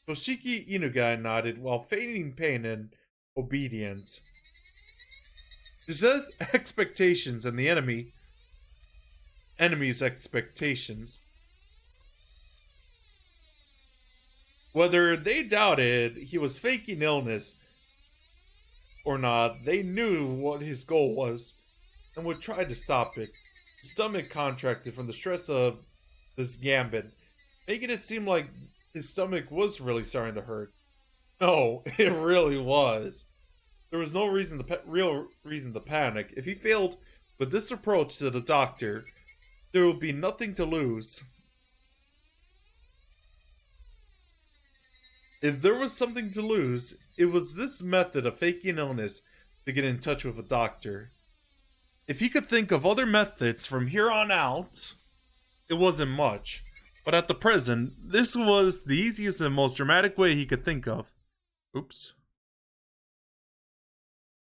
Toshiki Inuga nodded while feigning pain and obedience. His expectations and the enemy's expectations. Whether they doubted he was faking illness or not, they knew what his goal was and would try to stop it. His stomach contracted from the stress of this gambit, making it seem like his stomach was really starting to hurt. No, it really was. There was no real reason to panic. If he failed with this approach to the doctor, there would be nothing to lose. If there was something to lose, it was this method of faking illness to get in touch with a doctor. If he could think of other methods from here on out, it wasn't much. But at the present, this was the easiest and most dramatic way he could think of. Oops.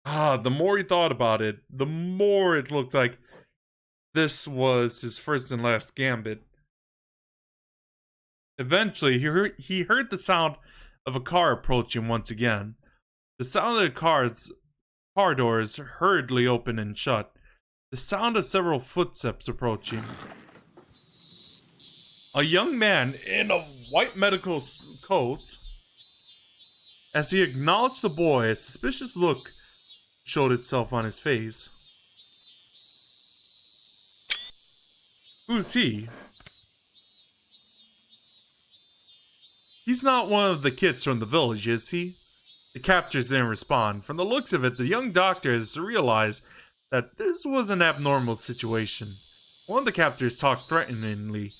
The more he thought about it, the more it looked like this was his first and last gambit. Eventually, he heard the sound of a car approaching once again. The sound of the car doors hurriedly opened and shut. The sound of several footsteps approaching. A young man in a white medical coat. As he acknowledged the boy, a suspicious look showed itself on his face. Who's he? He's not one of the kids from the village, is he? The captors didn't respond. From the looks of it, the young doctor has realized that this was an abnormal situation. One of the captors talked threateningly.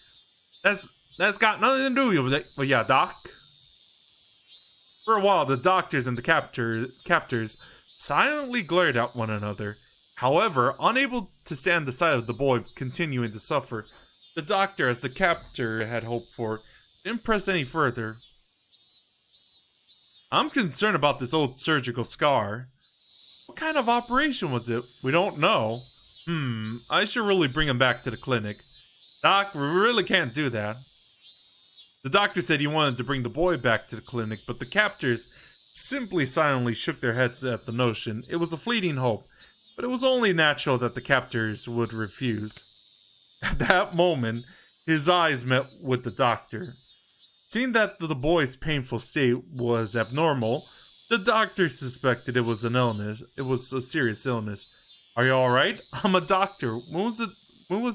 That's got nothing to do with it. Well, yeah, Doc. For a while, the doctors and the captors silently glared at one another. However, unable to stand the sight of the boy continuing to suffer, the doctor, as the captor had hoped for, didn't press any further. I'm concerned about this old surgical scar. What kind of operation was it? We don't know. I should really bring him back to the clinic. Doc, we really can't do that. The doctor said he wanted to bring the boy back to the clinic, but the captors simply silently shook their heads at the notion. It was a fleeting hope, but it was only natural that the captors would refuse. At that moment, his eyes met with the doctor. Seeing that the boy's painful state was abnormal, the doctor suspected it was an illness. It was a serious illness. Are you all right? I'm a doctor. When was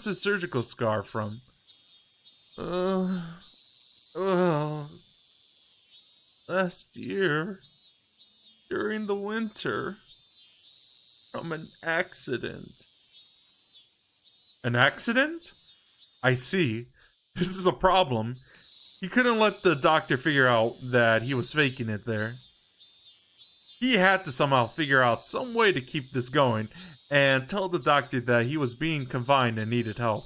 the surgical scar from? Uh, last year, during the winter, from an accident. An accident? I see. This is a problem. He couldn't let the doctor figure out that he was faking it there. He had to somehow figure out some way to keep this going and tell the doctor that he was being confined and needed help.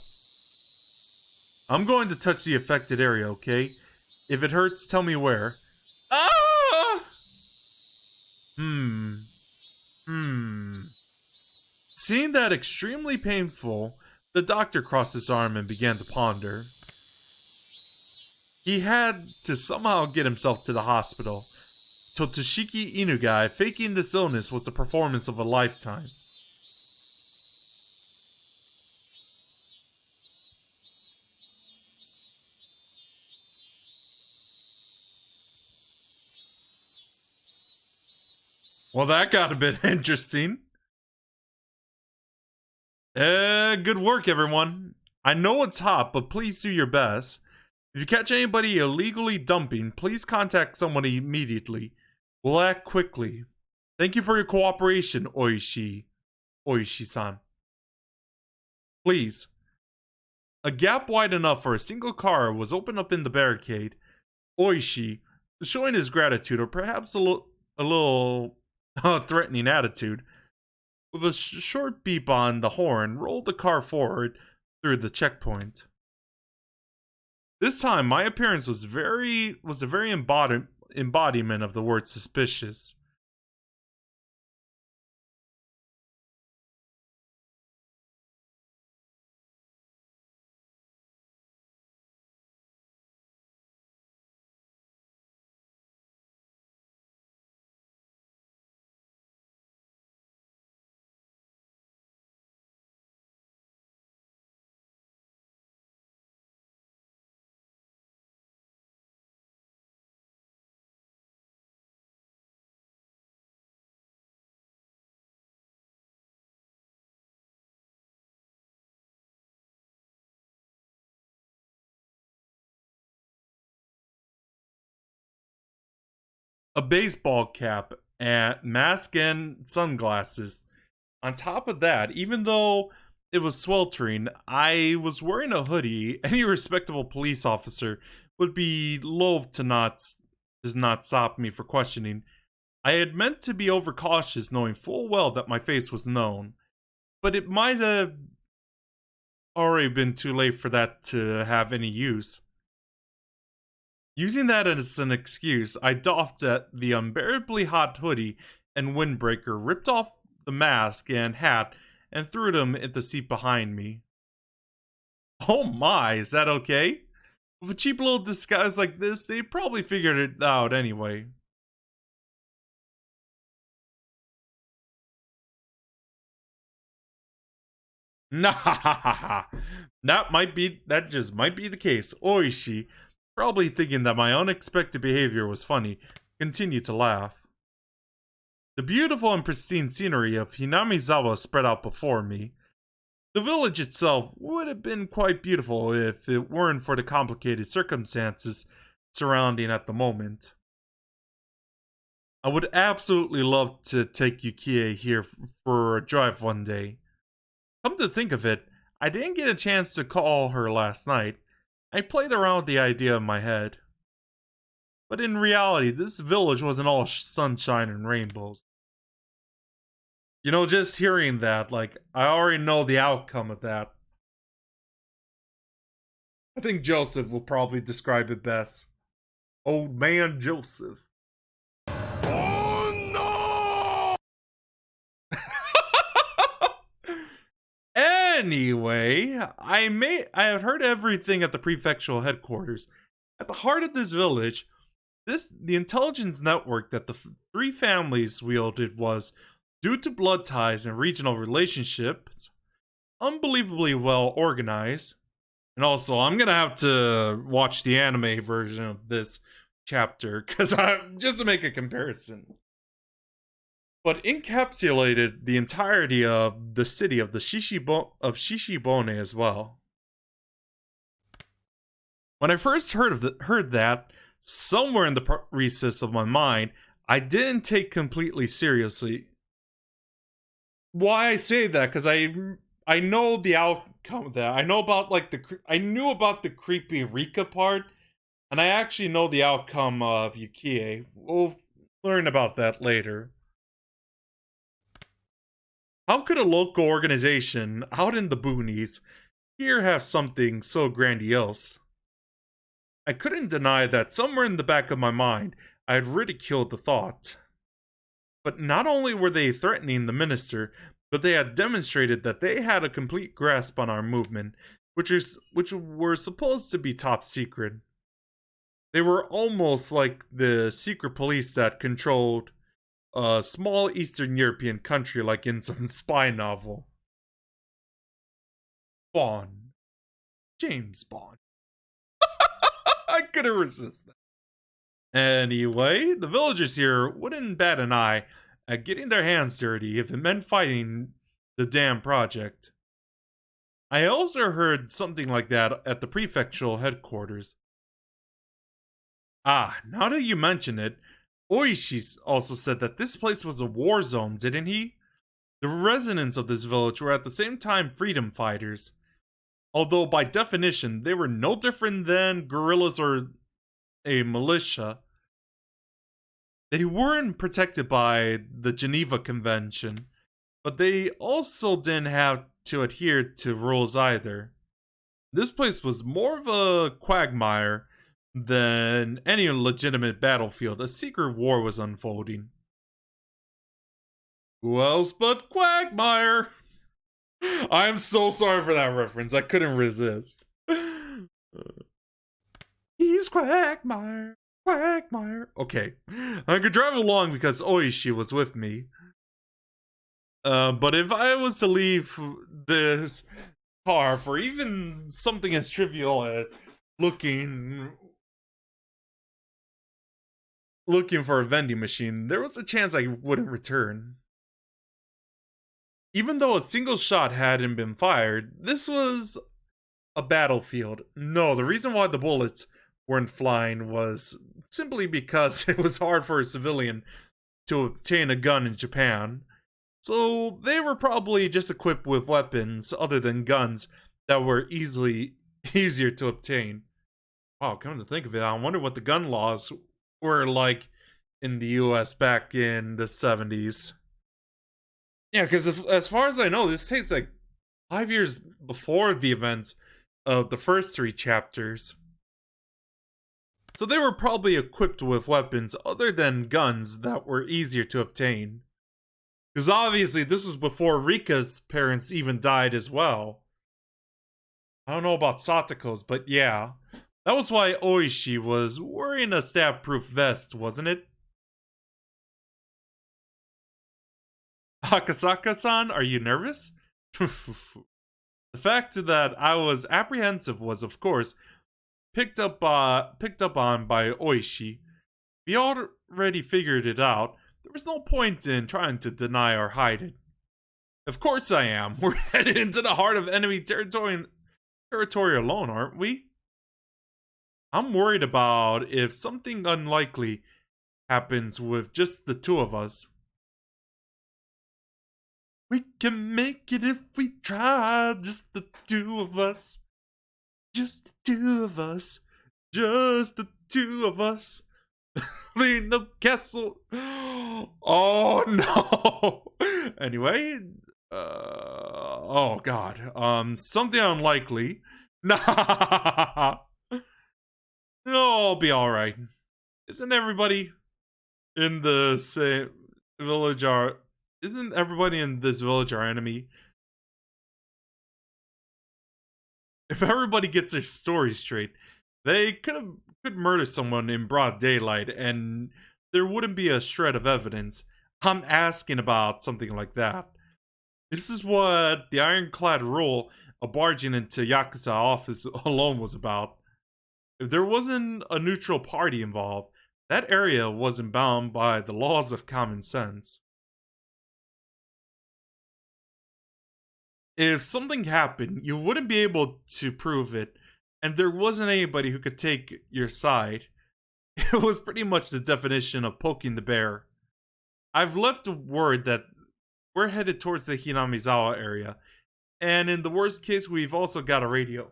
I'm going to touch the affected area, okay? If it hurts, tell me where. Ah! Seeing that extremely painful, the doctor crossed his arm and began to ponder. He had to somehow get himself to the hospital. Totsushiki Inugai faking this illness was the performance of a lifetime. Well, that got a bit interesting. Good work, everyone. I know it's hot, but please do your best. If you catch anybody illegally dumping, please contact someone immediately. We'll act quickly. Thank you for your cooperation, Oishi-san. Please. A gap wide enough for a single car was opened up in the barricade. Oishi, showing his gratitude or perhaps a little threatening attitude, with a short beep on the horn, rolled the car forward through the checkpoint. This time, my appearance was a very embodiment of the word suspicious. A baseball cap, and mask and sunglasses. On top of that, even though it was sweltering, I was wearing a hoodie. Any respectable police officer would be loath to does not stop me for questioning. I had meant to be overcautious, knowing full well that my face was known, but it might have already been too late for that to have any use. Using that as an excuse, I doffed the unbearably hot hoodie and windbreaker, ripped off the mask and hat, and threw them at the seat behind me. Oh my, is that okay? With a cheap little disguise like this, they probably figured it out anyway. Nah, that just might be the case. Oishi, probably thinking that my unexpected behavior was funny, continued to laugh. The beautiful and pristine scenery of Hinamizawa spread out before me. The village itself would have been quite beautiful if it weren't for the complicated circumstances surrounding at the moment. I would absolutely love to take Yukie here for a drive one day. Come to think of it, I didn't get a chance to call her last night. I played around with the idea in my head. But in reality, this village wasn't all sunshine and rainbows. You know, just hearing that, like, I already know the outcome of that. I think Joseph will probably describe it best. Old man Joseph. Oh no! Anyway, I had heard everything at the prefectural headquarters. At the heart of this village The intelligence network that the three families wielded was, due to blood ties and regional relationships, unbelievably well organized. And also, I'm gonna have to watch the anime version of this chapter because just to make a comparison. But encapsulated the entirety of the city of Shishibone as well. When I first heard that, somewhere in the recess of my mind, I didn't take completely seriously. Why I say that? Because I know the outcome of that. I know about I knew about the creepy Rika part, and I actually know the outcome of Yukie. We'll learn about that later. How could a local organization out in the boonies here have something so grandiose? I couldn't deny that somewhere in the back of my mind, I had ridiculed the thought. But not only were they threatening the minister, but they had demonstrated that they had a complete grasp on our movement, which were supposed to be top secret. They were almost like the secret police that controlled a small Eastern European country like in some spy novel. Bond. James Bond. I couldn't resist that. Anyway, the villagers here wouldn't bat an eye at getting their hands dirty if it meant fighting the damn project. I also heard something like that at the prefectural headquarters. Ah, now that you mention it, Oishi also said that this place was a war zone, didn't he? The residents of this village were at the same time freedom fighters. Although by definition, they were no different than guerrillas or a militia. They weren't protected by the Geneva Convention, but they also didn't have to adhere to rules either. This place was more of a quagmire than any legitimate battlefield. A secret war was unfolding. Who else but Quagmire? I'm so sorry for that reference. I couldn't resist. He's Quagmire. Quagmire. Okay. I could drive along because Oishi was with me. But if I was to leave this car for even something as trivial as looking for a vending machine, there was a chance I wouldn't return. Even though a single shot hadn't been fired, this was a battlefield. No, the reason why the bullets weren't flying was simply because it was hard for a civilian to obtain a gun in Japan. So they were probably just equipped with weapons other than guns that were easier to obtain. Wow, come to think of it, I wonder what the gun laws were like in the US back in the 70s. Yeah, because as far as I know, this takes like 5 years before the events of the first 3 chapters. So they were probably equipped with weapons other than guns that were easier to obtain. Because obviously this was before Rika's parents even died as well. I don't know about Satoko's, but yeah. That was why Oishi was wearing a stab-proof vest, wasn't it? Akasaka-san, are you nervous? The fact that I was apprehensive was, of course, picked up on by Oishi. We already figured it out. There was no point in trying to deny or hide it. Of course I am. We're headed into the heart of enemy territory alone, aren't we? I'm worried about if something unlikely happens with just the two of us. We can make it if we try, just the two of us. Just the two of us. Just the two of us. Lean up castle. Oh no. Anyway, oh god. Something unlikely. Nah. I'll be alright. Isn't everybody in the same village isn't everybody in this village our enemy? If everybody gets their story straight, they could could murder someone in broad daylight and there wouldn't be a shred of evidence. I'm asking about something like that. This is what the ironclad rule of barging into Yakuza office alone was about. If there wasn't a neutral party involved, that area wasn't bound by the laws of common sense. If something happened, you wouldn't be able to prove it, and there wasn't anybody who could take your side. It was pretty much the definition of poking the bear. I've left word that we're headed towards the Hinamizawa area, and in the worst case, we've also got a radio.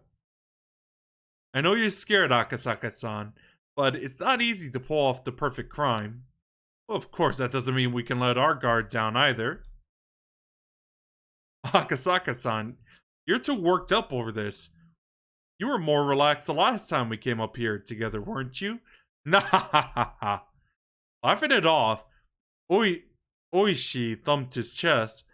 I know you're scared, Akasaka-san, but it's not easy to pull off the perfect crime. Well, of course, that doesn't mean we can let our guard down either. Akasaka-san, you're too worked up over this. You were more relaxed the last time we came up here together, weren't you? Nah. Laughing it off, Oishi thumped his chest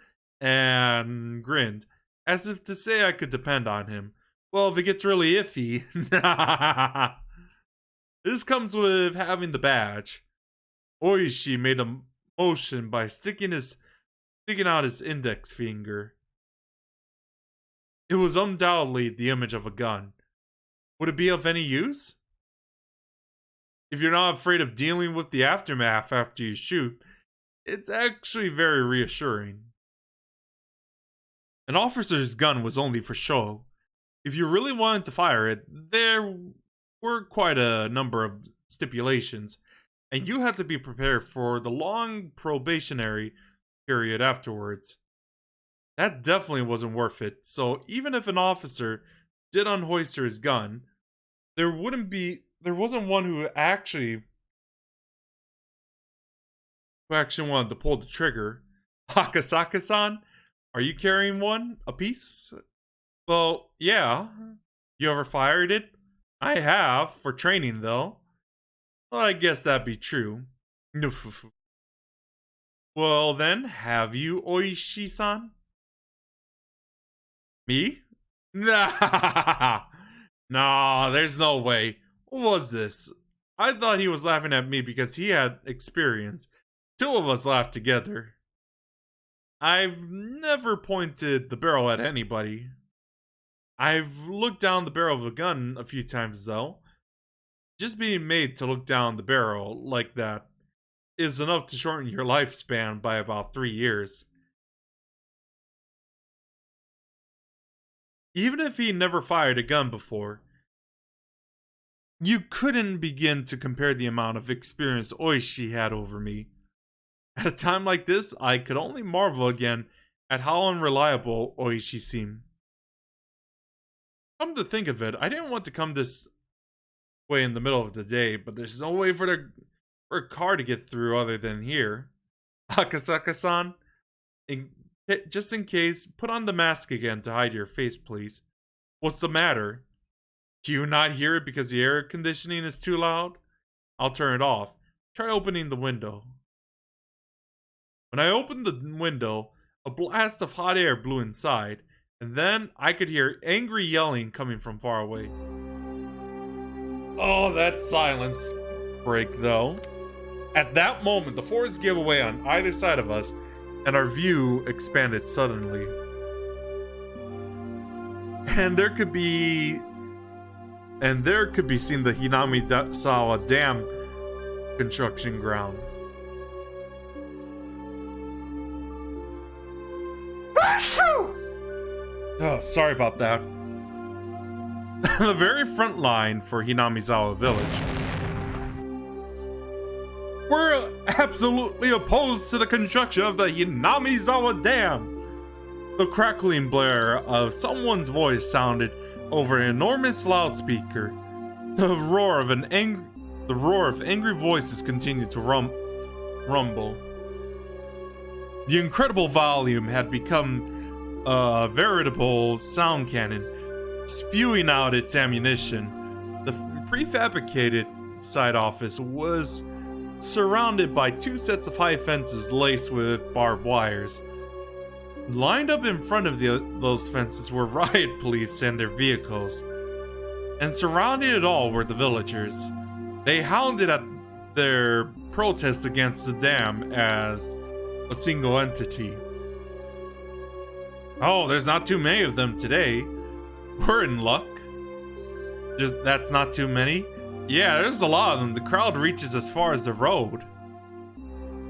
and grinned, as if to say I could depend on him. Well, if it gets really iffy. This comes with having the badge. Oishi made a motion by sticking out his index finger. It was undoubtedly the image of a gun. Would it be of any use? If you're not afraid of dealing with the aftermath after you shoot, it's actually very reassuring. An officer's gun was only for show. If you really wanted to fire it, there were quite a number of stipulations, and you had to be prepared for the long probationary period afterwards. That definitely wasn't worth it, so even if an officer did unholster his gun, there wasn't one who actually wanted to pull the trigger. Akasaka-san, are you carrying one apiece? Well, yeah. You ever fired it? I have, for training though. Well, I guess that'd be true. Well then, have you, Oishi-san? Me? Nah, nah, there's no way. What was this? I thought he was laughing at me because he had experience. Two of us laughed together. I've never pointed the barrel at anybody. I've looked down the barrel of a gun a few times though. Just being made to look down the barrel like that is enough to shorten your lifespan by about 3 years. Even if he never fired a gun before, you couldn't begin to compare the amount of experience Oishi had over me. At a time like this, I could only marvel again at how unreliable Oishi seemed. Come to think of it, I didn't want to come this way in the middle of the day, but there's no way for a car to get through other than here. Akasaka-san, just in case, put on the mask again to hide your face, please. What's the matter? Do you not hear it because the air conditioning is too loud? I'll turn it off. Try opening the window. When I opened the window, a blast of hot air blew inside, and then I could hear angry yelling coming from far away. Oh, that silence break, though. At that moment, the forest gave away on either side of us, and our view expanded suddenly. And there could be seen the Hinamizawa Dam construction ground. Oh, sorry about that. The very front line for Hinamizawa Village. We're absolutely opposed to the construction of the Hinamizawa Dam. The crackling blare of someone's voice sounded over an enormous loudspeaker. The roar of angry voices continued to rumble. The incredible volume had become a veritable sound cannon, spewing out its ammunition. The prefabricated side office was surrounded by 2 sets of high fences laced with barbed wires. Lined up in front of those fences were riot police and their vehicles, and surrounding it all were the villagers. They hounded at their protest against the dam as a single entity. Oh, there's not too many of them today. We're in luck. That's not too many. Yeah, there's a lot of them. The crowd reaches as far as the road.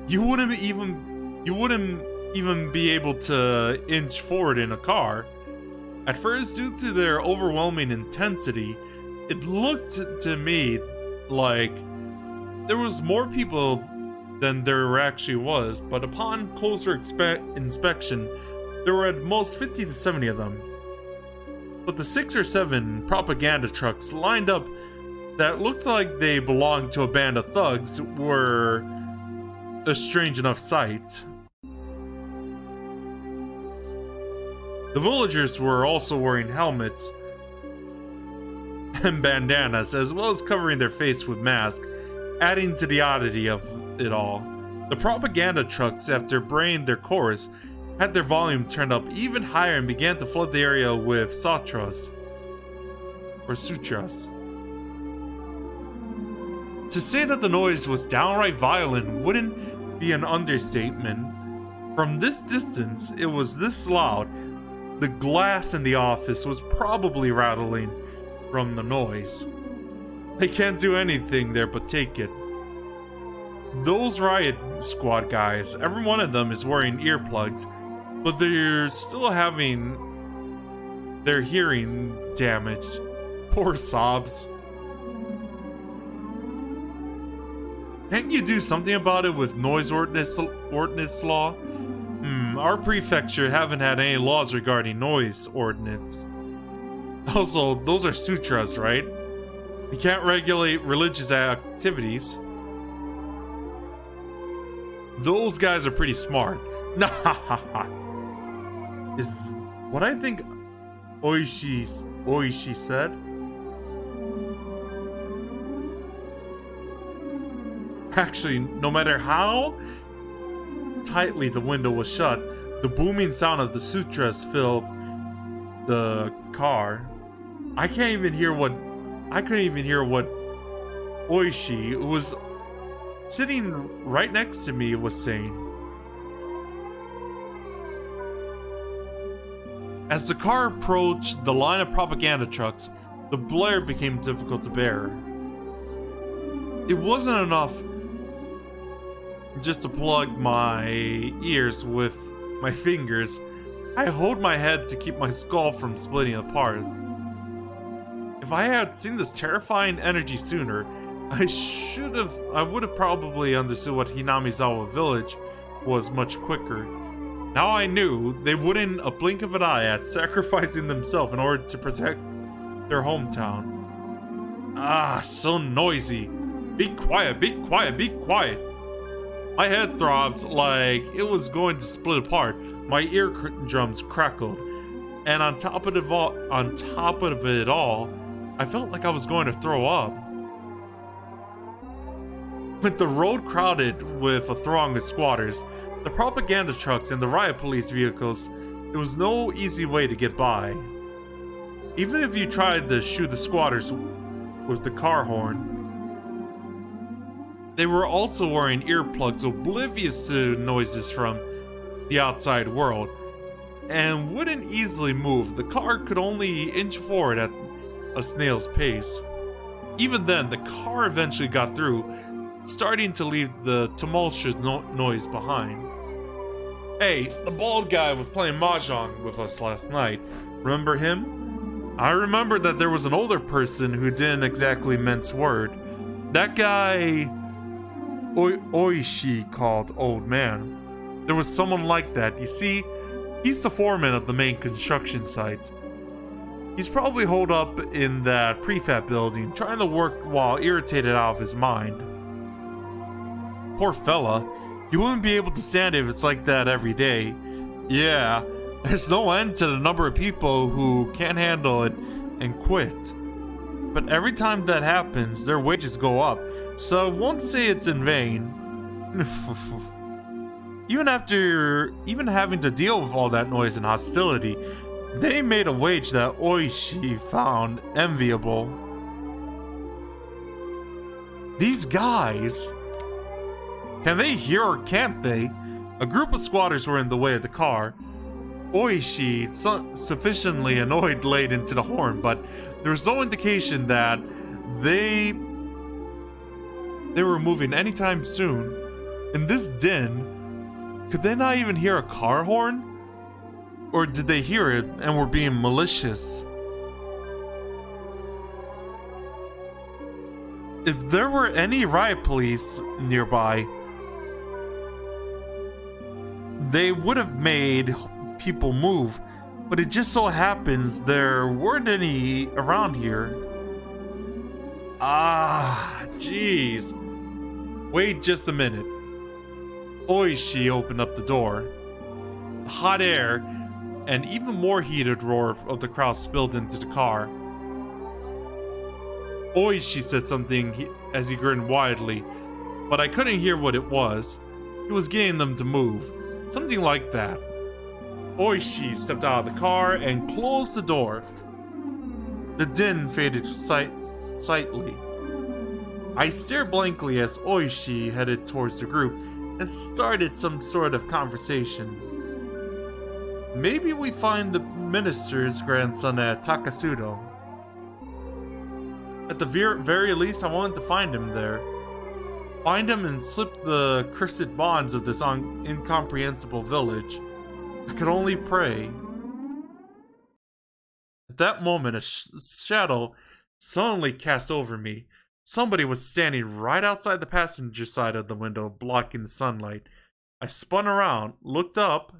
You wouldn't even be able to inch forward in a car. At first, due to their overwhelming intensity, it looked to me like there was more people than there actually was, but upon closer inspection, there were at most 50 to 70 of them. But the 6 or 7 propaganda trucks lined up that looked like they belonged to a band of thugs were a strange enough sight. The villagers were also wearing helmets and bandanas, as well as covering their face with masks, adding to the oddity of it all. The propaganda trucks, after braying their chorus, had their volume turned up even higher and began to flood the area with sutras. To say that the noise was downright violent wouldn't be an understatement. From this distance, it was this loud. The glass in the office was probably rattling from the noise. They can't do anything there but take it. Those riot squad guys, every one of them is wearing earplugs, but they're still having their hearing damaged. Poor sobs. Can't you do something about it with noise ordinance law? Our prefecture haven't had any laws regarding noise ordinance. Also, those are sutras, right? You can't regulate religious activities. Those guys are pretty smart. Is what I think Oishi said? Actually, no matter how tightly the window was shut, the booming sound of the sutras filled the car. I couldn't even hear what Oishi, who was sitting right next to me, was saying. As the car approached the line of propaganda trucks, the blare became difficult to bear. It wasn't enough just to plug my ears with my fingers. I hold my head to keep my skull from splitting apart. If I had seen this terrifying energy sooner, I would have probably understood what Hinamizawa village was much quicker. Now I knew they wouldn't a blink of an eye at sacrificing themselves in order to protect their hometown. Ah, so noisy. Be quiet, be quiet, be quiet. My head throbbed like it was going to split apart. My eardrums crackled, and on top of it all, I felt like I was going to throw up. With the road crowded with a throng of squatters, the propaganda trucks, and the riot police vehicles, it was no easy way to get by. Even if you tried to shoot the squatters with the car horn, they were also wearing earplugs, oblivious to noises from the outside world, and wouldn't easily move. The car could only inch forward at a snail's pace. Even then, the car eventually got through, starting to leave the tumultuous noise behind. Hey, the bald guy was playing mahjong with us last night. Remember him? I remember that there was an older person who didn't exactly mince word. That guy Oishi called old man. There was someone like that. You see, he's the foreman of the main construction site. He's probably holed up in that prefab building, trying to work while irritated out of his mind. Poor fella. You wouldn't be able to stand it if it's like that every day. Yeah, there's no end to the number of people who can't handle it and quit. But every time that happens, their wages go up, so I won't say it's in vain. Even having to deal with all that noise and hostility, they made a wage that Oishi found enviable. These guys, can they hear or can't they? A group of squatters were in the way of the car. Oishi, sufficiently annoyed, laid into the horn, but there was no indication that they were moving anytime soon. In this din, could they not even hear a car horn? Or did they hear it and were being malicious? If there were any riot police nearby, they would have made people move, but it just so happens there weren't any around here. Ah, jeez. Wait just a minute. Oishi opened up the door. Hot air and even more heated roar of the crowd spilled into the car. Oishi said something as he grinned widely, but I couldn't hear what it was. He was getting them to move. Something like that. Oishi stepped out of the car and closed the door. The din faded slightly. I stared blankly as Oishi headed towards the group and started some sort of conversation. Maybe we find the minister's grandson at Takasudo. At the very least, I wanted to find him there. Find him and slip the cursed bonds of this incomprehensible village. I could only pray. At that moment, a shadow suddenly cast over me. Somebody was standing right outside the passenger side of the window, blocking the sunlight. I spun around, looked up,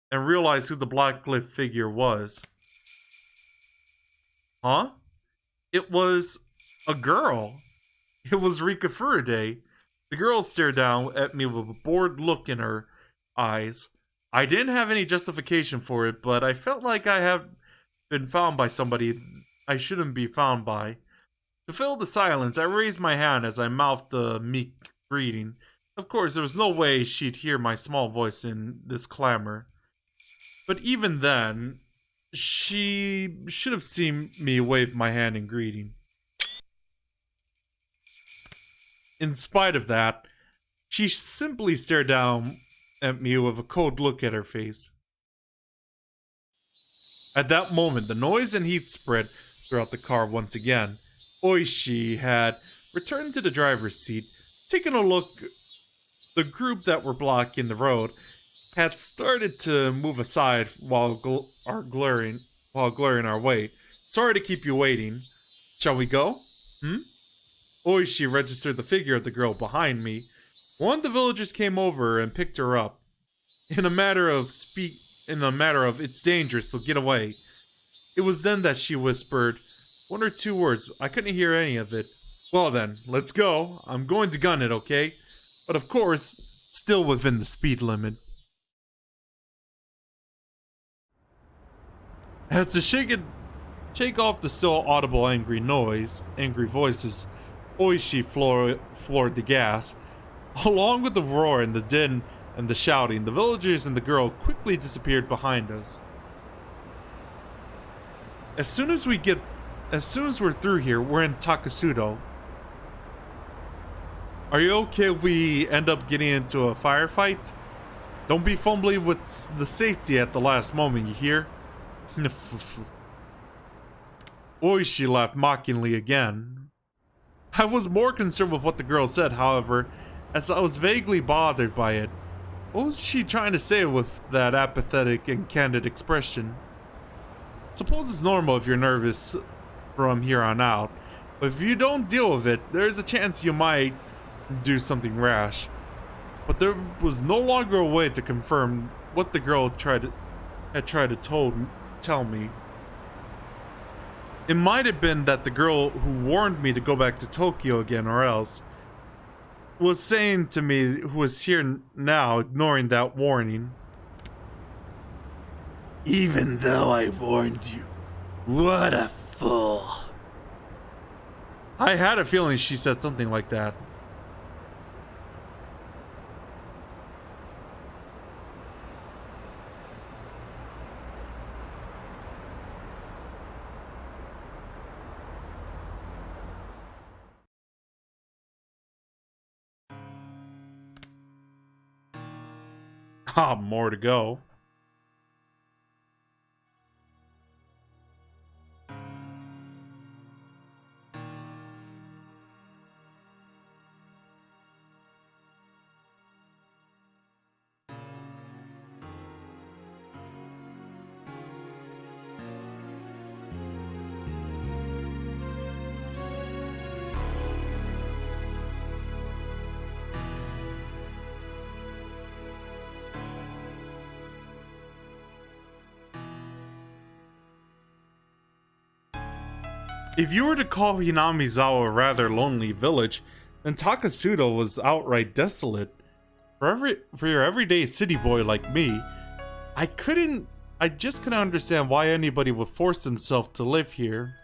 and realized who the black-gloved figure was. Huh? It was a girl. It was Rika Furude. The girl stared down at me with a bored look in her eyes. I didn't have any justification for it, but I felt like I have been found by somebody I shouldn't be found by. To fill the silence, I raised my hand as I mouthed a meek greeting. Of course, there was no way she'd hear my small voice in this clamor. But even then, she should have seen me wave my hand in greeting. In spite of that, she simply stared down at me with a cold look at her face. At that moment, the noise and heat spread throughout the car once again. Oishi had returned to the driver's seat, taken a look. The group that were blocking the road had started to move aside while glaring our way. Sorry to keep you waiting. Shall we go? Oishi registered the figure of the girl behind me. One of the villagers came over and picked her up. In a matter of it's dangerous, so get away. It was then that she whispered one or two words. I couldn't hear any of it. Well then, let's go. I'm going to gun it, okay? But of course, still within the speed limit. As to shake off the still audible angry voices, Oishi floored the gas. Along with the roar and the din and the shouting, the villagers and the girl quickly disappeared behind us. As soon as we're through here, we're in Takasudo. Are you okay if we end up getting into a firefight? Don't be fumbling with the safety at the last moment, you hear? Oishi laughed mockingly again. I was more concerned with what the girl said, however, as I was vaguely bothered by it. What was she trying to say with that apathetic and candid expression? Suppose it's normal if you're nervous from here on out, but if you don't deal with it, there's a chance you might do something rash. But there was no longer a way to confirm what the girl had tried to tell me. It might have been that the girl who warned me to go back to Tokyo again, or else was saying to me who was here now, ignoring that warning. Even though I warned you, what a fool. I had a feeling she said something like that. Ah, more to go. If you were to call Hinamizawa a rather lonely village, then Takatsudo was outright desolate. For your everyday city boy like me, I just couldn't understand why anybody would force himself to live here.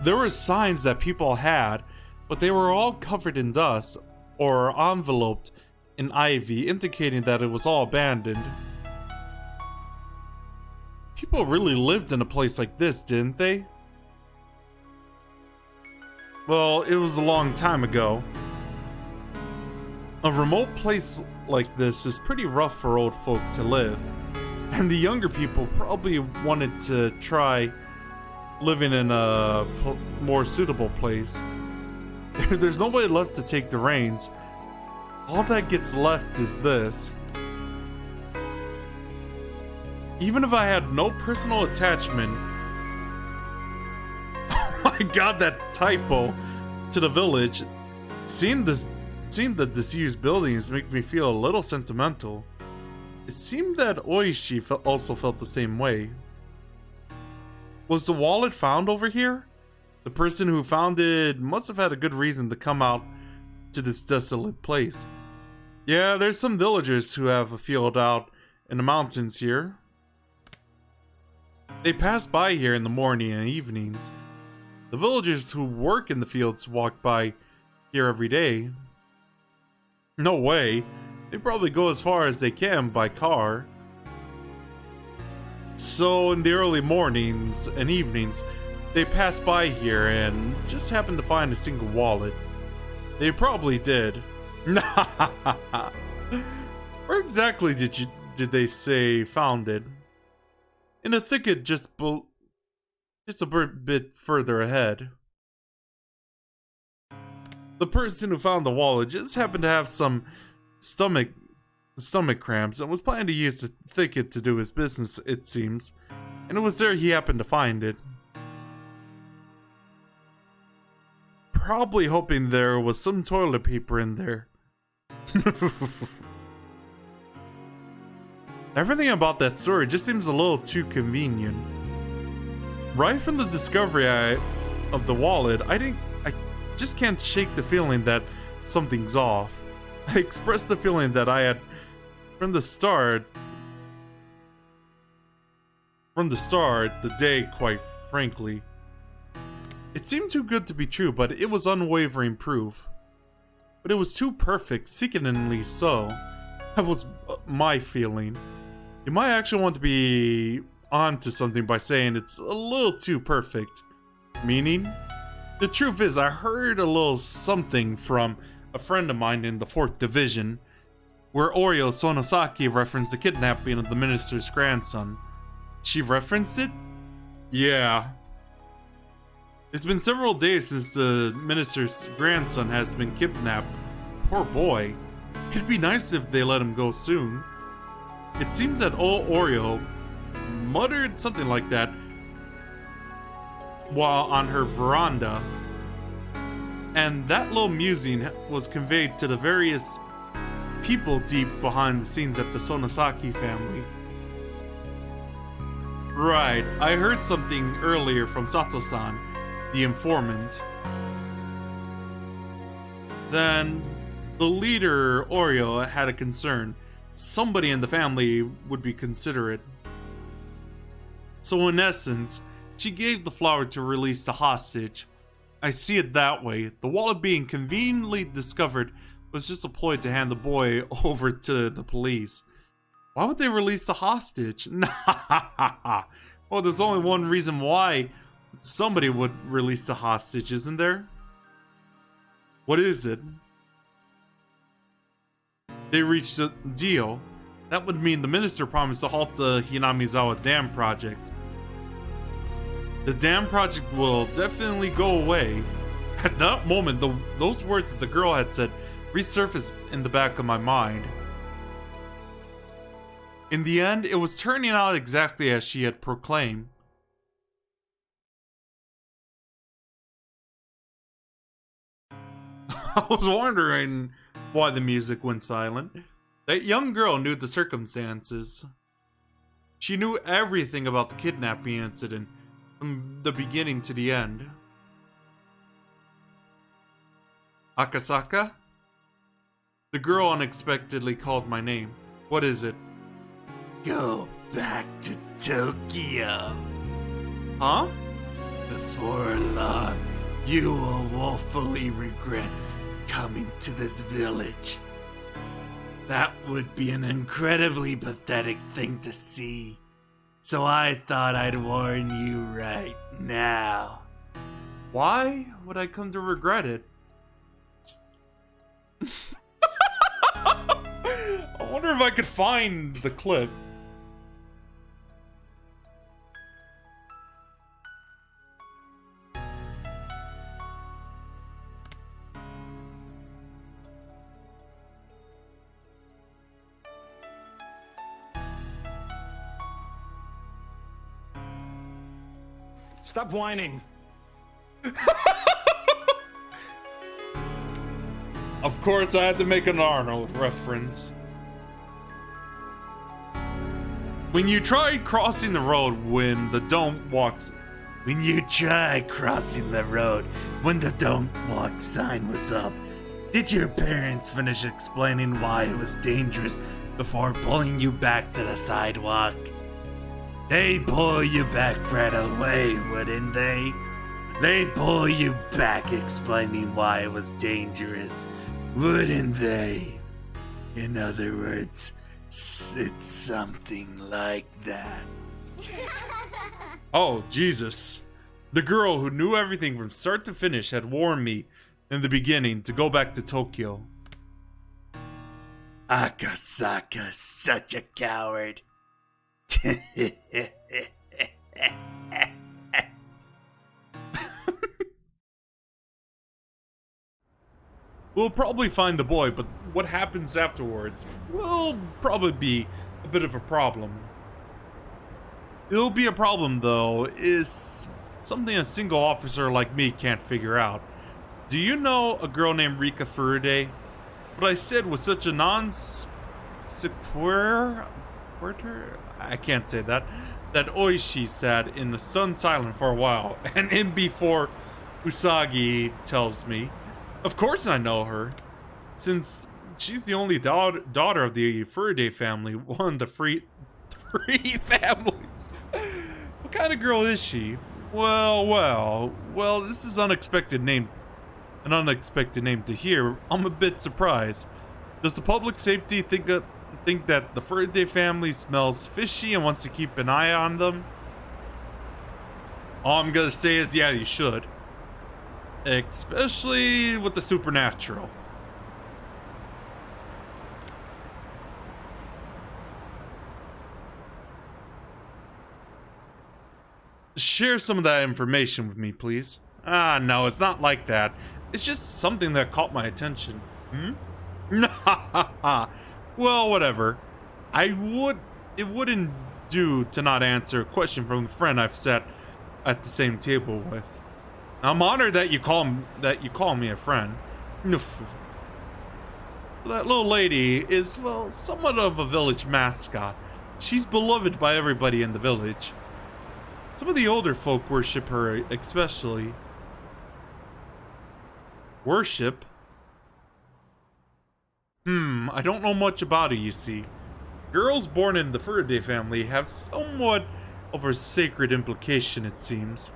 There were signs that people had, but they were all covered in dust or enveloped in ivy, indicating that it was all abandoned. People really lived in a place like this, didn't they? Well, it was a long time ago. A remote place like this is pretty rough for old folk to live, and the younger people probably wanted to try living in a more suitable place. There's nobody left to take the reins. All that gets left is this. Even if I had no personal attachment, oh my god, that typo, to the village, seeing the disused buildings make me feel a little sentimental. It seemed that Oishi also felt the same way. Was the wallet found over here? The person who found it must have had a good reason to come out to this desolate place. Yeah, there's some villagers who have a field out in the mountains here. They pass by here in the morning and evenings. The villagers who work in the fields walk by here every day. No way. They probably go as far as they can by car. So in the early mornings and evenings, they pass by here and just happen to find a single wallet. They probably did. Where exactly did they say found it? In a thicket just a bit further ahead. The person who found the wallet just happened to have some stomach cramps and was planning to use the thicket to do his business, it seems. And it was there he happened to find it. Probably hoping there was some toilet paper in there. Everything about that story just seems a little too convenient. Right from the discovery of the wallet, I just can't shake the feeling that something's off. I expressed the feeling that I had from the start, the day, quite frankly. It seemed too good to be true, but it was unwavering proof. But it was too perfect, sickeningly so. That was my feeling. You might actually want to be onto something by saying it's a little too perfect. Meaning? The truth is, I heard a little something from a friend of mine in the 4th Division, where Oryo Sonosaki referenced the kidnapping of the minister's grandson. She referenced it? Yeah. It's been several days since the minister's grandson has been kidnapped. Poor boy. It'd be nice if they let him go soon. It seems that old Oreo muttered something like that while on her veranda, and that little musing was conveyed to the various people deep behind the scenes at the Sonosaki family. Right, I heard something earlier from Sato-san, the informant. Then, the leader, Oreo, had a concern. Somebody in the family would be considerate. So in essence, she gave the flower to release the hostage. I see it that way. The wallet being conveniently discovered was just a ploy to hand the boy over to the police. Why would they release the hostage? Well, there's only one reason why somebody would release the hostage, isn't there? What is it? they reached a deal, that would mean the minister promised to halt the Hinamizawa Dam project. The dam project will definitely go away. At that moment, those words that the girl had said resurfaced in the back of my mind. In the end, it was turning out exactly as she had proclaimed. I was wondering why the music went silent. That young girl knew the circumstances. She knew everything about the kidnapping incident, from the beginning to the end. Akasaka? The girl unexpectedly called my name. What is it? Go back to Tokyo. Huh? Before long, you will woefully regret coming to this village. That would be an incredibly pathetic thing to see. So I thought I'd warn you right now. Why would I come to regret it? I wonder if I could find the clip. Stop whining. Of course, I had to make an Arnold reference. When you tried crossing the road when the don't walks. When you tried crossing the road when the don't walk sign was up, did your parents finish explaining why it was dangerous before pulling you back to the sidewalk? They'd pull you back right away, wouldn't they? They'd pull you back explaining why it was dangerous, wouldn't they? In other words, it's something like that. Oh, Jesus. The girl who knew everything from start to finish had warned me in the beginning to go back to Tokyo. Akasaka's such a coward. We'll probably find the boy, but what happens afterwards will probably be a bit of a problem. It'll be a problem, though, is something a single officer like me can't figure out. Do you know a girl named Rika Furude? What I said was such a non-sequitur? I can't say that. That Oishi sat in the sun silent for a while, and in before Usagi tells me. Of course I know her, since she's the only daughter of the Furude family, one of the three families. What kind of girl is she? Well, this is an unexpected name to hear. I'm a bit surprised. Does the public safety think that the Furude family smells fishy and wants to keep an eye on them? All I'm gonna say is, yeah, you should. Especially with the supernatural. Share some of that information with me, please. No, it's not like that. It's just something that caught my attention. Well, whatever. It wouldn't do to not answer a question from a friend I've sat at the same table with. I'm honored that you call me a friend. That little lady is, well, somewhat of a village mascot. She's beloved by everybody in the village. Some of the older folk worship her especially. Worship? I don't know much about her, you see. Girls born in the Furude family have somewhat of a sacred implication, it seems.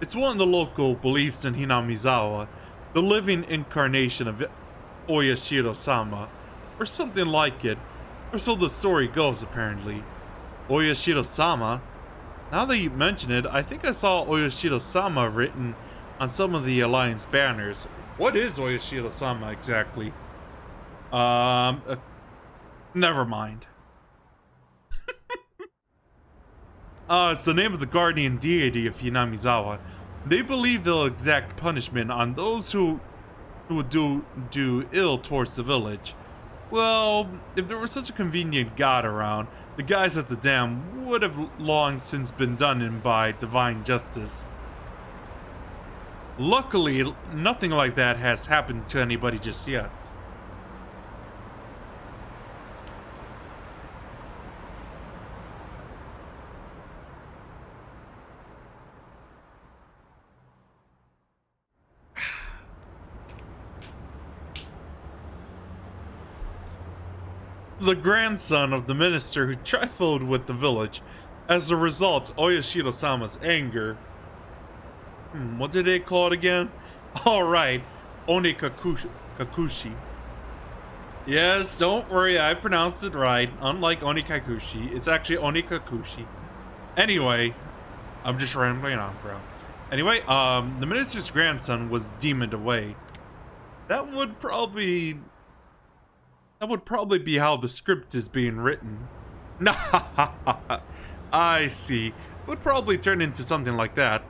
It's one of the local beliefs in Hinamizawa, the living incarnation of Oyashiro-sama, or something like it, or so the story goes apparently. Oyashiro-sama? Now that you mention it, I think I saw Oyashiro-sama written on some of the Alliance banners. What is Oyashiro-sama exactly? Never mind. It's the name of the guardian deity of Hinamizawa. They believe they'll exact punishment on those who would do ill towards the village. Well, if there was such a convenient god around, the guys at the dam would have long since been done in by divine justice. Luckily, nothing like that has happened to anybody just yet. The grandson of the minister who trifled with the village. As a result, Oyashiro-sama's anger... what did they call it again? Alright, Onikakushi. Yes, don't worry, I pronounced it right. Unlike Onikakushi, it's actually Onikakushi. Anyway, I'm just rambling on for now. Anyway, the minister's grandson was demoned away. That would probably be how the script is being written. I see. It would probably turn into something like that.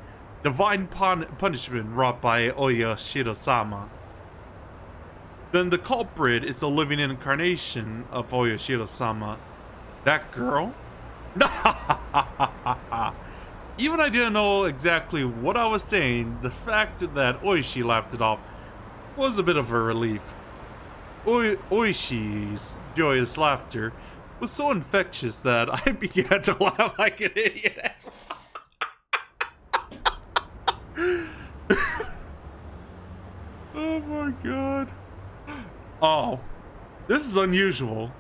Divine punishment wrought by Oyashiro-sama. Then the culprit is a living incarnation of Oyashiro-sama. That girl? Even I didn't know exactly what I was saying, the fact that Oishi laughed it off was a bit of a relief. Oishi's joyous laughter was so infectious that I began to laugh like an idiot as well. Oh my god. Oh, this is unusual.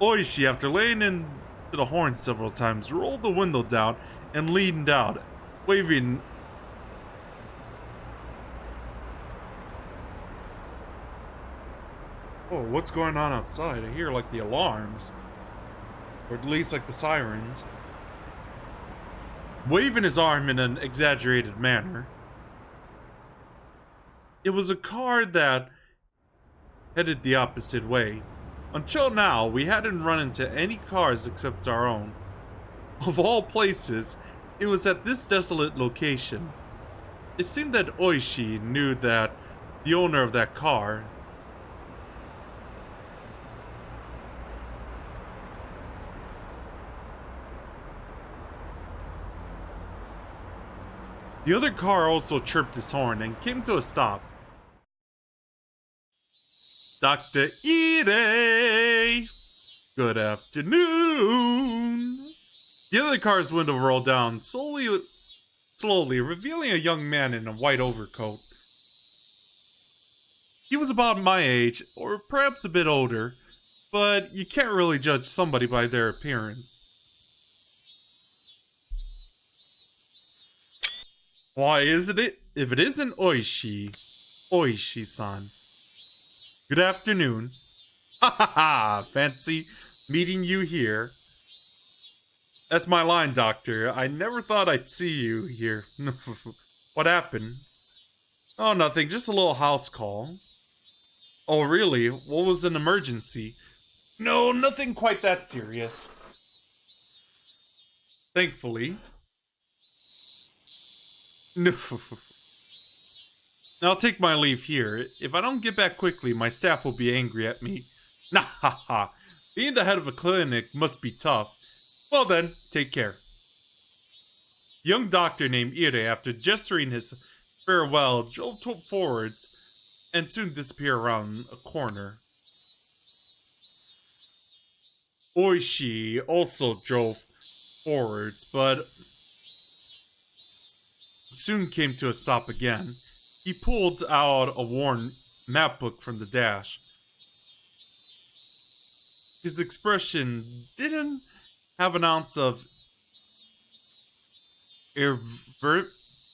Oishi, after laying into the horn several times, rolled the window down and leaned out, waving. Oh, what's going on outside? I hear like the alarms. Or at least like the sirens. Waving his arm in an exaggerated manner. It was a car that headed the opposite way. Until now, we hadn't run into any cars except our own. Of all places, it was at this desolate location. It seemed that Oishi knew that the owner of that car. The other car also chirped his horn and came to a stop. Dr. Ide! Good afternoon! The other car's window rolled down slowly, revealing a young man in a white overcoat. He was about my age, or perhaps a bit older, but you can't really judge somebody by their appearance. Why isn't it? If it isn't Oishi-san. Good afternoon. Ha ha ha! Fancy meeting you here. That's my line, Doctor. I never thought I'd see you here. What happened? Oh, nothing. Just a little house call. Oh, really? What was an emergency? No, nothing quite that serious. Thankfully. No. I'll take my leave here. If I don't get back quickly, my staff will be angry at me. Nah ha ha. Being the head of a clinic must be tough. Well then, take care. Young doctor named Ire, after gesturing his farewell, drove forwards and soon disappeared around a corner. Oishi also drove forwards, but soon came to a stop again. He pulled out a worn map book from the dash. His expression didn't have an ounce of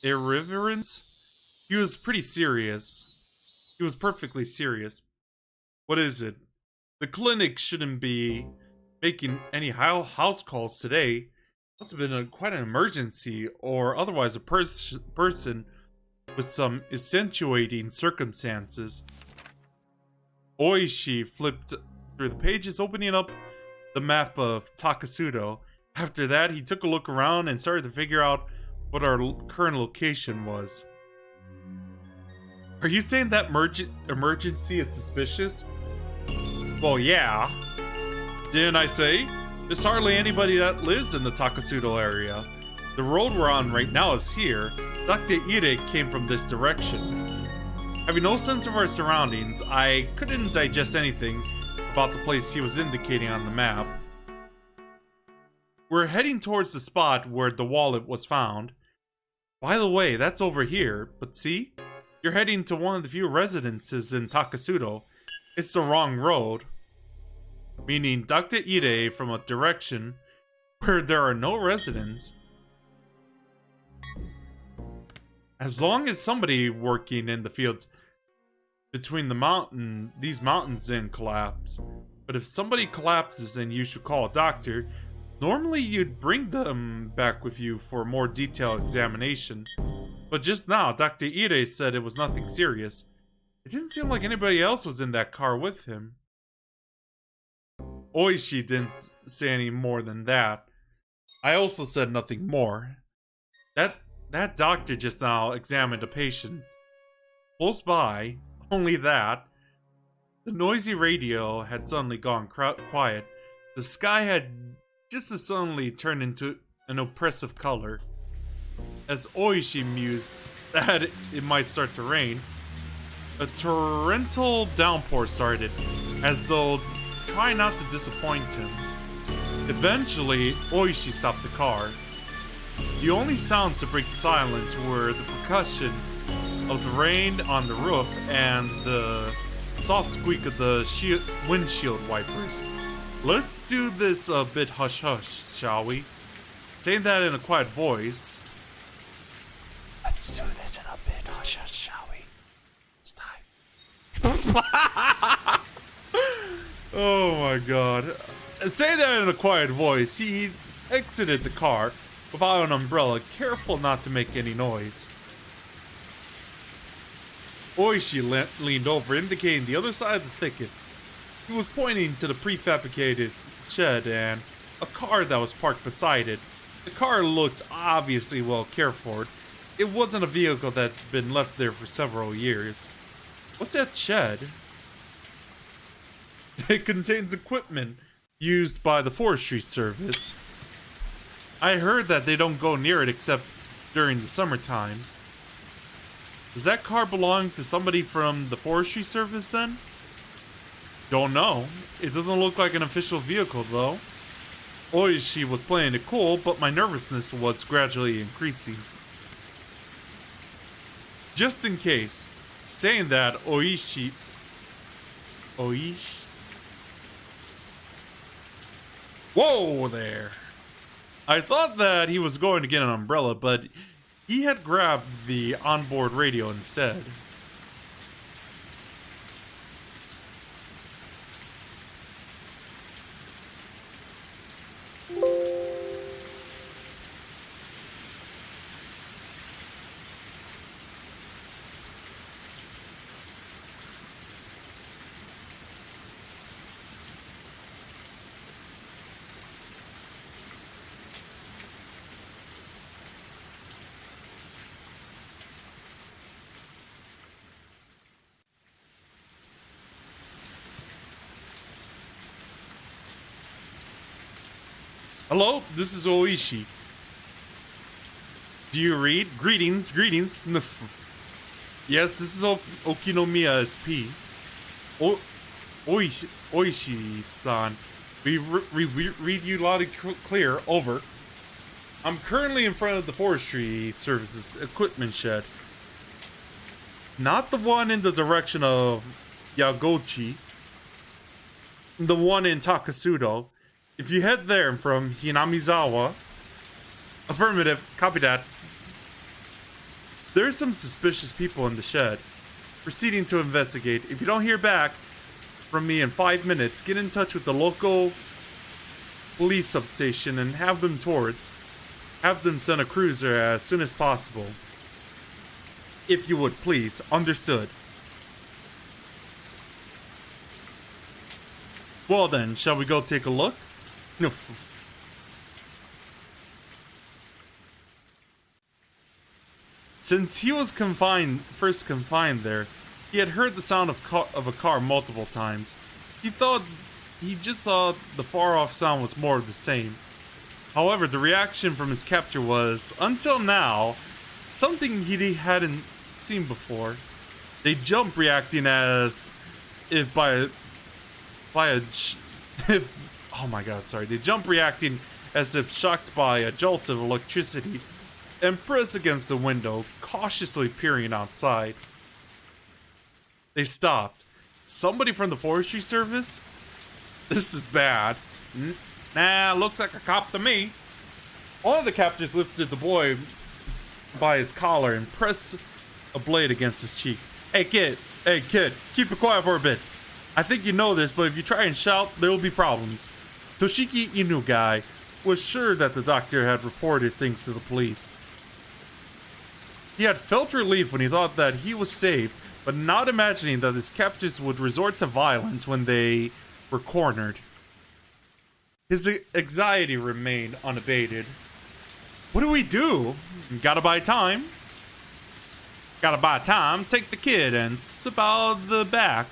irreverence. He was pretty serious. He was perfectly serious. What is it? The clinic shouldn't be making any house calls today. Must have been quite an emergency, or otherwise a person with some accentuating circumstances. Oishi flipped through the pages, opening up the map of Takasudo. After that, he took a look around and started to figure out what our current location was. Are you saying that emergency is suspicious? Well, yeah. Didn't I say? There's hardly anybody that lives in the Takasudo area. The road we're on right now is here. Dr. Ide came from this direction. Having no sense of our surroundings, I couldn't digest anything about the place he was indicating on the map. We're heading towards the spot where the wallet was found. By the way, that's over here, but see? You're heading to one of the few residences in Takasudo. It's the wrong road. Meaning Dr. Ide from a direction where there are no residents. As long as somebody working in the fields between these mountains didn't collapse. But if somebody collapses, then you should call a doctor. Normally you'd bring them back with you for a more detailed examination. But just now, Dr. Ide said it was nothing serious. It didn't seem like anybody else was in that car with him. Oishi didn't say any more than that. I also said nothing more. That doctor just now examined a patient. Close by, only that. The noisy radio had suddenly gone quiet. The sky had just as suddenly turned into an oppressive color. As Oishi mused that it might start to rain, a torrential downpour started, as though trying not to disappoint him. Eventually, Oishi stopped the car. The only sounds to break the silence were the percussion of the rain on the roof and the soft squeak of the windshield wipers. Let's do this a bit hush-hush, shall we? Saying that in a quiet voice. Let's do this in a bit hush-hush, shall we? It's time. Oh my god. Saying that in a quiet voice, he exited the car without an umbrella, careful not to make any noise. Oishi leaned over, indicating the other side of the thicket. He was pointing to the prefabricated shed and a car that was parked beside it. The car looked obviously well cared for. It wasn't a vehicle that's been left there for several years. What's that shed? It contains equipment used by the forestry service. I heard that they don't go near it except during the summertime. Does that car belong to somebody from the forestry service then? Don't know. It doesn't look like an official vehicle though. Oishi was playing it cool, but my nervousness was gradually increasing. Just in case, saying that, Oishi... Whoa there! I thought that he was going to get an umbrella, but he had grabbed the onboard radio instead. Hello, this is Oishi. Do you read? Greetings. Yes, this is Okinomiya SP. Oishi-san. We read you loud and clear. Over. I'm currently in front of the Forestry Services equipment shed. Not the one in the direction of Yagochi. The one in Takasudo. If you head there from Hinamizawa... Affirmative, copy that. There's some suspicious people in the shed. Proceeding to investigate. If you don't hear back from me in 5 minutes, get in touch with the local police substation and have them send a cruiser as soon as possible. If you would, please. Understood. Well then, shall we go take a look? No. Since he was first confined there, he had heard the sound of a car multiple times. He thought he just saw the far-off sound was more of the same. However, the reaction from his captor was, until now, something he hadn't seen before. They jump, reacting as if oh my god, sorry. They jump, reacting as if shocked by a jolt of electricity, and press against the window, cautiously peering outside. They stopped. Somebody from the forestry service? This is bad. Nah, looks like a cop to me. One of the captors lifted the boy by his collar and pressed a blade against his cheek. Hey kid, keep it quiet for a bit. I think you know this, but if you try and shout, there will be problems. Toshiki Inugai was sure that the doctor had reported things to the police. He had felt relief when he thought that he was safe, but not imagining that his captors would resort to violence when they were cornered. His anxiety remained unabated. What do we do? Gotta buy time. Take the kid and slip out the back.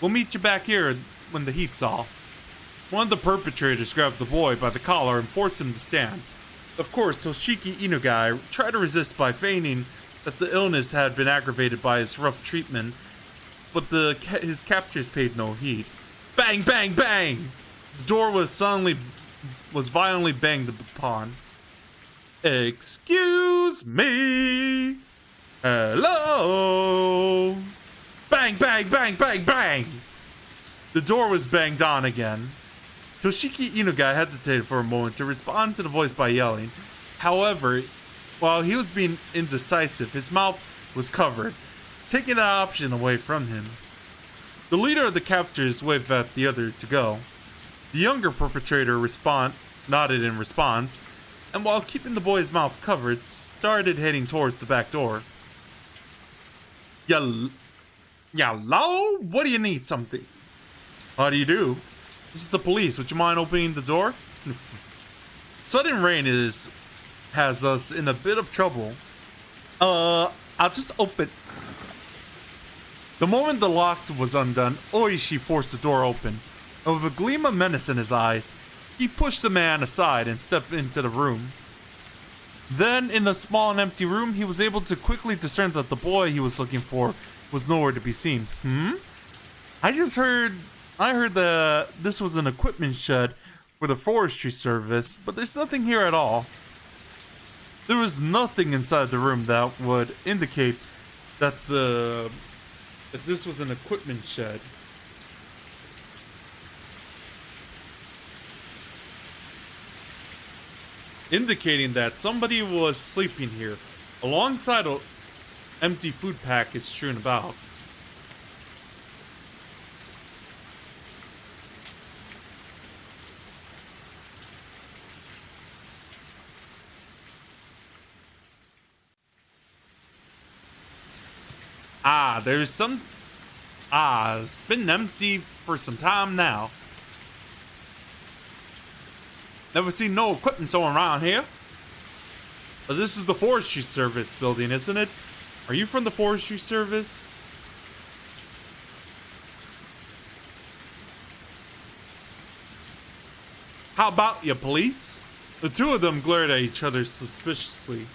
We'll meet you back here when the heat's off. One of the perpetrators grabbed the boy by the collar and forced him to stand. Of course, Toshiki Inugai tried to resist by feigning that the illness had been aggravated by his rough treatment, but his captors paid no heed. Bang, bang, bang! The door was violently banged upon. Excuse me. Hello. Bang, bang, bang, bang, bang! The door was banged on again. Toshiki Inugai hesitated for a moment to respond to the voice by yelling. However, while he was being indecisive, his mouth was covered, taking that option away from him. The leader of the captors waved at the other to go. The younger perpetrator nodded in response, and while keeping the boy's mouth covered, started heading towards the back door. Hello? What do you need? Something? How do you do? This is the police. Would you mind opening the door? Sudden rain has us in a bit of trouble. I'll just open. The moment the lock was undone, Oishi forced the door open. And with a gleam of menace in his eyes, he pushed the man aside and stepped into the room. Then, in the small and empty room, he was able to quickly discern that the boy he was looking for was nowhere to be seen. I heard that this was an equipment shed for the forestry service, but there's nothing here at all. There was nothing inside the room that would indicate that this was an equipment shed. Indicating that somebody was sleeping here, alongside an empty food package strewn about. It's been empty for some time now. Never seen no equipment someone around here. But this is the forestry service building, isn't it? Are you from the forestry service? How about you, police? The two of them glared at each other suspiciously.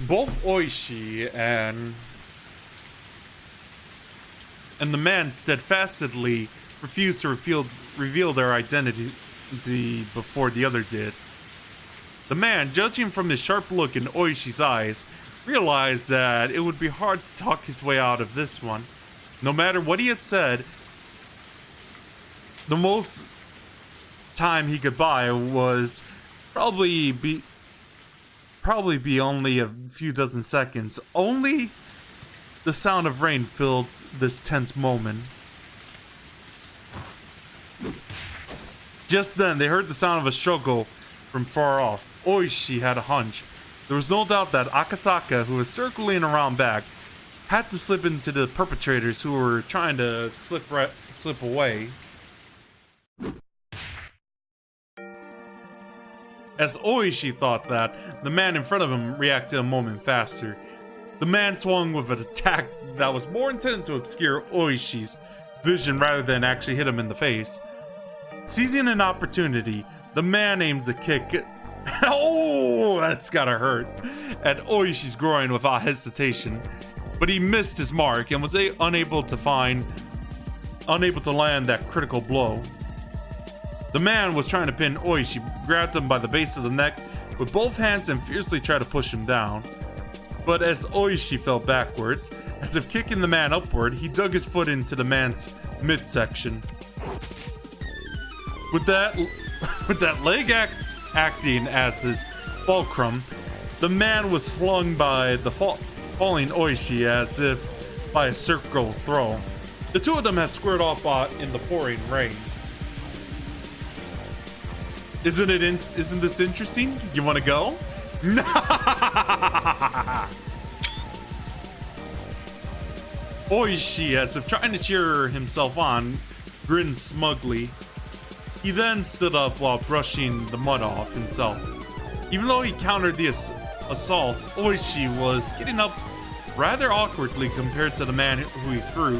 Both Oishi and the man steadfastly refused to reveal their identity before the other did. The man, judging from the sharp look in Oishi's eyes, realized that it would be hard to talk his way out of this one. No matter what he had said, the most time he could buy was probably be only a few dozen seconds. Only the sound of rain filled this tense moment. Just then, they heard the sound of a struggle from far off. Oishi had a hunch. There was no doubt that Akasaka, who was circling around back, had to slip into the perpetrators who were trying to slip away. As Oishi thought that, the man in front of him reacted a moment faster. The man swung with an attack that was more intended to obscure Oishi's vision rather than actually hit him in the face. Seizing an opportunity, the man aimed the kick. Oh, that's gotta hurt. At Oishi's groin without hesitation. But he missed his mark and was unable to land that critical blow. The man was trying to pin Oishi, grabbed him by the base of the neck with both hands and fiercely tried to push him down. But as Oishi fell backwards, as if kicking the man upward, he dug his foot into the man's midsection. With that leg acting as his fulcrum, the man was flung by the falling Oishi as if by a circle throw. The two of them had squared off in the pouring rain. Isn't this interesting? You want to go? Oishi, as if trying to cheer himself on, grinned smugly. He then stood up while brushing the mud off himself. Even though he countered the assault, Oishi was getting up rather awkwardly compared to the man who he threw,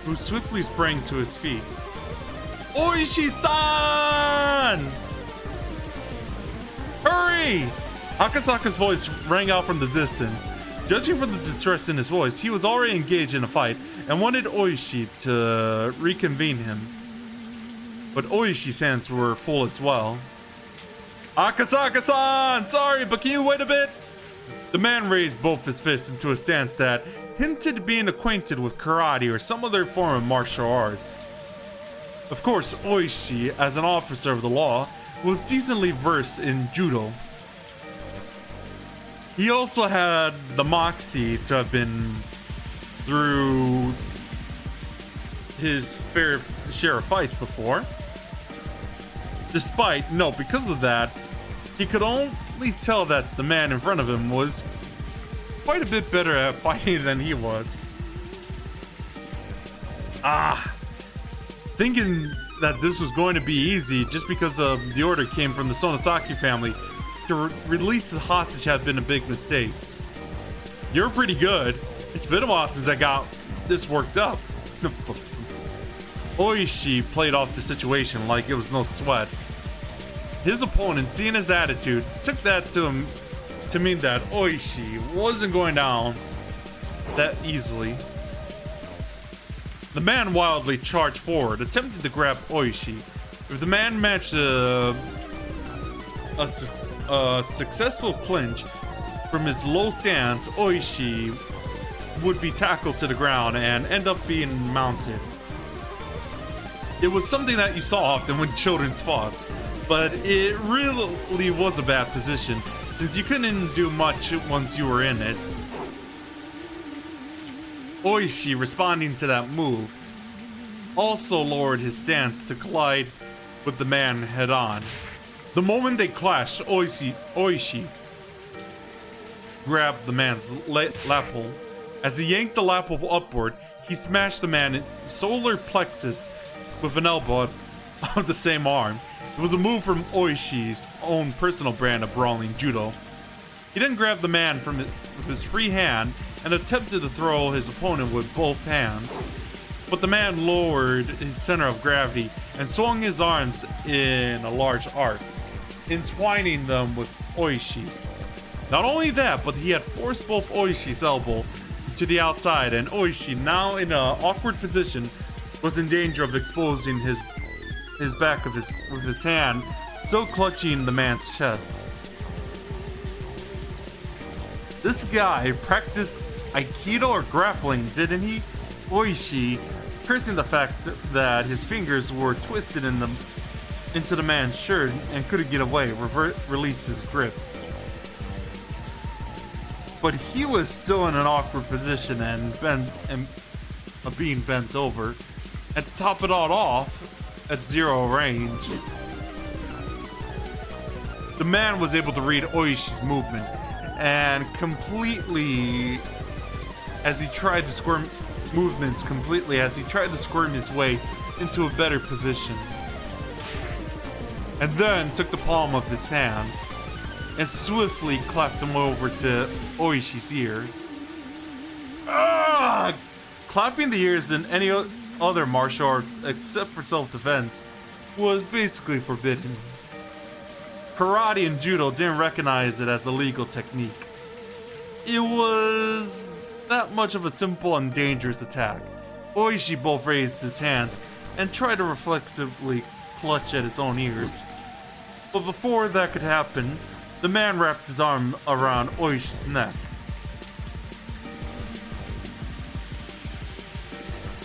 who swiftly sprang to his feet. Oishi-san! Hurry! Akasaka's voice rang out from the distance. Judging from the distress in his voice, he was already engaged in a fight and wanted Oishi to reconvene him. But Oishi's hands were full as well. Akasaka-san! Sorry, but can you wait a bit? The man raised both his fists into a stance that hinted being acquainted with karate or some other form of martial arts. Of course, Oishi, as an officer of the law, was decently versed in judo. He also had the moxie to have been through his fair share of fights before. Because of that, he could only tell that the man in front of him was quite a bit better at fighting than he was. Thinking that this was going to be easy just because the order came from the Sonosaki family to release the hostage had been a big mistake. You're pretty good. It's been a while since I got this worked up. Oishi played off the situation like it was no sweat. His opponent, seeing his attitude, took that to mean that Oishi wasn't going down that easily. The man wildly charged forward, attempting to grab Oishi. If the man matched a successful clinch from his low stance, Oishi would be tackled to the ground and end up being mounted. It was something that you saw often when children fought, but it really was a bad position since you couldn't do much once you were in it. Oishi, responding to that move, also lowered his stance to collide with the man head on. The moment they clashed, Oishi grabbed the man's lapel. As he yanked the lapel upward, he smashed the man's solar plexus with an elbow of the same arm. It was a move from Oishi's own personal brand of brawling judo. He then grabbed the man with his free hand and attempted to throw his opponent with both hands. But the man lowered his center of gravity and swung his arms in a large arc, entwining them with Oishi's. Not only that, but he had forced both Oishi's elbow to the outside, and Oishi, now in an awkward position, was in danger of exposing his back with his hand, still clutching the man's chest. This guy practiced Aikido or grappling, didn't he? Oishi, cursing the fact that his fingers were twisted into the man's shirt and couldn't get away, released his grip. But he was still in an awkward position and being bent over. And to top it all off, at zero range, The man was able to read Oishi's movement and completely, as he tried to squirm his way into a better position. And then took the palm of his hands and swiftly clapped them over to Oishi's ears. Ah! Clapping the ears in any other martial arts except for self-defense was basically forbidden. Karate and judo didn't recognize it as a legal technique. It was that much of a simple and dangerous attack. Oishi both raised his hands and tried to reflexively clutch at his own ears. But before that could happen, the man wrapped his arm around Oishi's neck.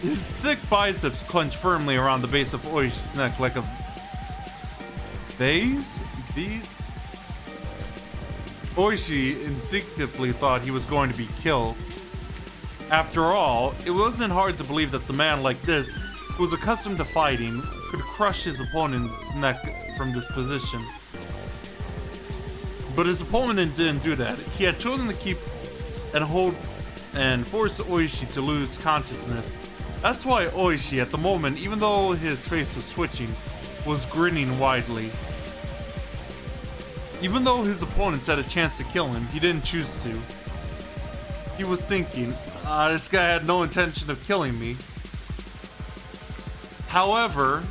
His thick biceps clenched firmly around the base of Oishi's neck like a vase? Oishi instinctively thought he was going to be killed. After all, it wasn't hard to believe that the man like this, who was accustomed to fighting, could crush his opponent's neck from this position. But his opponent didn't do that. He had chosen to keep and hold and force Oishi to lose consciousness. That's why Oishi, at the moment, even though his face was twitching, was grinning widely. Even though his opponents had a chance to kill him, he didn't choose to. He was thinking, this guy had no intention of killing me. However...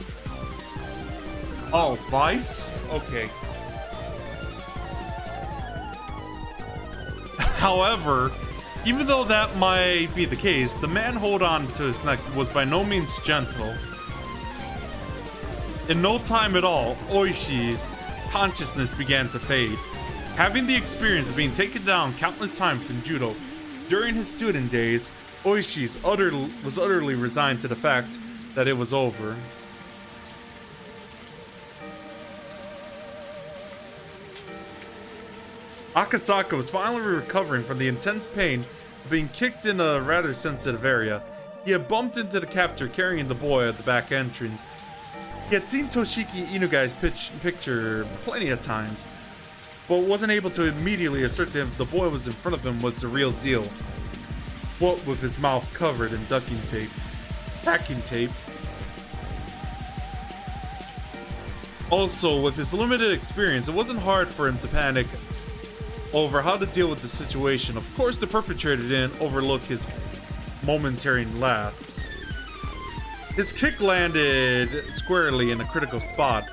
Oh, Vice? Okay. However, even though that might be the case, the man hold on to his neck was by no means gentle. In no time at all, Oishi's consciousness began to fade. Having the experience of being taken down countless times in judo during his student days, Oishi was utterly resigned to the fact that it was over. Akasaka was finally recovering from the intense pain of being kicked in a rather sensitive area. He had bumped into the captor carrying the boy at the back entrance. He had seen Toshiki Inugai's picture plenty of times, but wasn't able to immediately assert to him the boy was in front of him was the real deal. What with his mouth covered in packing tape. Also, with his limited experience, it wasn't hard for him to panic over how to deal with the situation. Of course, the perpetrator didn't overlook his momentary lapse. His kick landed squarely in a critical spot,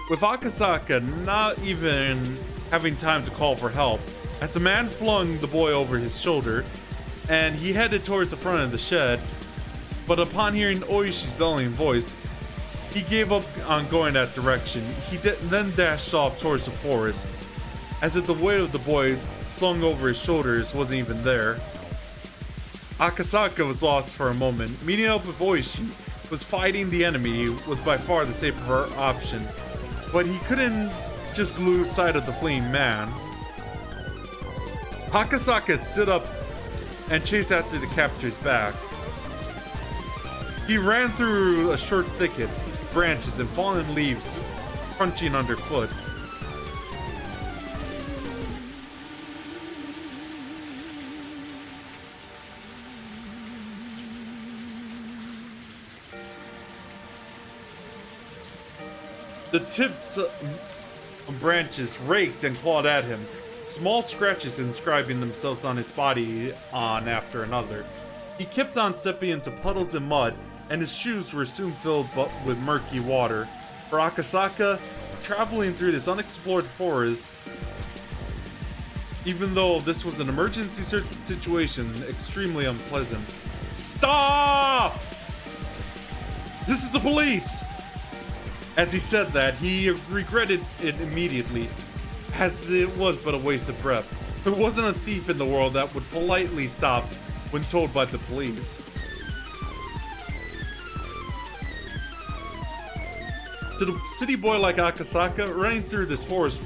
with Akasaka not even having time to call for help, as the man flung the boy over his shoulder, and he headed towards the front of the shed. But upon hearing Oishi's bellowing voice, he gave up on going that direction. He then dashed off towards the forest, as if the weight of the boy slung over his shoulders wasn't even there. Akasaka was lost for a moment. Meeting up with Oishi was fighting the enemy was by far the safer option, but he couldn't just lose sight of the fleeing man. Akasaka stood up and chased after the captor's back. He ran through a short thicket, branches and fallen leaves crunching underfoot. The tips of branches raked and clawed at him, small scratches inscribing themselves on his body one after another. He kept on stepping into puddles and mud, and his shoes were soon filled with murky water. For Akasaka, traveling through this unexplored forest, even though this was an emergency situation, extremely unpleasant. Stop! This is the police! As he said that, he regretted it immediately, as it was but a waste of breath. There wasn't a thief in the world that would politely stop when told by the police. To the city boy like Akasaka, running through this forest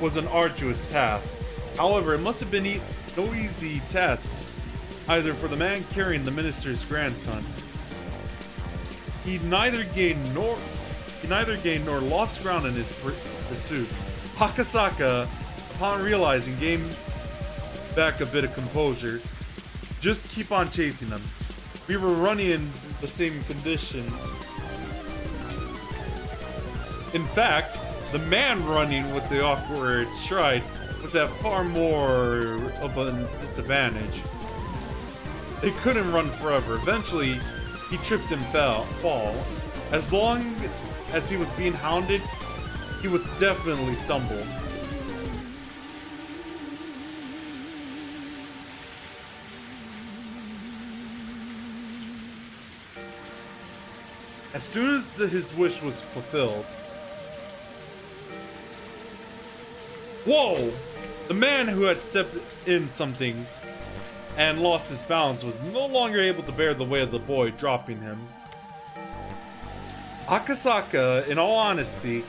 was an arduous task. However, it must have been no easy task, either for the man carrying the minister's grandson. He neither gained nor lost ground in his pursuit. Akasaka, upon realizing, gained back a bit of composure. Just keep on chasing them. We were running in the same conditions. In fact, the man running with the awkward stride was at far more of a disadvantage. They couldn't run forever. Eventually, he tripped and fall. As long as he was being hounded, he would definitely stumble. As soon as his wish was fulfilled, whoa! The man who had stepped in something and lost his balance was no longer able to bear the weight of the boy, dropping him. Akasaka, in all honesty,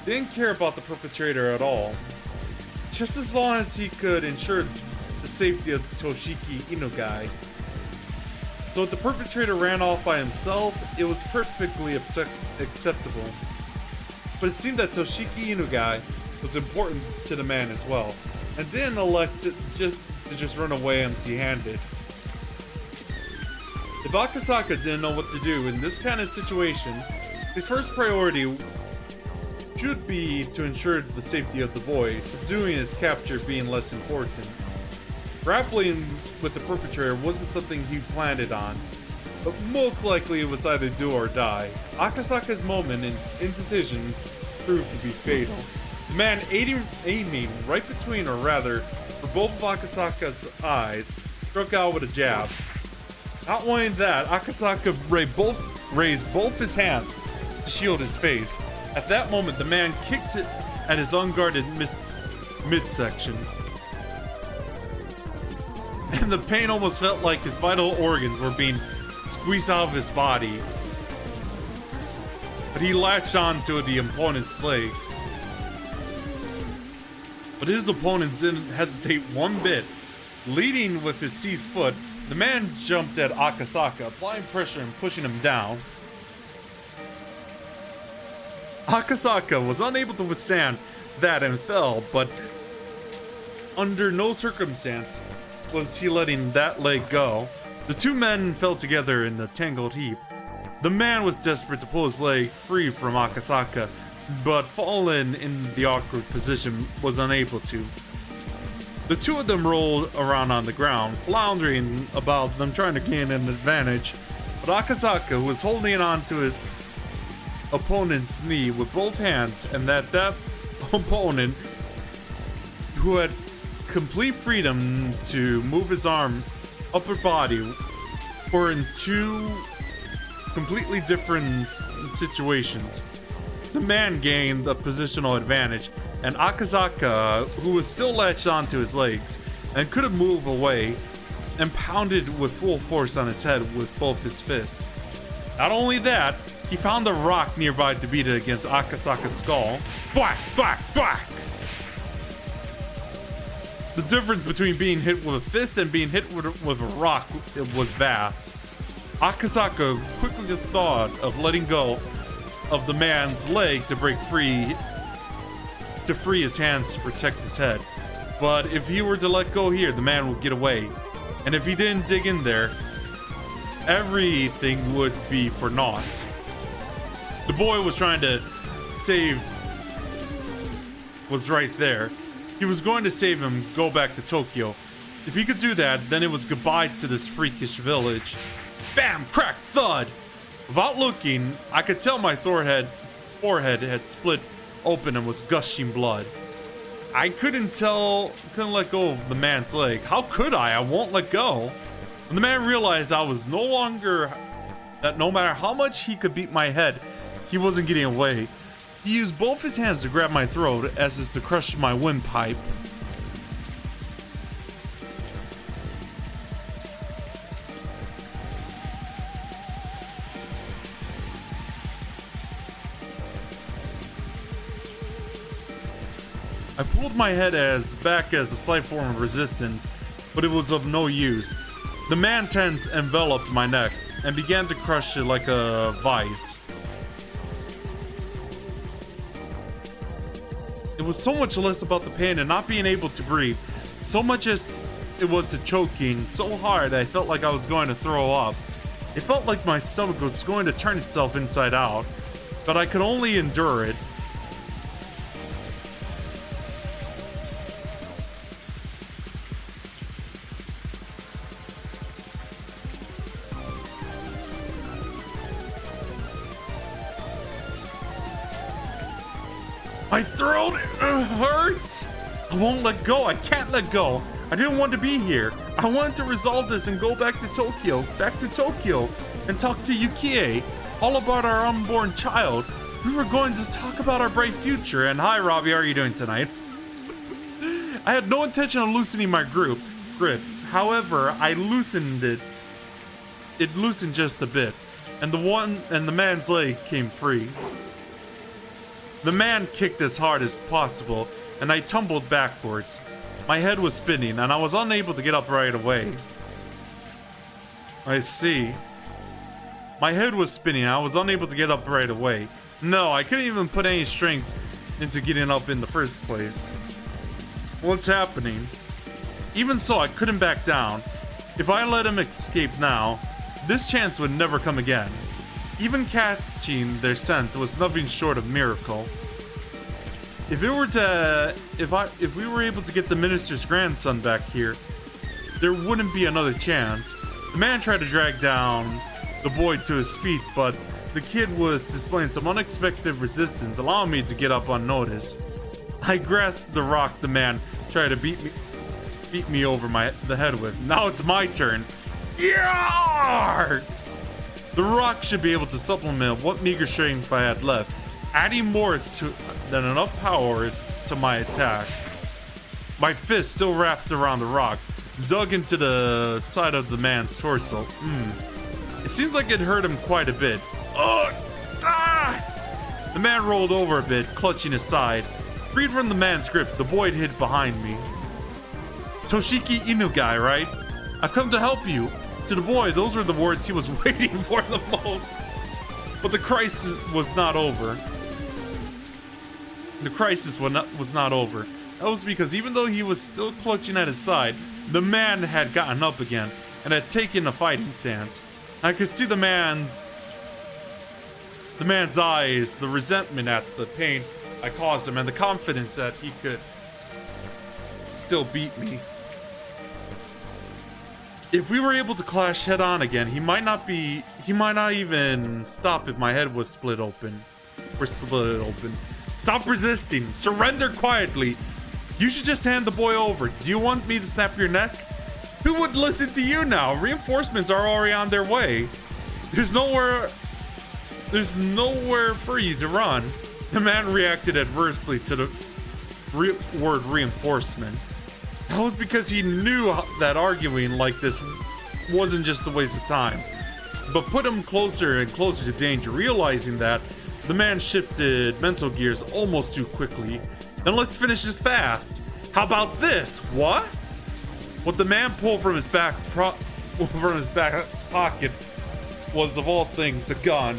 didn't care about the perpetrator at all. Just as long as he could ensure the safety of Toshiki Inugai. So if the perpetrator ran off by himself, it was perfectly acceptable. But it seemed that Toshiki Inugai was important to the man as well, and didn't elect to just run away empty-handed. If Akasaka didn't know what to do in this kind of situation, his first priority should be to ensure the safety of the boy, subduing his capture being less important. Grappling with the perpetrator wasn't something he planned it on, but most likely it was either do or die. Akasaka's moment in indecision proved to be fatal. The man aiming right between, or rather, for both of Akasaka's eyes, struck out with a jab. Not only that, Akasaka raised both his hands to shield his face. At that moment, the man kicked it at his unguarded midsection. And the pain almost felt like his vital organs were being squeezed out of his body. But he latched on to the opponent's legs. But his opponents didn't hesitate one bit. Leading with his seized foot, the man jumped at Akasaka, applying pressure and pushing him down. Akasaka was unable to withstand that and fell, but under no circumstance was he letting that leg go. The two men fell together in the tangled heap. The man was desperate to pull his leg free from Akasaka, but fallen in the awkward position, was unable to. The two of them rolled around on the ground, floundering about them trying to gain an advantage, but Akasaka, who was holding on to his opponent's knee with both hands, and that opponent, who had complete freedom to move his upper body, were in two completely different situations. The man gained a positional advantage, and Akasaka, who was still latched onto his legs and couldn't move away, and pounded with full force on his head with both his fists. Not only that, he found a rock nearby to beat it against Akasaka's skull. Whack, whack, whack! The difference between being hit with a fist and being hit with a rock was vast. Akasaka quickly thought of letting go of the man's leg to break free, to free his hands to protect his head. But if he were to let go here, the man would get away. And if he didn't dig in there, everything would be for naught. The boy was trying to save was right there. He was going to save him, go back to Tokyo. If he could do that, then it was goodbye to this freakish village. Bam! Crack! Thud! Without looking, I could tell my forehead had split open and was gushing blood. I couldn't let go of the man's leg. How could I? I won't let go. When the man realized I was that no matter how much he could beat my head, he wasn't getting away. He used both his hands to grab my throat as if to crush my windpipe. I pulled my head back as a slight form of resistance, but it was of no use. The man's hands enveloped my neck and began to crush it like a vice. It was so much less about the pain and not being able to breathe, so much as it was the choking so hard I felt like I was going to throw up. It felt like my stomach was going to turn itself inside out, but I could only endure it. My throat hurts! I won't let go. I can't let go. I didn't want to be here. I wanted to resolve this and go back to Tokyo, and talk to Yukie all about our unborn child. We were going to talk about our bright future. And hi, Robbie, how are you doing tonight? I had no intention of loosening my grip. However, I loosened it. It loosened just a bit, and the man's leg came free. The man kicked as hard as possible, and I tumbled backwards. My head was spinning, and I was unable to get up right away. I see. My head was spinning, and I was unable to get up right away. No, I couldn't even put any strength into getting up in the first place. What's happening? Even so, I couldn't back down. If I let him escape now, this chance would never come again. Even catching their scent was nothing short of miracle. If we were able to get the minister's grandson back here, there wouldn't be another chance. The man tried to drag down the boy to his feet, but the kid was displaying some unexpected resistance, allowing me to get up unnoticed. I grasped the rock the man tried to beat me over the head with. Now it's my turn. Yarr! The rock should be able to supplement what meager strength I had left, adding more than enough power to my attack. My fist still wrapped around the rock, dug into the side of the man's torso. It seems like it hurt him quite a bit. The man rolled over a bit, clutching his side. Freed from the man's grip, the boy hid behind me. Toshiki Inugai, right? I've come to help you. To the boy, those were the words he was waiting for the most. But the crisis was not over. The crisis was not over. That was because even though he was still clutching at his side, the man had gotten up again and had taken a fighting stance. I could see the man's eyes, the resentment at the pain I caused him, and the confidence that he could still beat me. If we were able to clash head on again, he might not even stop if my head was split open. Stop resisting. Surrender quietly. You should just hand the boy over. Do you want me to snap your neck? Who would listen to you now? Reinforcements are already on their way. There's nowhere for you to run. The man reacted adversely to the word reinforcement. That was because he knew that arguing like this wasn't just a waste of time, but put him closer and closer to danger. Realizing that, the man shifted mental gears almost too quickly. Then let's finish this fast. How about this? What? What the man pulled from his back pocket was, of all things, a gun.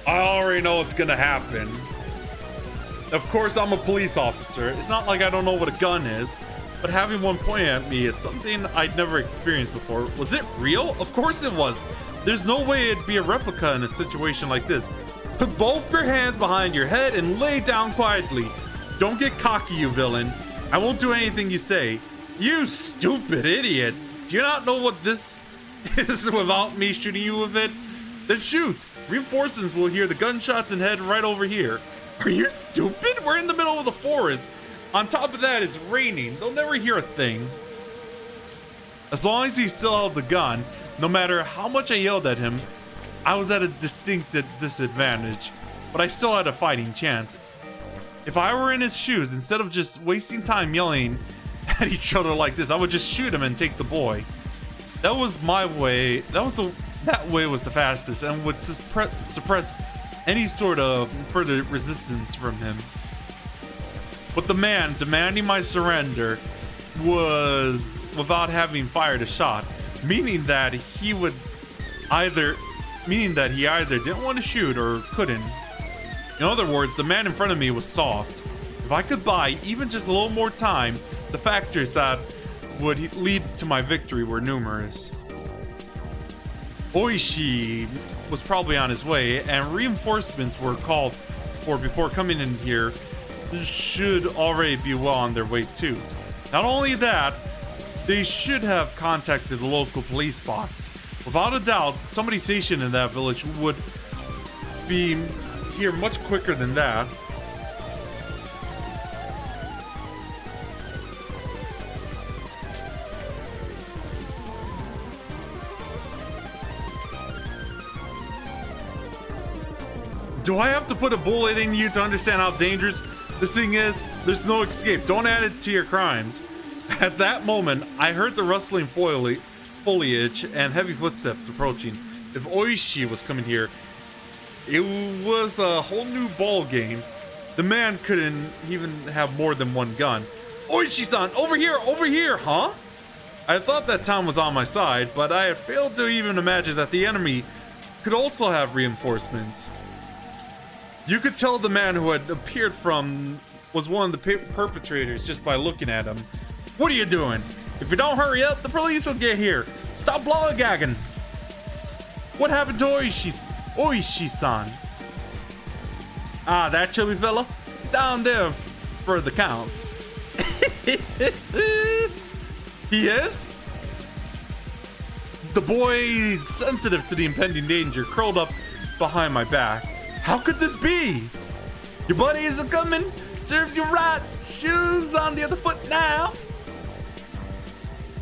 I already know what's gonna happen. Of course, I'm a police officer. It's not like I don't know what a gun is, but having one pointed at me is something I'd never experienced before. Was it real? Of course it was. There's no way it'd be a replica in a situation like this. Put both your hands behind your head and lay down quietly. Don't get cocky, you villain. I won't do anything you say. You stupid idiot. Do you not know what this is without me shooting you with it? Then shoot. Reinforcements will hear the gunshots and head right over here. Are you stupid? We're in the middle of the forest. On top of that, it's raining. They'll never hear a thing. As long as he still held the gun, no matter how much I yelled at him, I was at a distinct disadvantage. But I still had a fighting chance. If I were in his shoes, instead of just wasting time yelling at each other like this, I would just shoot him and take the boy. That was my way. That way was the fastest and would suppress any sort of further resistance from him. But the man demanding my surrender was without having fired a shot, meaning that he either didn't want to shoot or couldn't. In other words, the man in front of me was soft. If I could buy even just a little more time, the factors that would lead to my victory were numerous. Oishi was probably on his way, and reinforcements were called for before coming in here should already be well on their way too. Not only that, they should have contacted the local police box. Without a doubt, somebody stationed in that village would be here much quicker than that. Do I have to put a bullet in you to understand how dangerous this thing is? There's no escape. Don't add it to your crimes. At that moment, I heard the rustling foliage and heavy footsteps approaching. If Oishi was coming here, it was a whole new ball game. The man couldn't even have more than one gun. Oishi-san, over here, huh? I thought that Tom was on my side, but I had failed to even imagine that the enemy could also have reinforcements. You could tell the man who had appeared was one of the perpetrators just by looking at him. What are you doing? If you don't hurry up, the police will get here. Stop lollygagging. What happened to Oishi-san? Ah, that chubby fella? Down there for the count. He is? The boy, sensitive to the impending danger, curled up behind my back. How could this be? Your buddy is a-coming. Serves you right. Shoes on the other foot now.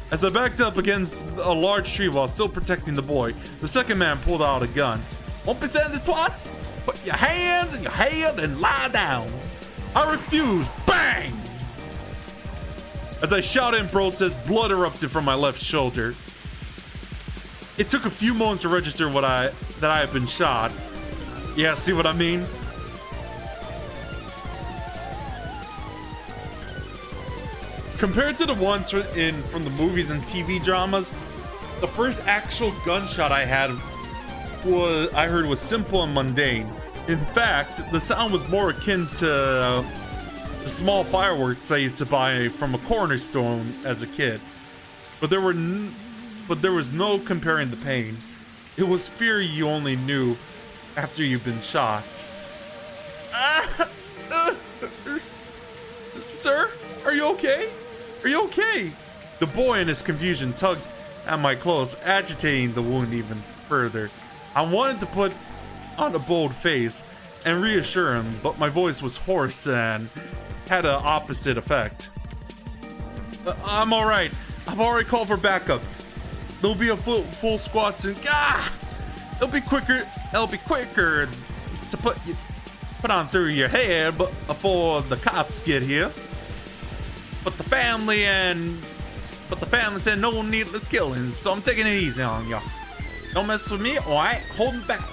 As I backed up against a large tree while still protecting the boy, the second man pulled out a gun. Won't be saying this twice. Put your hands in your head and lie down. I refuse. Bang! As I shouted in protest, blood erupted from my left shoulder. It took a few moments to register that I had been shot. Yeah, see what I mean? Compared to the ones from the movies and TV dramas, the first actual gunshot I heard was simple and mundane. In fact, the sound was more akin to the small fireworks I used to buy from a corner store as a kid. But there was no comparing the pain. It was fear you only knew after you've been shot. Sir, are you okay? Are you okay? The boy in his confusion tugged at my clothes, agitating the wound even further. I wanted to put on a bold face and reassure him, but my voice was hoarse and had an opposite effect. I'm alright. I've already called for backup. There'll be a full squad soon. It'll be quicker to put on through your head before the cops get here. But the family said no needless killings, so I'm taking it easy on y'all. Don't mess with me, alright? Holding back.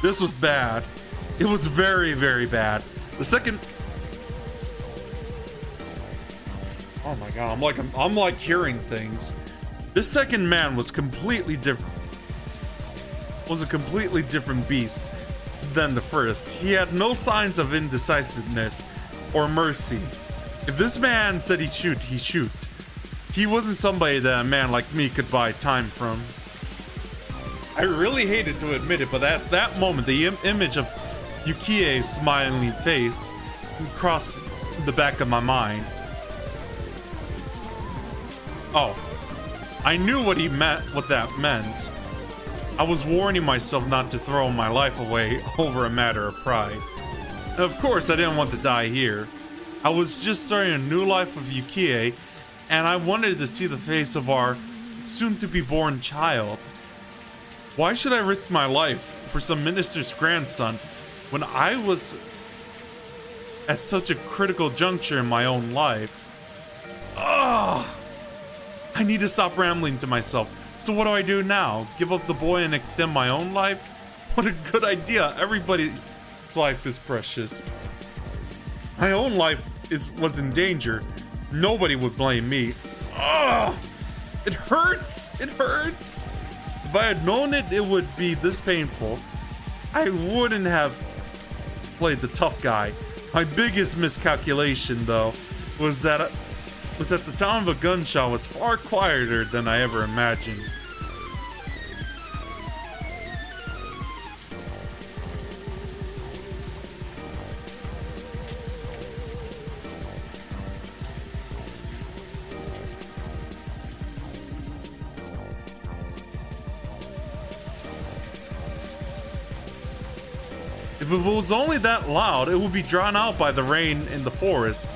This was bad. It was very, very bad. The second. Oh my god, I'm like hearing things. This second man was completely different. Was a completely different beast than the first. He had no signs of indecisiveness or mercy. If this man said he'd shoot, he'd shoot. He wasn't somebody that a man like me could buy time from. I really hated to admit it, but at that moment, the image of Yukie's smiling face crossed the back of my mind. Oh, I knew what that meant. I was warning myself not to throw my life away over a matter of pride. And of course, I didn't want to die here. I was just starting a new life with Yukie, and I wanted to see the face of our soon-to-be-born child. Why should I risk my life for some minister's grandson when I was at such a critical juncture in my own life? Ugh! I need to stop rambling to myself. So what do I do now? Give up the boy and extend my own life? What a good idea. Everybody's life is precious. My own life was in danger. Nobody would blame me. Ugh! It hurts! It hurts! If I had known it would be this painful, I wouldn't have played the tough guy. My biggest miscalculation, though, was that the sound of a gunshot was far quieter than I ever imagined. If it was only that loud, it would be drowned out by the rain in the forest.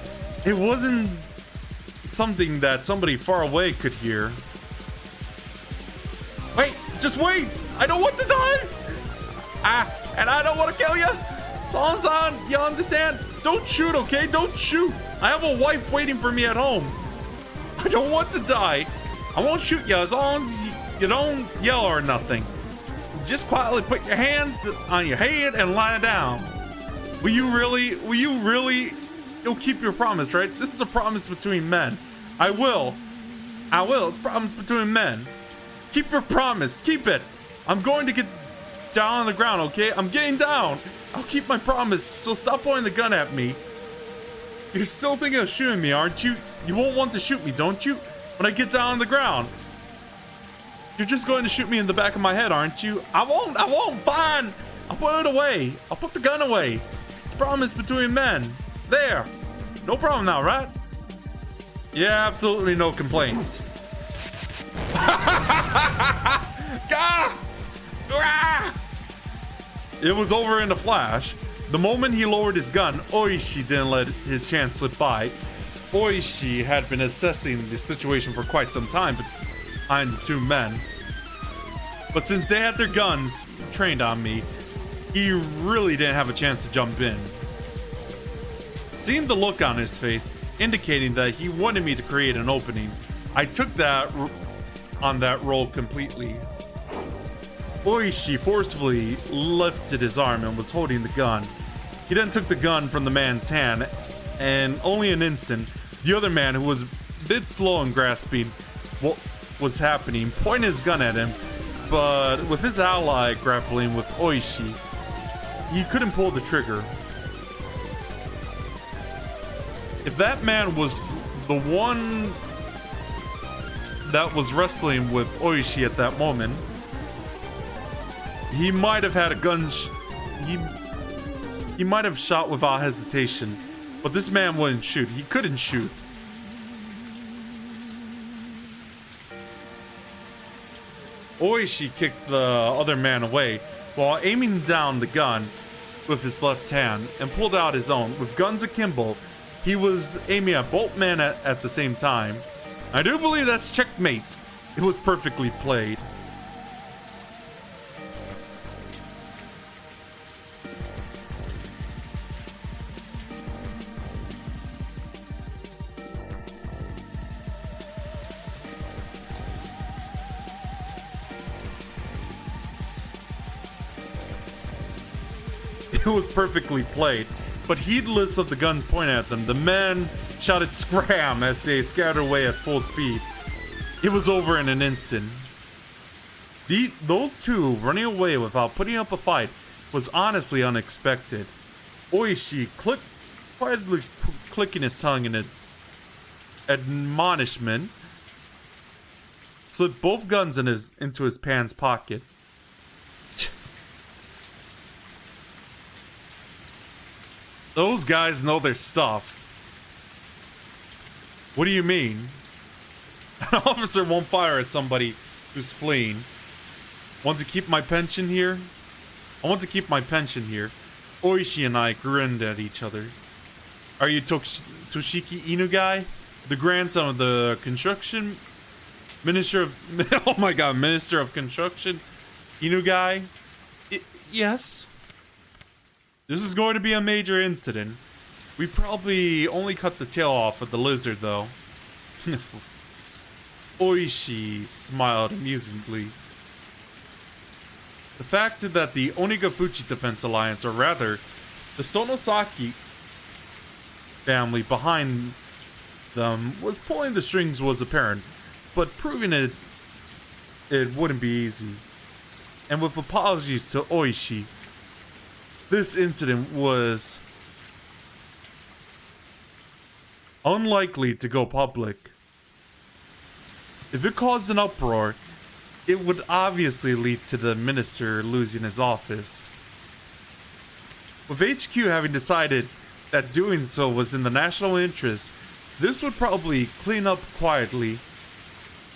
It wasn't something that somebody far away could hear. Wait, just wait! I don't want to die! And I don't want to kill you! San-san, you understand? Don't shoot, okay? Don't shoot! I have a wife waiting for me at home. I don't want to die. I won't shoot you as long as you don't yell or nothing. Just quietly put your hands on your head and lie down. Will you really? You'll keep your promise, right? This is a promise between men. I will. It's a promise between men. Keep your promise. Keep it. I'm going to get down on the ground, okay? I'm getting down. I'll keep my promise, so stop pointing the gun at me. You're still thinking of shooting me, aren't you? You won't want to shoot me, don't you? When I get down on the ground. You're just going to shoot me in the back of my head, aren't you? I won't, fine. I'll put it away. I'll put the gun away. It's a promise between men. There. No problem now, right? Yeah, absolutely no complaints. It was over in a flash. The moment he lowered his gun, Oishi didn't let his chance slip by. Oishi had been assessing the situation for quite some time behind the two men. But since they had their guns trained on me, he really didn't have a chance to jump in. Seeing the look on his face, indicating that he wanted me to create an opening, I took that on that role completely. Oishi forcefully lifted his arm and was holding the gun. He then took the gun from the man's hand, and only an instant, the other man, who was a bit slow in grasping what was happening, pointed his gun at him, but with his ally grappling with Oishi, he couldn't pull the trigger. If that man was the one that was wrestling with Oishi at that moment, he might have had a gun. He might have shot without hesitation, but this man wouldn't shoot. He couldn't shoot. Oishi kicked the other man away while aiming down the gun with his left hand and pulled out his own. With guns akimbo, he was aiming at both men at the same time. I do believe that's checkmate. It was perfectly played. It was perfectly played, but heedless of the guns pointed at them, the men shouted scram as they scattered away at full speed. It was over in an instant. Those two running away without putting up a fight was honestly unexpected. Oishi quietly clicking his tongue in admonishment, slipped both guns into his pants pocket. Those guys know their stuff. What do you mean? An officer won't fire at somebody who's fleeing. Want to keep my pension here? I want to keep my pension here. Oishi and I grinned at each other. Are you Toshiki Inu guy? The grandson of the construction minister of... oh my god, minister of construction? Inu guy? Yes. This is going to be a major incident. We probably only cut the tail off of the lizard, though. Oishi smiled amusingly. The fact that the Onigafuchi Defense Alliance, or rather, the Sonosaki family behind them was pulling the strings was apparent, but proving it wouldn't be easy. And with apologies to Oishi, this incident was unlikely to go public. If it caused an uproar, it would obviously lead to the minister losing his office. With HQ having decided that doing so was in the national interest, this would probably clean up quietly.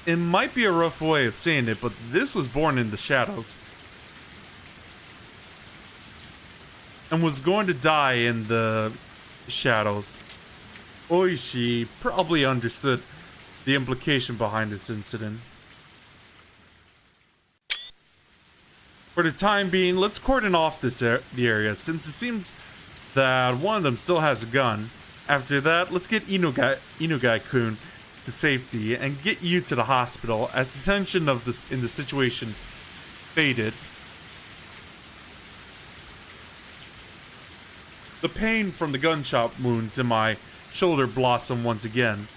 It might be a rough way of saying it, but this was born in the shadows. And was going to die in the shadows. Oishi probably understood the implication behind this incident. For the time being, let's cordon off the area, since it seems that one of them still has a gun. After that, let's get Inugai-kun to safety and get you to the hospital as the tension of this in the situation faded. The pain from the gunshot wounds in my shoulder blossomed once again.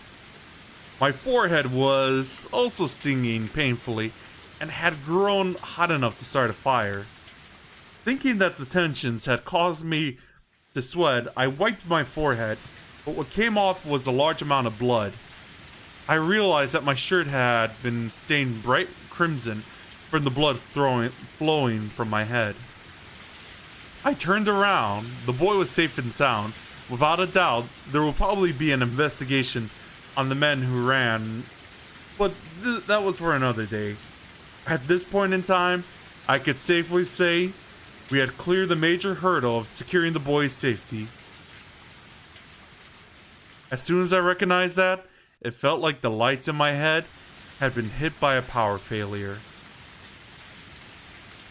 My forehead was also stinging painfully and had grown hot enough to start a fire. Thinking that the tensions had caused me to sweat, I wiped my forehead, but what came off was a large amount of blood. I realized that my shirt had been stained bright crimson from the blood flowing from my head. I turned around. The boy was safe and sound. Without a doubt, there will probably be an investigation on the men who ran, but that was for another day. At this point in time, I could safely say we had cleared the major hurdle of securing the boy's safety. As soon as I recognized that, it felt like the lights in my head had been hit by a power failure.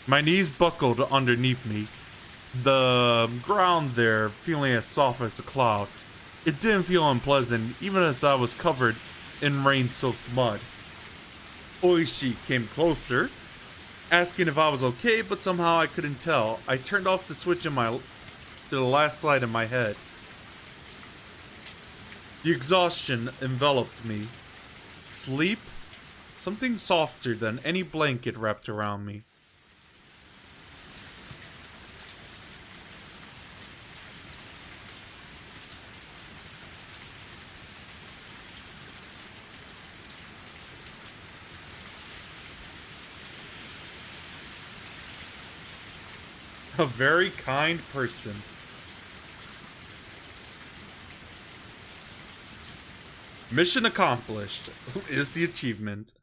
My knees buckled underneath me, the ground there feeling as soft as a cloud. It didn't feel unpleasant, even as I was covered in rain-soaked mud. Oishi came closer, asking if I was okay, but somehow I couldn't tell. I turned off the switch to the last light in my head. The exhaustion enveloped me. Sleep? Something softer than any blanket wrapped around me. A very kind person. Mission accomplished is the achievement.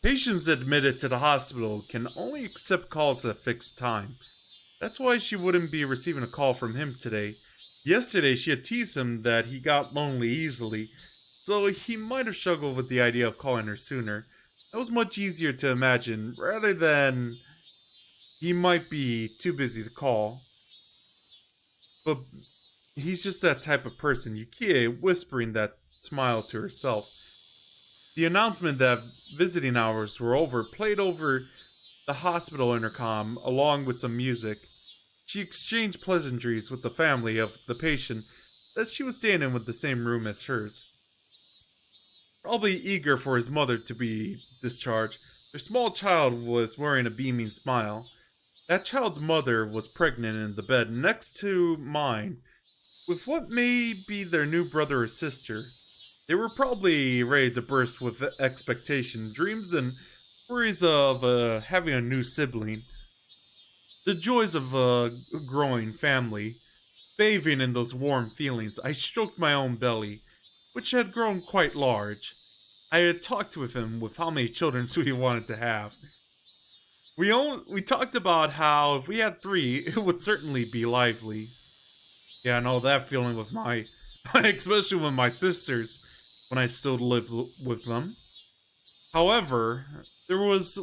Patients admitted to the hospital can only accept calls at a fixed time. That's why she wouldn't be receiving a call from him today. Yesterday, she had teased him that he got lonely easily, so he might have struggled with the idea of calling her sooner. That was much easier to imagine, rather than he might be too busy to call. But he's just that type of person. Yukie whispering that smile to herself. The announcement that visiting hours were over played over the hospital intercom along with some music. She exchanged pleasantries with the family of the patient that she was staying in with the same room as hers. Probably eager for his mother to be discharged, their small child was wearing a beaming smile. That child's mother was pregnant in the bed next to mine, with what may be their new brother or sister. They were probably ready to burst with expectation, dreams, and worries of having a new sibling. The joys of a growing family. Bathing in those warm feelings, I stroked my own belly, which had grown quite large. I had talked with him with how many children we wanted to have. We talked about how if we had 3, it would certainly be lively. Yeah, I know that feeling with especially with my sisters, when I still lived with them. However, there was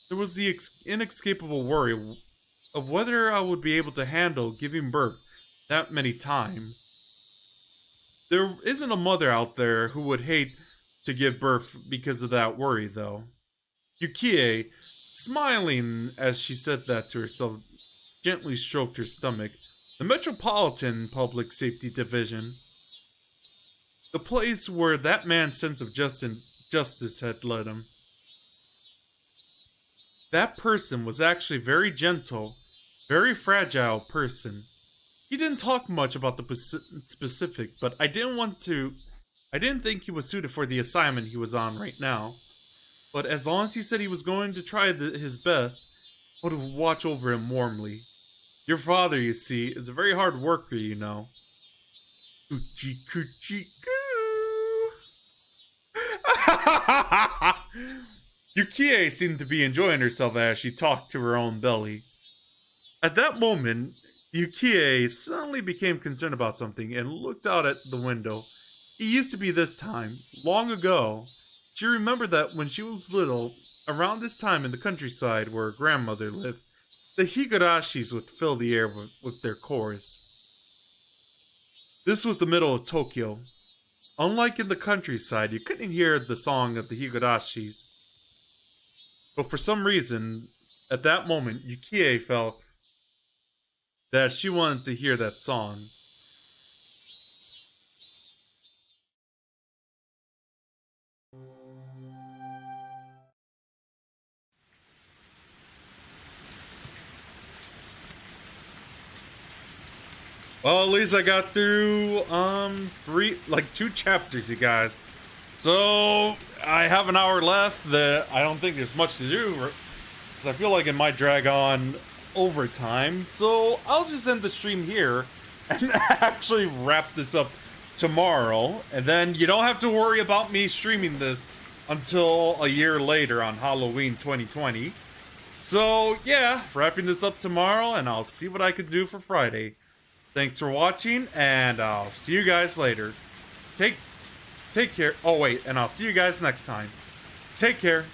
the inescapable worry of whether I would be able to handle giving birth that many times. There isn't a mother out there who would hate to give birth because of that worry, though. Yukie, smiling as she said that to herself, gently stroked her stomach. The Metropolitan Public Safety Division. The place where that man's sense of justice had led him. That person was actually very gentle, very fragile person. He didn't talk much about the specific, but I didn't think he was suited for the assignment he was on right now. But as long as he said he was going to try his best, I would watch over him warmly. Your father, you see, is a very hard worker, you know. Coochie coochie coo. Yukie seemed to be enjoying herself as she talked to her own belly. At that moment, Yukie suddenly became concerned about something and looked out at the window. It used to be this time, long ago. She remembered that when she was little, around this time in the countryside where her grandmother lived, the Higurashis would fill the air with their chorus. This was the middle of Tokyo. Unlike in the countryside, you couldn't hear the song of the Higurashis. But for some reason, at that moment, Yukie felt that she wanted to hear that song. Well, at least I got through, 2 chapters, you guys. So, I have an hour left that I don't think there's much to do, because I feel like it might drag on overtime. So, I'll just end the stream here and actually wrap this up tomorrow. And then you don't have to worry about me streaming this until a year later on Halloween 2020. So, yeah, wrapping this up tomorrow, and I'll see what I can do for Friday. Thanks for watching, and I'll see you guys later. Take care. Oh, wait, and I'll see you guys next time. Take care.